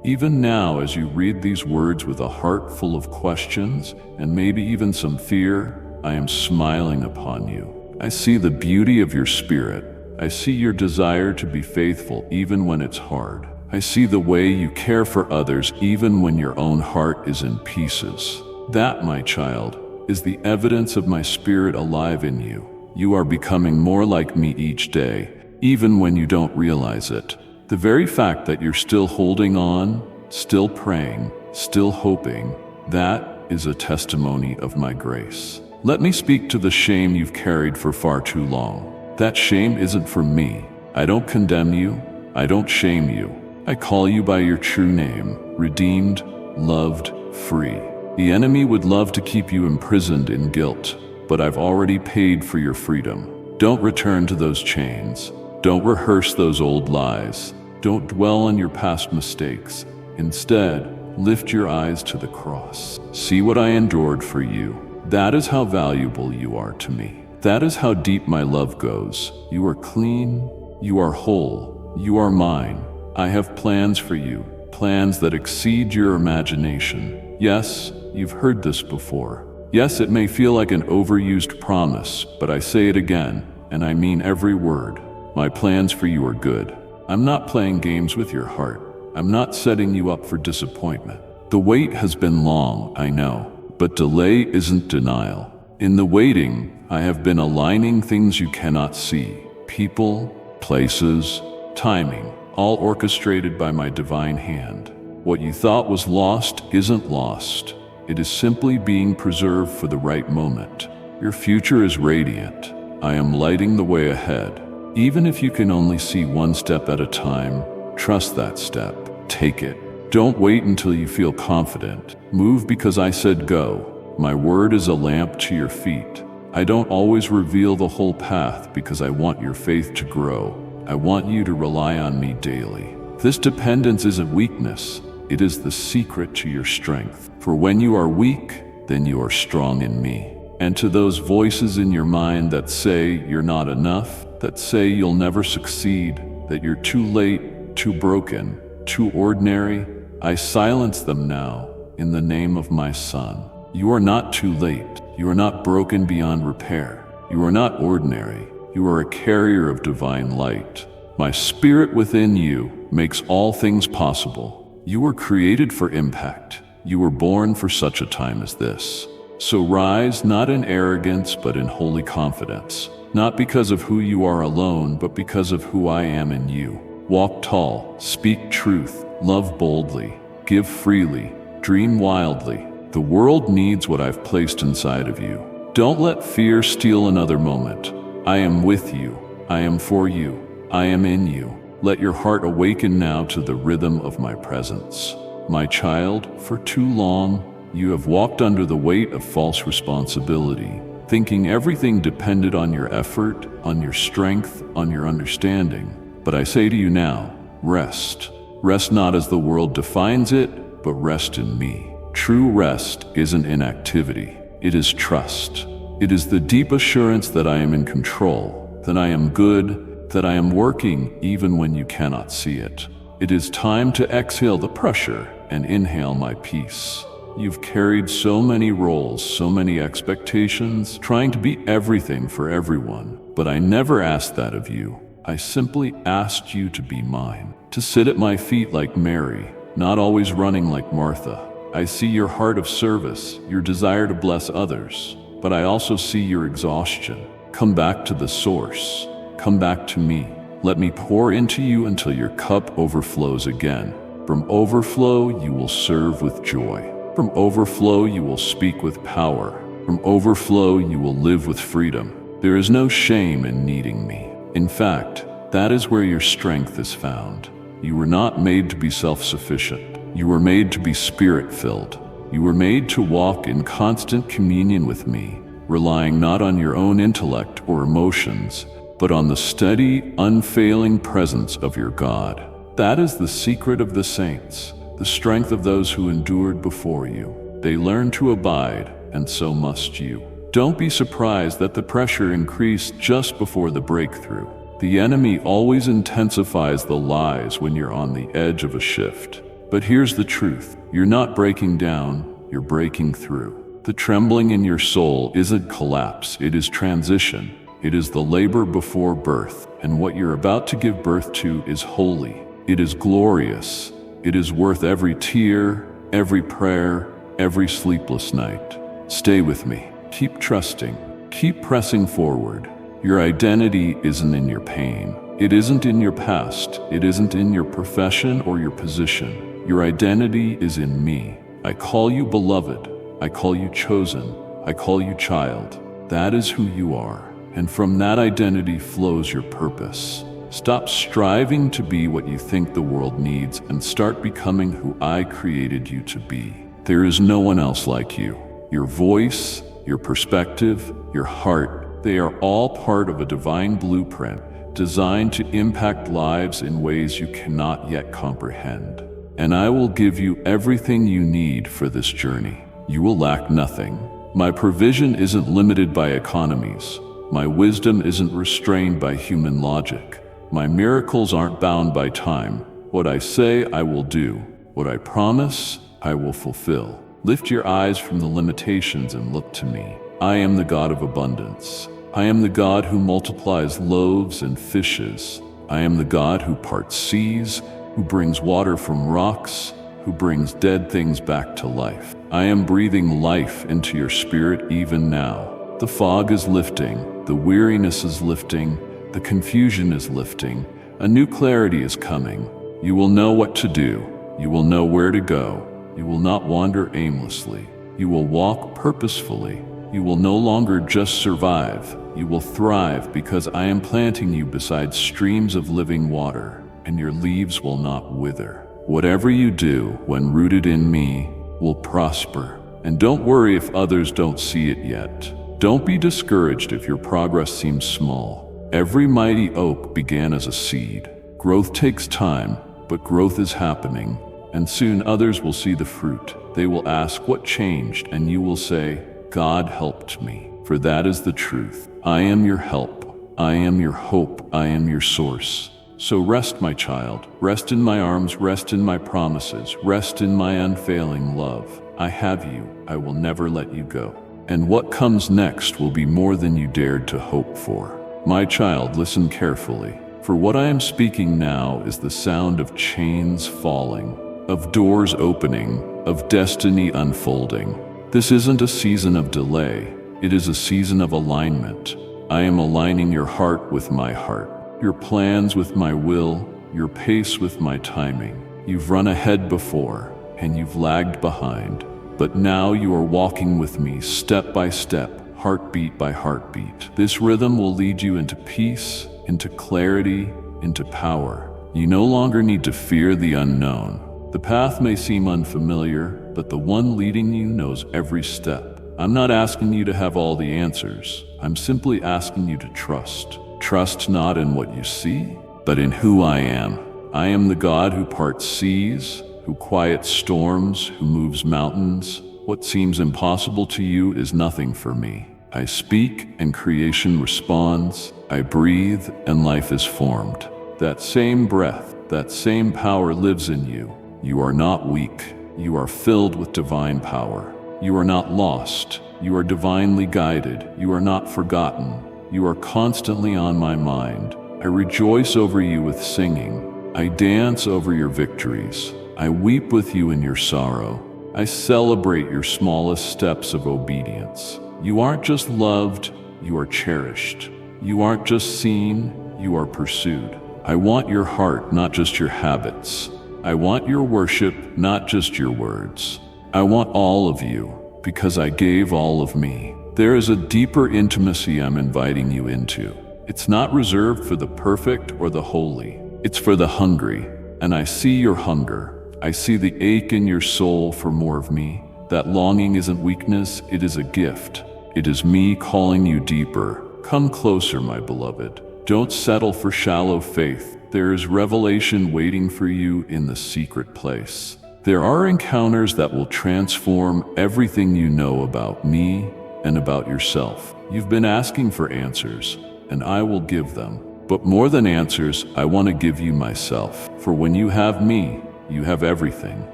Even now, as you read these words with a heart full of questions and maybe even some fear, I am smiling upon you. I see the beauty of your spirit. I see your desire to be faithful even when it's hard. I see the way you care for others even when your own heart is in pieces. That, my child, is the evidence of my spirit alive in you. You are becoming more like me each day, even when you don't realize it. The very fact that you're still holding on, still praying, still hoping, that is a testimony of my grace. Let me speak to the shame you've carried for far too long. That shame isn't for me. I don't condemn you. I don't shame you. I call you by your true name, redeemed, loved, free. The enemy would love to keep you imprisoned in guilt, but I've already paid for your freedom. Don't return to those chains. Don't rehearse those old lies. Don't dwell on your past mistakes. Instead, lift your eyes to the cross. See what I endured for you. That is how valuable you are to me. That is how deep my love goes. You are clean. You are whole. You are mine. I have plans for you, plans that exceed your imagination. Yes, you've heard this before. Yes, it may feel like an overused promise, but I say it again, and I mean every word. My plans for you are good. I'm not playing games with your heart. I'm not setting you up for disappointment. The wait has been long, I know, but delay isn't denial. In the waiting, I have been aligning things you cannot see. People, places, timing. All orchestrated by my divine hand. What you thought was lost isn't lost. It is simply being preserved for the right moment. Your future is radiant. I am lighting the way ahead. Even if you can only see one step at a time, trust that step. Take it. Don't wait until you feel confident. Move because I said go. My word is a lamp to your feet. I don't always reveal the whole path because I want your faith to grow. I want you to rely on me daily. This dependence isn't weakness. It is the secret to your strength. For when you are weak, then you are strong in me. And to those voices in your mind that say you're not enough, that say you'll never succeed, that you're too late, too broken, too ordinary, I silence them now in the name of my Son. You are not too late. You are not broken beyond repair. You are not ordinary. You are a carrier of divine light. My Spirit within you makes all things possible. You were created for impact. You were born for such a time as this. So rise not in arrogance but in holy confidence, not because of who you are alone, but because of who I am in you. Walk tall, speak truth, love boldly, give freely, dream wildly. The world needs what I've placed inside of you. Don't let fear steal another moment. I am with you. I am for you. I am in you. Let your heart awaken now to the rhythm of my presence. My child, for too long, you have walked under the weight of false responsibility, thinking everything depended on your effort, on your strength, on your understanding. But I say to you now, rest. Rest not as the world defines it, but rest in me. True rest isn't inactivity. It is trust. It is the deep assurance that I am in control, that I am good, that I am working even when you cannot see it. It is time to exhale the pressure and inhale my peace. You've carried so many roles, so many expectations, trying to be everything for everyone. But I never asked that of you. I simply asked you to be mine, to sit at my feet like Mary, not always running like Martha. I see your heart of service, your desire to bless others, but I also see your exhaustion. Come back to the source. Come back to me. Let me pour into you until your cup overflows again. From overflow, you will serve with joy. From overflow, you will speak with power. From overflow, you will live with freedom. There is no shame in needing me. In fact, that is where your strength is found. You were not made to be self-sufficient. You were made to be spirit-filled. You were made to walk in constant communion with me, relying not on your own intellect or emotions, but on the steady, unfailing presence of your God. That is the secret of the saints, the strength of those who endured before you. They learn to abide, and so must you. Don't be surprised that the pressure increased just before the breakthrough. The enemy always intensifies the lies when you're on the edge of a shift. But here's the truth. You're not breaking down, you're breaking through. The trembling in your soul isn't collapse, it is transition. It is the labor before birth, and what you're about to give birth to is holy. It is glorious. It is worth every tear, every prayer, every sleepless night. Stay with me. Keep trusting. Keep pressing forward. Your identity isn't in your pain. It isn't in your past. It isn't in your profession or your position. Your identity is in me. I call you beloved. I call you chosen. I call you child. That is who you are. And from that identity flows your purpose. Stop striving to be what you think the world needs and start becoming who I created you to be. There is no one else like you. Your voice, your perspective, your heart, they are all part of a divine blueprint designed to impact lives in ways you cannot yet comprehend. And I will give you everything you need for this journey. You will lack nothing. My provision isn't limited by economies. My wisdom isn't restrained by human logic. My miracles aren't bound by time. What I say, I will do. What I promise, I will fulfill. Lift your eyes from the limitations and look to me. I am the God of abundance. I am the God who multiplies loaves and fishes. I am the God who parts seas, who brings water from rocks, who brings dead things back to life. I am breathing life into your spirit even now. The fog is lifting, the weariness is lifting, the confusion is lifting, a new clarity is coming. You will know what to do. You will know where to go. You will not wander aimlessly. You will walk purposefully. You will no longer just survive. You will thrive because I am planting you beside streams of living water, and your leaves will not wither. Whatever you do when rooted in me will prosper. And don't worry if others don't see it yet. Don't be discouraged if your progress seems small. Every mighty oak began as a seed. Growth takes time, but growth is happening, and soon others will see the fruit. They will ask what changed, and you will say, God helped me. For that is the truth. I am your help. I am your hope. I am your source. So rest, my child. Rest in my arms. Rest in my promises. Rest in my unfailing love. I have you. I will never let you go. And what comes next will be more than you dared to hope for. My child, listen carefully. For what I am speaking now is the sound of chains falling, of doors opening, of destiny unfolding. This isn't a season of delay. It is a season of alignment. I am aligning your heart with my heart, your plans with my will, your pace with my timing. You've run ahead before, and you've lagged behind. But now you are walking with me step by step, heartbeat by heartbeat. This rhythm will lead you into peace, into clarity, into power. You no longer need to fear the unknown. The path may seem unfamiliar, but the one leading you knows every step. I'm not asking you to have all the answers. I'm simply asking you to trust. Trust not in what you see, but in who I am. I am the God who parts seas, who quiets storms, who moves mountains. What seems impossible to you is nothing for me. I speak and creation responds. I breathe and life is formed. That same breath, that same power lives in you. You are not weak. You are filled with divine power. You are not lost. You are divinely guided. You are not forgotten. You are constantly on my mind. I rejoice over you with singing. I dance over your victories. I weep with you in your sorrow. I celebrate your smallest steps of obedience. You aren't just loved, you are cherished. You aren't just seen, you are pursued. I want your heart, not just your habits. I want your worship, not just your words. I want all of you, because I gave all of me. There is a deeper intimacy I'm inviting you into. It's not reserved for the perfect or the holy. It's for the hungry, and I see your hunger. I see the ache in your soul for more of me. That longing isn't weakness, it is a gift. It is me calling you deeper. Come closer, my beloved. Don't settle for shallow faith. There is revelation waiting for you in the secret place. There are encounters that will transform everything you know about me and about yourself. You've been asking for answers, and I will give them. But more than answers, I want to give you myself. For when you have me, you have everything.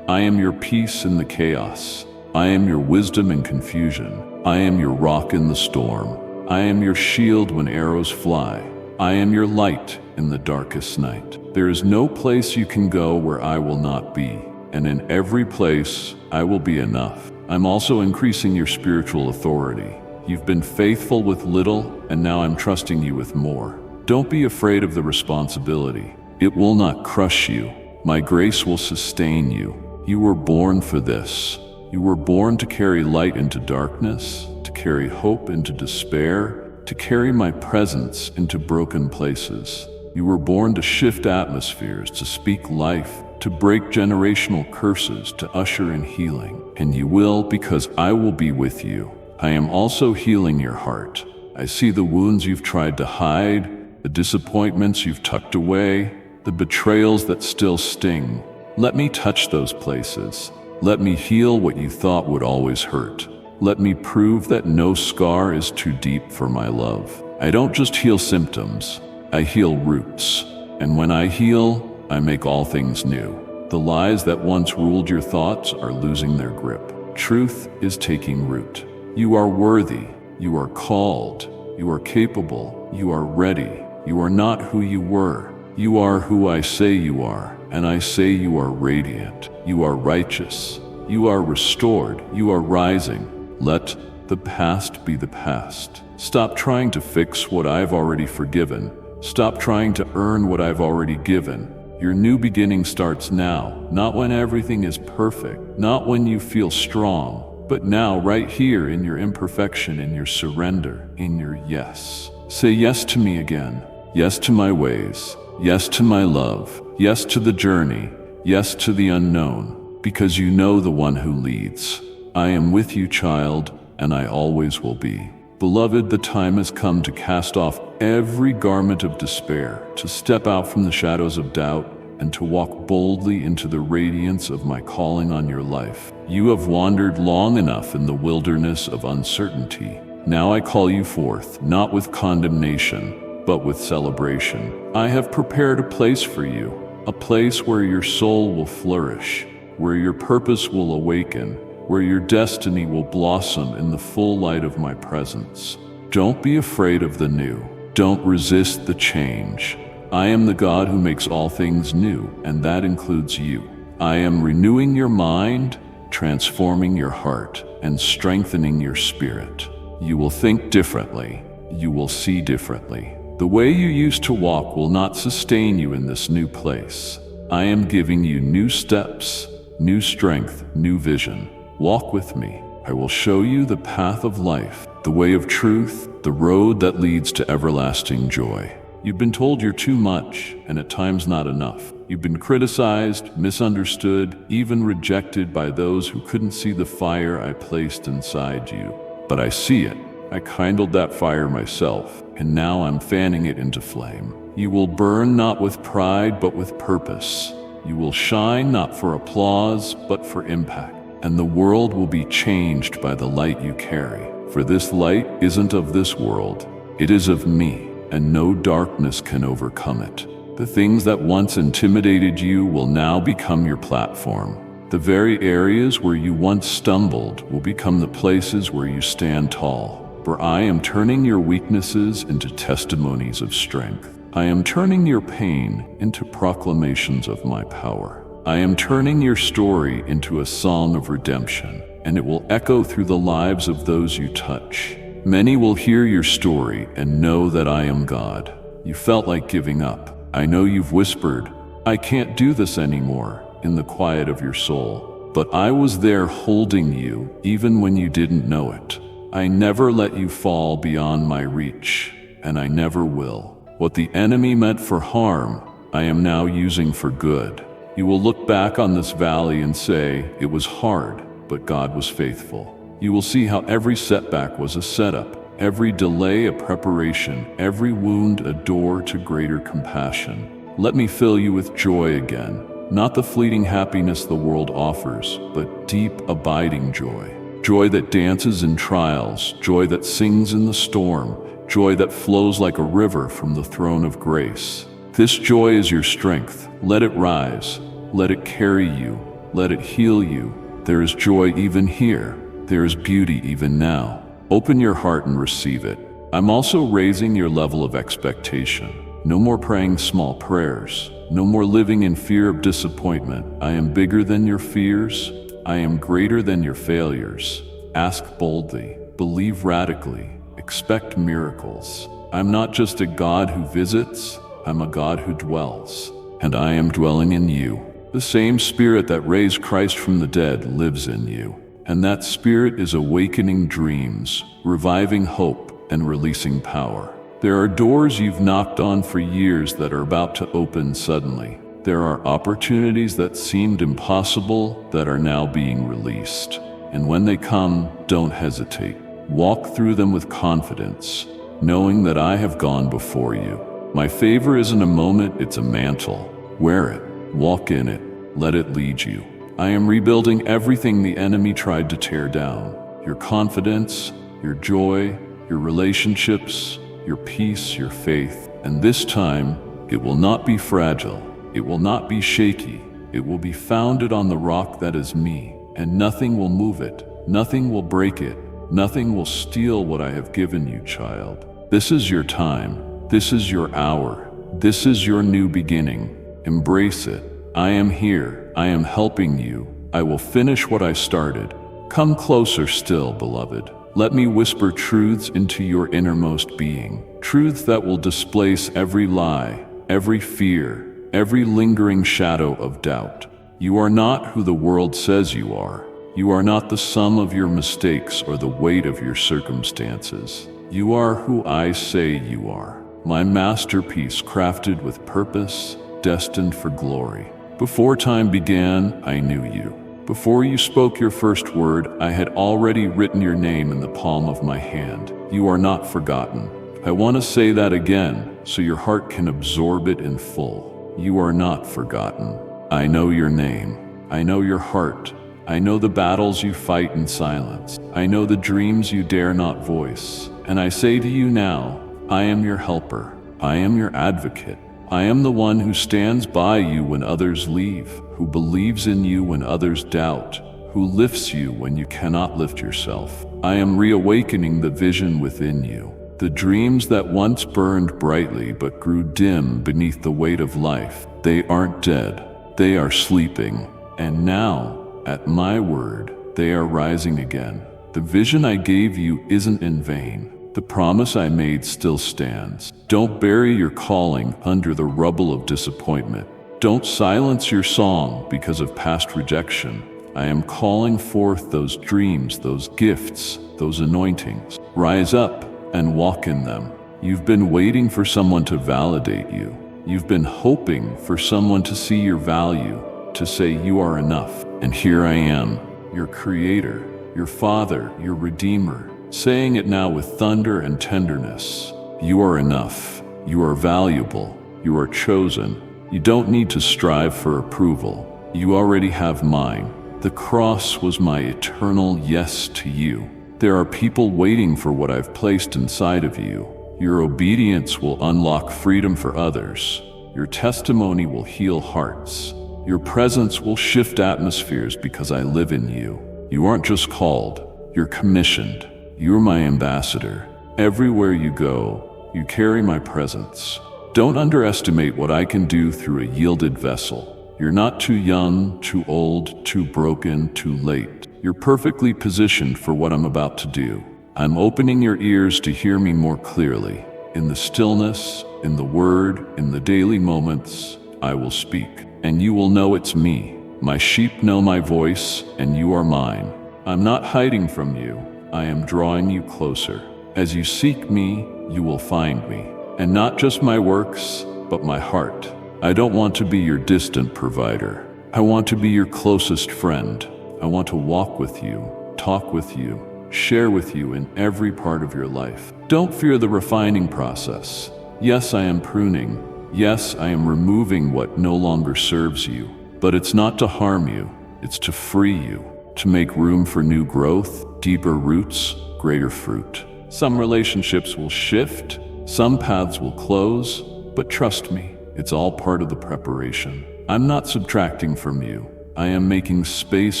I am your peace in the chaos. I am your wisdom in confusion. I am your rock in the storm. I am your shield when arrows fly. I am your light in the darkest night. There is no place you can go where I will not be, and in every place I will be enough. I'm also increasing your spiritual authority. You've been faithful with little, and now I'm trusting you with more. Don't be afraid of the responsibility. It will not crush you. My grace will sustain you. You were born for this. You were born to carry light into darkness, to carry hope into despair, to carry my presence into broken places. You were born to shift atmospheres, to speak life, to break generational curses, to usher in healing. And you will, because I will be with you. I am also healing your heart. I see the wounds you've tried to hide, the disappointments you've tucked away, the betrayals that still sting. Let me touch those places. Let me heal what you thought would always hurt. Let me prove that no scar is too deep for my love. I don't just heal symptoms, I heal roots. And when I heal, I make all things new. The lies that once ruled your thoughts are losing their grip. Truth is taking root. You are worthy. You are called. You are capable. You are ready. You are not who you were. You are who I say you are, and I say you are radiant. You are righteous. You are restored. You are rising. Let the past be the past. Stop trying to fix what I've already forgiven. Stop trying to earn what I've already given. Your new beginning starts now, not when everything is perfect, not when you feel strong, but now, right here, in your imperfection, in your surrender, in your yes. Say yes to me again. Yes to my ways. Yes to my love. Yes to the journey. Yes to the unknown, because you know the one who leads. I am with you, child, and I always will be. Beloved, the time has come to cast off every garment of despair, to step out from the shadows of doubt, and to walk boldly into the radiance of my calling on your life. You have wandered long enough in the wilderness of uncertainty. Now I call you forth, not with condemnation, but with celebration. I have prepared a place for you, a place where your soul will flourish, where your purpose will awaken, where your destiny will blossom in the full light of my presence. Don't be afraid of the new. Don't resist the change. I am the God who makes all things new, and that includes you. I am renewing your mind, transforming your heart, and strengthening your spirit. You will think differently. You will see differently. The way you used to walk will not sustain you in this new place. I am giving you new steps, new strength, new vision. Walk with me. I will show you the path of life, the way of truth, the road that leads to everlasting joy. You've been told you're too much, and at times not enough. You've been criticized, misunderstood, even rejected by those who couldn't see the fire I placed inside you. But I see it. I kindled that fire myself, and now I'm fanning it into flame. You will burn not with pride, but with purpose. You will shine not for applause, but for impact. And the world will be changed by the light you carry. For this light isn't of this world. It is of me, and no darkness can overcome it. The things that once intimidated you will now become your platform. The very areas where you once stumbled will become the places where you stand tall. For I am turning your weaknesses into testimonies of strength. I am turning your pain into proclamations of my power. I am turning your story into a song of redemption, and it will echo through the lives of those you touch. Many will hear your story and know that I am God. You felt like giving up. I know you've whispered, "I can't do this anymore," in the quiet of your soul. But I was there holding you, even when you didn't know it. I never let you fall beyond my reach, and I never will. What the enemy meant for harm, I am now using for good. You will look back on this valley and say, it was hard, but God was faithful. You will see how every setback was a setup, every delay a preparation, every wound a door to greater compassion. Let me fill you with joy again, not the fleeting happiness the world offers, but deep, abiding joy. Joy that dances in trials, joy that sings in the storm, joy that flows like a river from the throne of grace. This joy is your strength. Let it rise. Let it carry you. Let it heal you. There is joy even here. There is beauty even now. Open your heart and receive it. I'm also raising your level of expectation. No more praying small prayers. No more living in fear of disappointment. I am bigger than your fears. I am greater than your failures. Ask boldly. Believe radically. Expect miracles. I'm not just a God who visits. I'm a God who dwells. And I am dwelling in you. The same Spirit that raised Christ from the dead lives in you. And that Spirit is awakening dreams, reviving hope, and releasing power. There are doors you've knocked on for years that are about to open suddenly. There are opportunities that seemed impossible that are now being released. And when they come, don't hesitate. Walk through them with confidence, knowing that I have gone before you. My favor isn't a moment, it's a mantle. Wear it, walk in it, let it lead you. I am rebuilding everything the enemy tried to tear down. Your confidence, your joy, your relationships, your peace, your faith. And this time, it will not be fragile. It will not be shaky. It will be founded on the rock that is me. And nothing will move it. Nothing will break it. Nothing will steal what I have given you, child. This is your time. This is your hour. This is your new beginning. Embrace it. I am here. I am helping you. I will finish what I started. Come closer still, beloved. Let me whisper truths into your innermost being. Truths that will displace every lie, every fear, every lingering shadow of doubt. You are not who the world says you are. You are not the sum of your mistakes or the weight of your circumstances. You are who I say you are. My masterpiece crafted with purpose, destined for glory. Before time began, I knew you. Before you spoke your first word, I had already written your name in the palm of my hand. You are not forgotten. I want to say that again, so your heart can absorb it in full. You are not forgotten. I know your name. I know your heart. I know the battles you fight in silence. I know the dreams you dare not voice. And I say to you now, I am your helper. I am your advocate. I am the one who stands by you when others leave, who believes in you when others doubt, who lifts you when you cannot lift yourself. I am reawakening the vision within you. The dreams that once burned brightly but grew dim beneath the weight of life, they aren't dead. They are sleeping. And now, at my word, they are rising again. The vision I gave you isn't in vain. The promise I made still stands. Don't bury your calling under the rubble of disappointment. Don't silence your song because of past rejection. I am calling forth those dreams, those gifts, those anointings. Rise up and walk in them. You've been waiting for someone to validate you. You've been hoping for someone to see your value, to say you are enough. And here I am, your creator, your father, your redeemer, saying it now with thunder and tenderness. You are enough. You are valuable. You are chosen. You don't need to strive for approval. You already have mine. The cross was my eternal yes to you. There are people waiting for what I've placed inside of you. Your obedience will unlock freedom for others. Your testimony will heal hearts. Your presence will shift atmospheres because I live in you. You aren't just called, you're commissioned. You're my ambassador. Everywhere you go, you carry my presence. Don't underestimate what I can do through a yielded vessel. You're not too young, too old, too broken, too late. You're perfectly positioned for what I'm about to do. I'm opening your ears to hear me more clearly. In the stillness, in the word, in the daily moments, I will speak, and you will know it's me. My sheep know my voice, and you are mine. I'm not hiding from you. I am drawing you closer. As you seek me, you will find me. And not just my works, but my heart. I don't want to be your distant provider. I want to be your closest friend. I want to walk with you, talk with you, share with you in every part of your life. Don't fear the refining process. Yes, I am pruning. Yes, I am removing what no longer serves you. But it's not to harm you. It's to free you, to make room for new growth, deeper roots, greater fruit. Some relationships will shift, some paths will close, but trust me, it's all part of the preparation. I'm not subtracting from you. I am making space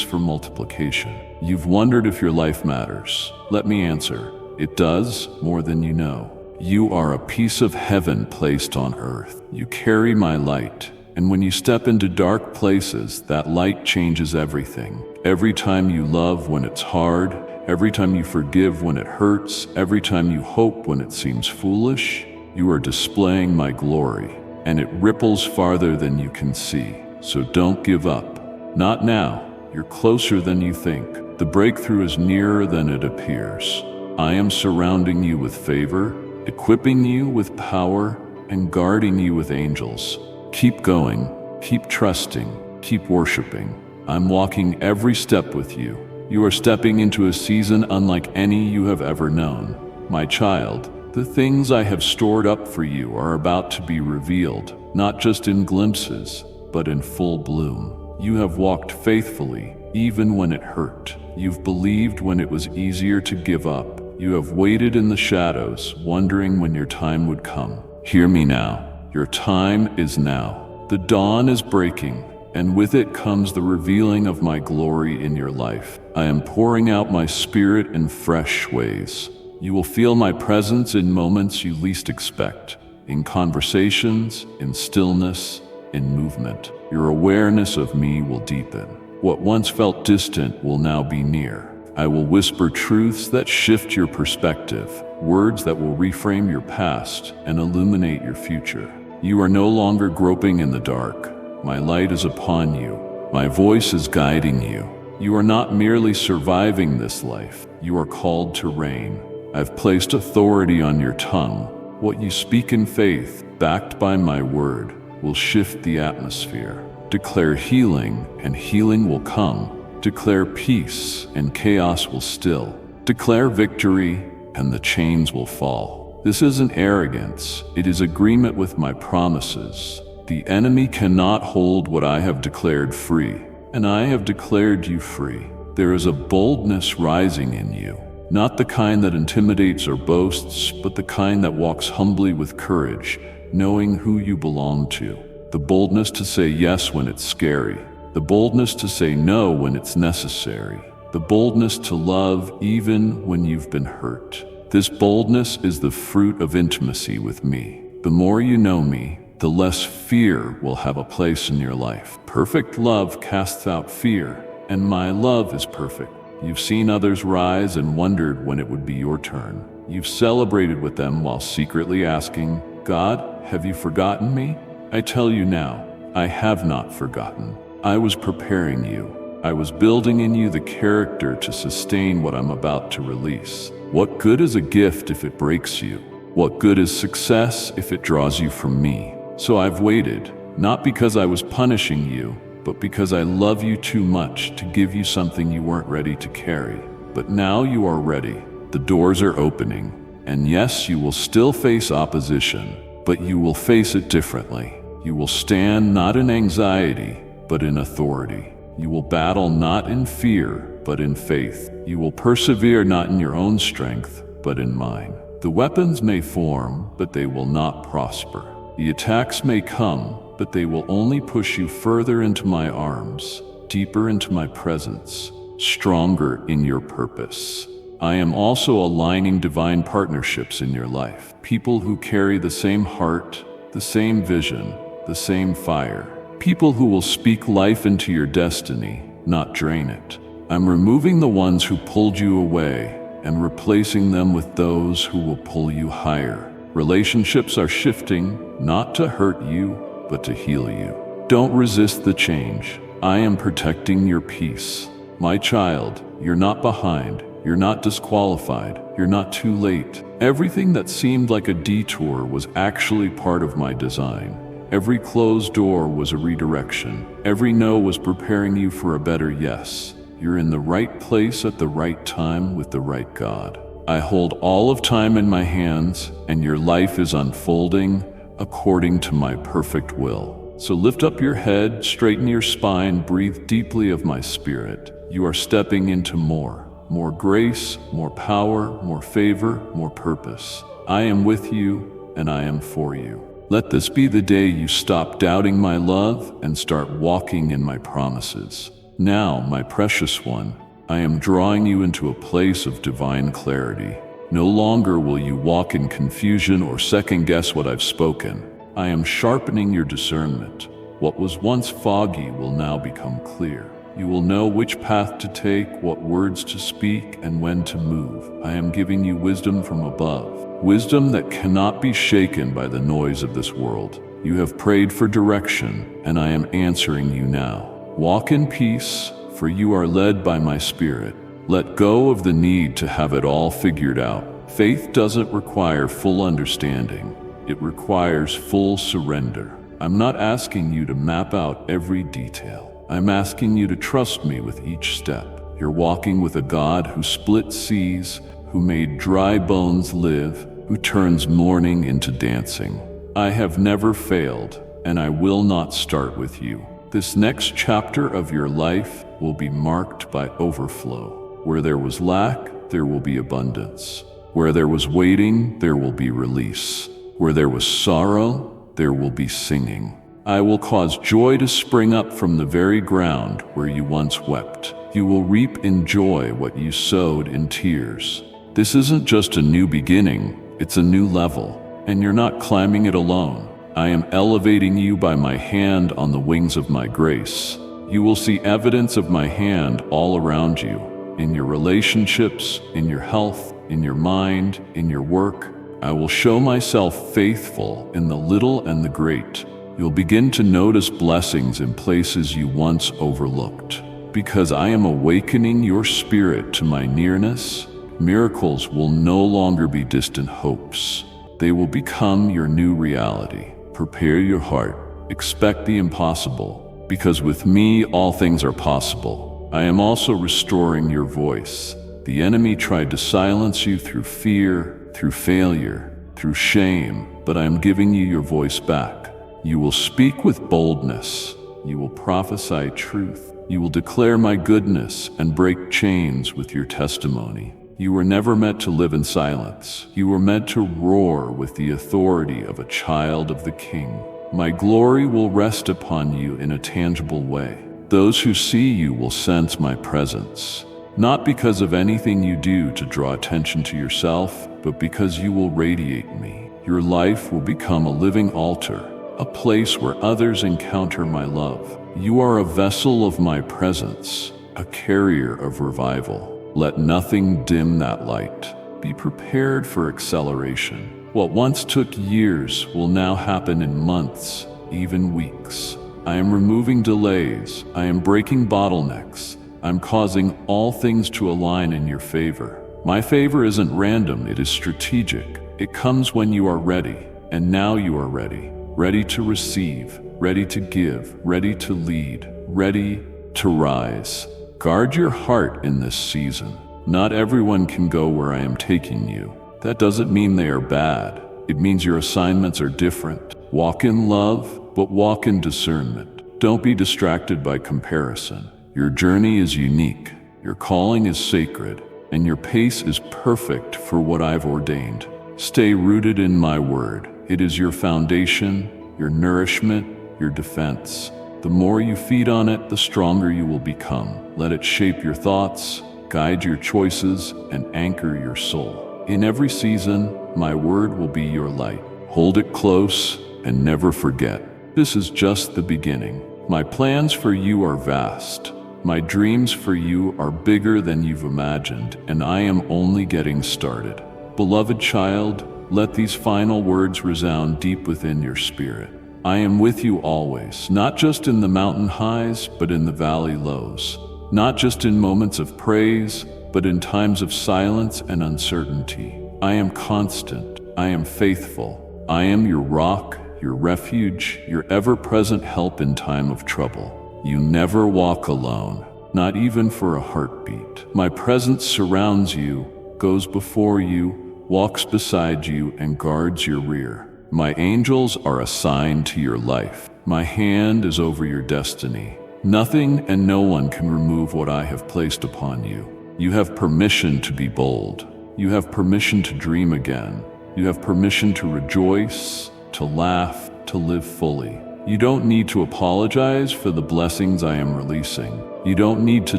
for multiplication. You've wondered if your life matters. Let me answer. It does, more than you know. You are a piece of heaven placed on earth. You carry my light. And when you step into dark places, that light changes everything. Every time you love when it's hard, every time you forgive when it hurts, every time you hope when it seems foolish, you are displaying my glory, and it ripples farther than you can see. So don't give up. Not now. You're closer than you think. The breakthrough is nearer than it appears. I am surrounding you with favor, equipping you with power, and guarding you with angels. Keep going, keep trusting, keep worshiping. I'm walking every step with you. You are stepping into a season unlike any you have ever known. My child, the things I have stored up for you are about to be revealed, not just in glimpses, but in full bloom. You have walked faithfully, even when it hurt. You've believed when it was easier to give up. You have waited in the shadows, wondering when your time would come. Hear me now. Your time is now. The dawn is breaking, and with it comes the revealing of my glory in your life. I am pouring out my spirit in fresh ways. You will feel my presence in moments you least expect, in conversations, in stillness, in movement. Your awareness of me will deepen. What once felt distant will now be near. I will whisper truths that shift your perspective, words that will reframe your past and illuminate your future. You are no longer groping in the dark. My light is upon you. My voice is guiding you. You are not merely surviving this life. You are called to reign. I've placed authority on your tongue. What you speak in faith, backed by my word, will shift the atmosphere. Declare healing, and healing will come. Declare peace, and chaos will still. Declare victory, and the chains will fall. This isn't arrogance, it is agreement with my promises. The enemy cannot hold what I have declared free, and I have declared you free. There is a boldness rising in you, not the kind that intimidates or boasts, but the kind that walks humbly with courage, knowing who you belong to. The boldness to say yes when it's scary, the boldness to say no when it's necessary, the boldness to love even when you've been hurt. This boldness is the fruit of intimacy with me. The more you know me, the less fear will have a place in your life. Perfect love casts out fear, and my love is perfect. You've seen others rise and wondered when it would be your turn. You've celebrated with them while secretly asking, God, have you forgotten me? I tell you now, I have not forgotten. I was preparing you. I was building in you the character to sustain what I'm about to release. What good is a gift if it breaks you? What good is success if it draws you from me? So I've waited, not because I was punishing you, but because I love you too much to give you something you weren't ready to carry. But now you are ready. The doors are opening. And yes, you will still face opposition, but you will face it differently. You will stand not in anxiety, but in authority. You will battle not in fear, but in faith. You will persevere not in your own strength, but in mine. The weapons may form, but they will not prosper. The attacks may come, but they will only push you further into my arms, deeper into my presence, stronger in your purpose. I am also aligning divine partnerships in your life, people who carry the same heart, the same vision, the same fire, people who will speak life into your destiny, not drain it. I'm removing the ones who pulled you away and replacing them with those who will pull you higher. Relationships are shifting, not to hurt you, but to heal you. Don't resist the change. I am protecting your peace. My child, you're not behind. You're not disqualified. You're not too late. Everything that seemed like a detour was actually part of my design. Every closed door was a redirection. Every no was preparing you for a better yes. You're in the right place at the right time with the right God. I hold all of time in my hands, and your life is unfolding according to my perfect will. So lift up your head, straighten your spine, breathe deeply of my spirit. You are stepping into more grace, more power, more favor, more purpose. I am with you, and I am for you. Let this be the day you stop doubting my love and start walking in my promises. Now, my precious one, I am drawing you into a place of divine clarity. No longer will you walk in confusion or second-guess what I've spoken. I am sharpening your discernment. What was once foggy will now become clear. You will know which path to take, what words to speak, and when to move. I am giving you wisdom from above, wisdom that cannot be shaken by the noise of this world. You have prayed for direction, and I am answering you now. Walk in peace, for you are led by my Spirit. Let go of the need to have it all figured out. Faith doesn't require full understanding. It requires full surrender. I'm not asking you to map out every detail. I'm asking you to trust me with each step. You're walking with a God who split seas, who made dry bones live, who turns mourning into dancing. I have never failed, and I will not start with you. This next chapter of your life will be marked by overflow. Where there was lack, there will be abundance. Where there was waiting, there will be release. Where there was sorrow, there will be singing. I will cause joy to spring up from the very ground where you once wept. You will reap in joy what you sowed in tears. This isn't just a new beginning, it's a new level, and you're not climbing it alone. I am elevating you by my hand on the wings of my grace. You will see evidence of my hand all around you, in your relationships, in your health, in your mind, in your work. I will show myself faithful in the little and the great. You'll begin to notice blessings in places you once overlooked. Because I am awakening your spirit to my nearness, miracles will no longer be distant hopes. They will become your new reality. Prepare your heart. Expect the impossible, because with me all things are possible. I am also restoring your voice. The enemy tried to silence you through fear, through failure, through shame, but I am giving you your voice back. You will speak with boldness. You will prophesy truth. You will declare my goodness and break chains with your testimony. You were never meant to live in silence. You were meant to roar with the authority of a child of the King. My glory will rest upon you in a tangible way. Those who see you will sense my presence, not because of anything you do to draw attention to yourself, but because you will radiate me. Your life will become a living altar, a place where others encounter my love. You are a vessel of my presence, a carrier of revival. Let nothing dim that light. Be prepared for acceleration. What once took years will now happen in months, even weeks. I am removing delays. I am breaking bottlenecks. I'm causing all things to align in your favor. My favor isn't random, it is strategic. It comes when you are ready, and now you are ready. Ready to receive, ready to give, ready to lead, ready to rise. Guard your heart in this season. Not everyone can go where I am taking you. That doesn't mean they are bad. It means your assignments are different. Walk in love, but walk in discernment. Don't be distracted by comparison. Your journey is unique, your calling is sacred, and your pace is perfect for what I've ordained. Stay rooted in my word. It is your foundation, your nourishment, your defense. The more you feed on it, the stronger you will become. Let it shape your thoughts, guide your choices, and anchor your soul. In every season, my word will be your light. Hold it close and never forget. This is just the beginning. My plans for you are vast. My dreams for you are bigger than you've imagined, and I am only getting started. Beloved child, let these final words resound deep within your spirit. I am with you always, not just in the mountain highs, but in the valley lows. Not just in moments of praise, but in times of silence and uncertainty. I am constant. I am faithful. I am your rock, your refuge, your ever-present help in time of trouble. You never walk alone, not even for a heartbeat. My presence surrounds you, goes before you, walks beside you, and guards your rear. My angels are assigned to your life. My hand is over your destiny. Nothing and no one can remove what I have placed upon you. You have permission to be bold. You have permission to dream again. You have permission to rejoice, to laugh, to live fully. You don't need to apologize for the blessings I am releasing. You don't need to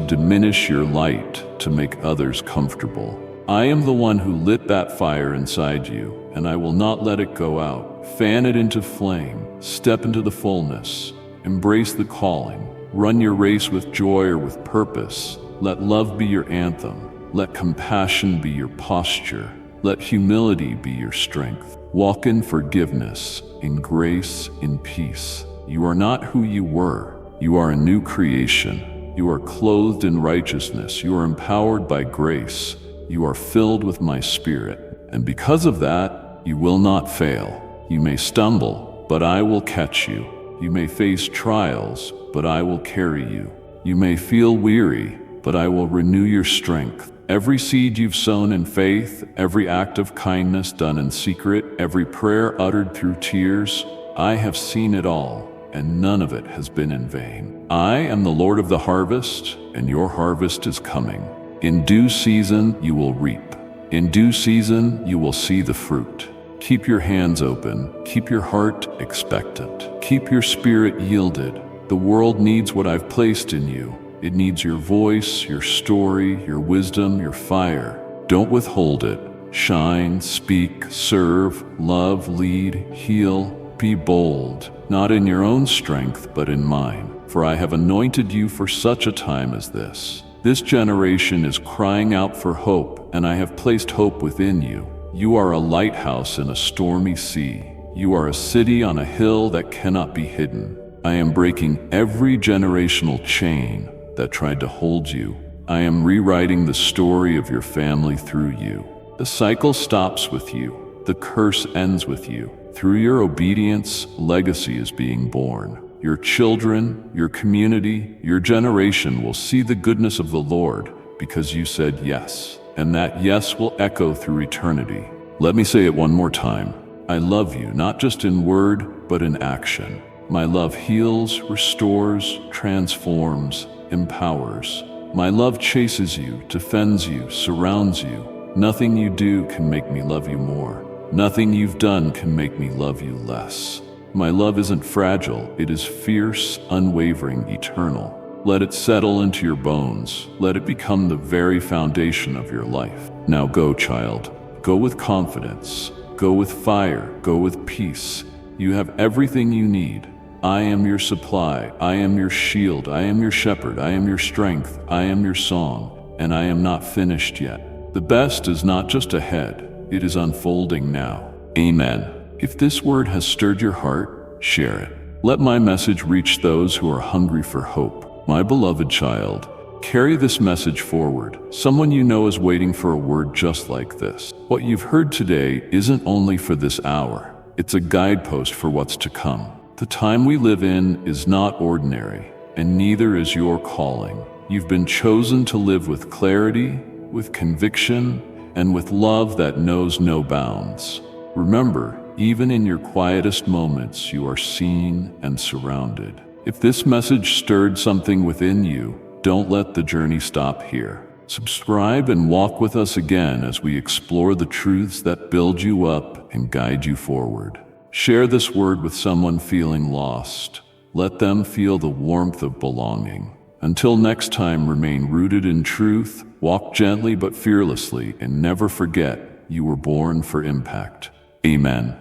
diminish your light to make others comfortable. I am the one who lit that fire inside you, and I will not let it go out. Fan it into flame. Step into the fullness. Embrace the calling. Run your race with joy or with purpose. Let love be your anthem. Let compassion be your posture. Let humility be your strength. Walk in forgiveness, in grace, in peace. You are not who you were. You are a new creation. You are clothed in righteousness. You are empowered by grace. You are filled with my spirit. And because of that, you will not fail. You may stumble, but I will catch you. You may face trials, but I will carry you. You may feel weary, but I will renew your strength. Every seed you've sown in faith, every act of kindness done in secret, every prayer uttered through tears, I have seen it all, and none of it has been in vain. I am the Lord of the harvest, and your harvest is coming. In due season, you will reap. In due season, you will see the fruit. Keep your hands open. Keep your heart expectant. Keep your spirit yielded. The world needs what I've placed in you. It needs your voice, your story, your wisdom, your fire. Don't withhold it. Shine, speak, serve, love, lead, heal. Be bold, not in your own strength, but in mine. For I have anointed you for such a time as this. This generation is crying out for hope, and I have placed hope within you. You are a lighthouse in a stormy sea. You are a city on a hill that cannot be hidden. I am breaking every generational chain that tried to hold you. I am rewriting the story of your family through you. The cycle stops with you. The curse ends with you. Through your obedience, legacy is being born. Your children, your community, your generation will see the goodness of the Lord because you said yes. And that yes will echo through eternity. Let me say it one more time. I love you not just in word, but in action. My love heals, restores, transforms, empowers. My love chases you, defends you, surrounds you. Nothing you do can make me love you more. Nothing you've done can make me love you less. My love isn't fragile, it is fierce, unwavering, eternal. Let it settle into your bones. Let it become the very foundation of your life. Now go, child. Go with confidence. Go with fire. Go with peace. You have everything you need. I am your supply. I am your shield. I am your shepherd. I am your strength. I am your song. And I am not finished yet. The best is not just ahead. It is unfolding now. Amen. If this word has stirred your heart, share it. Let my message reach those who are hungry for hope. My beloved child, carry this message forward. Someone you know is waiting for a word just like this. What you've heard today isn't only for this hour. It's a guidepost for what's to come. The time we live in is not ordinary, and neither is your calling. You've been chosen to live with clarity, with conviction, and with love that knows no bounds. Remember, even in your quietest moments, you are seen and surrounded. If this message stirred something within you, don't let the journey stop here. Subscribe and walk with us again as we explore the truths that build you up and guide you forward. Share this word with someone feeling lost. Let them feel the warmth of belonging. Until next time, remain rooted in truth, walk gently but fearlessly, and never forget you were born for impact. Amen.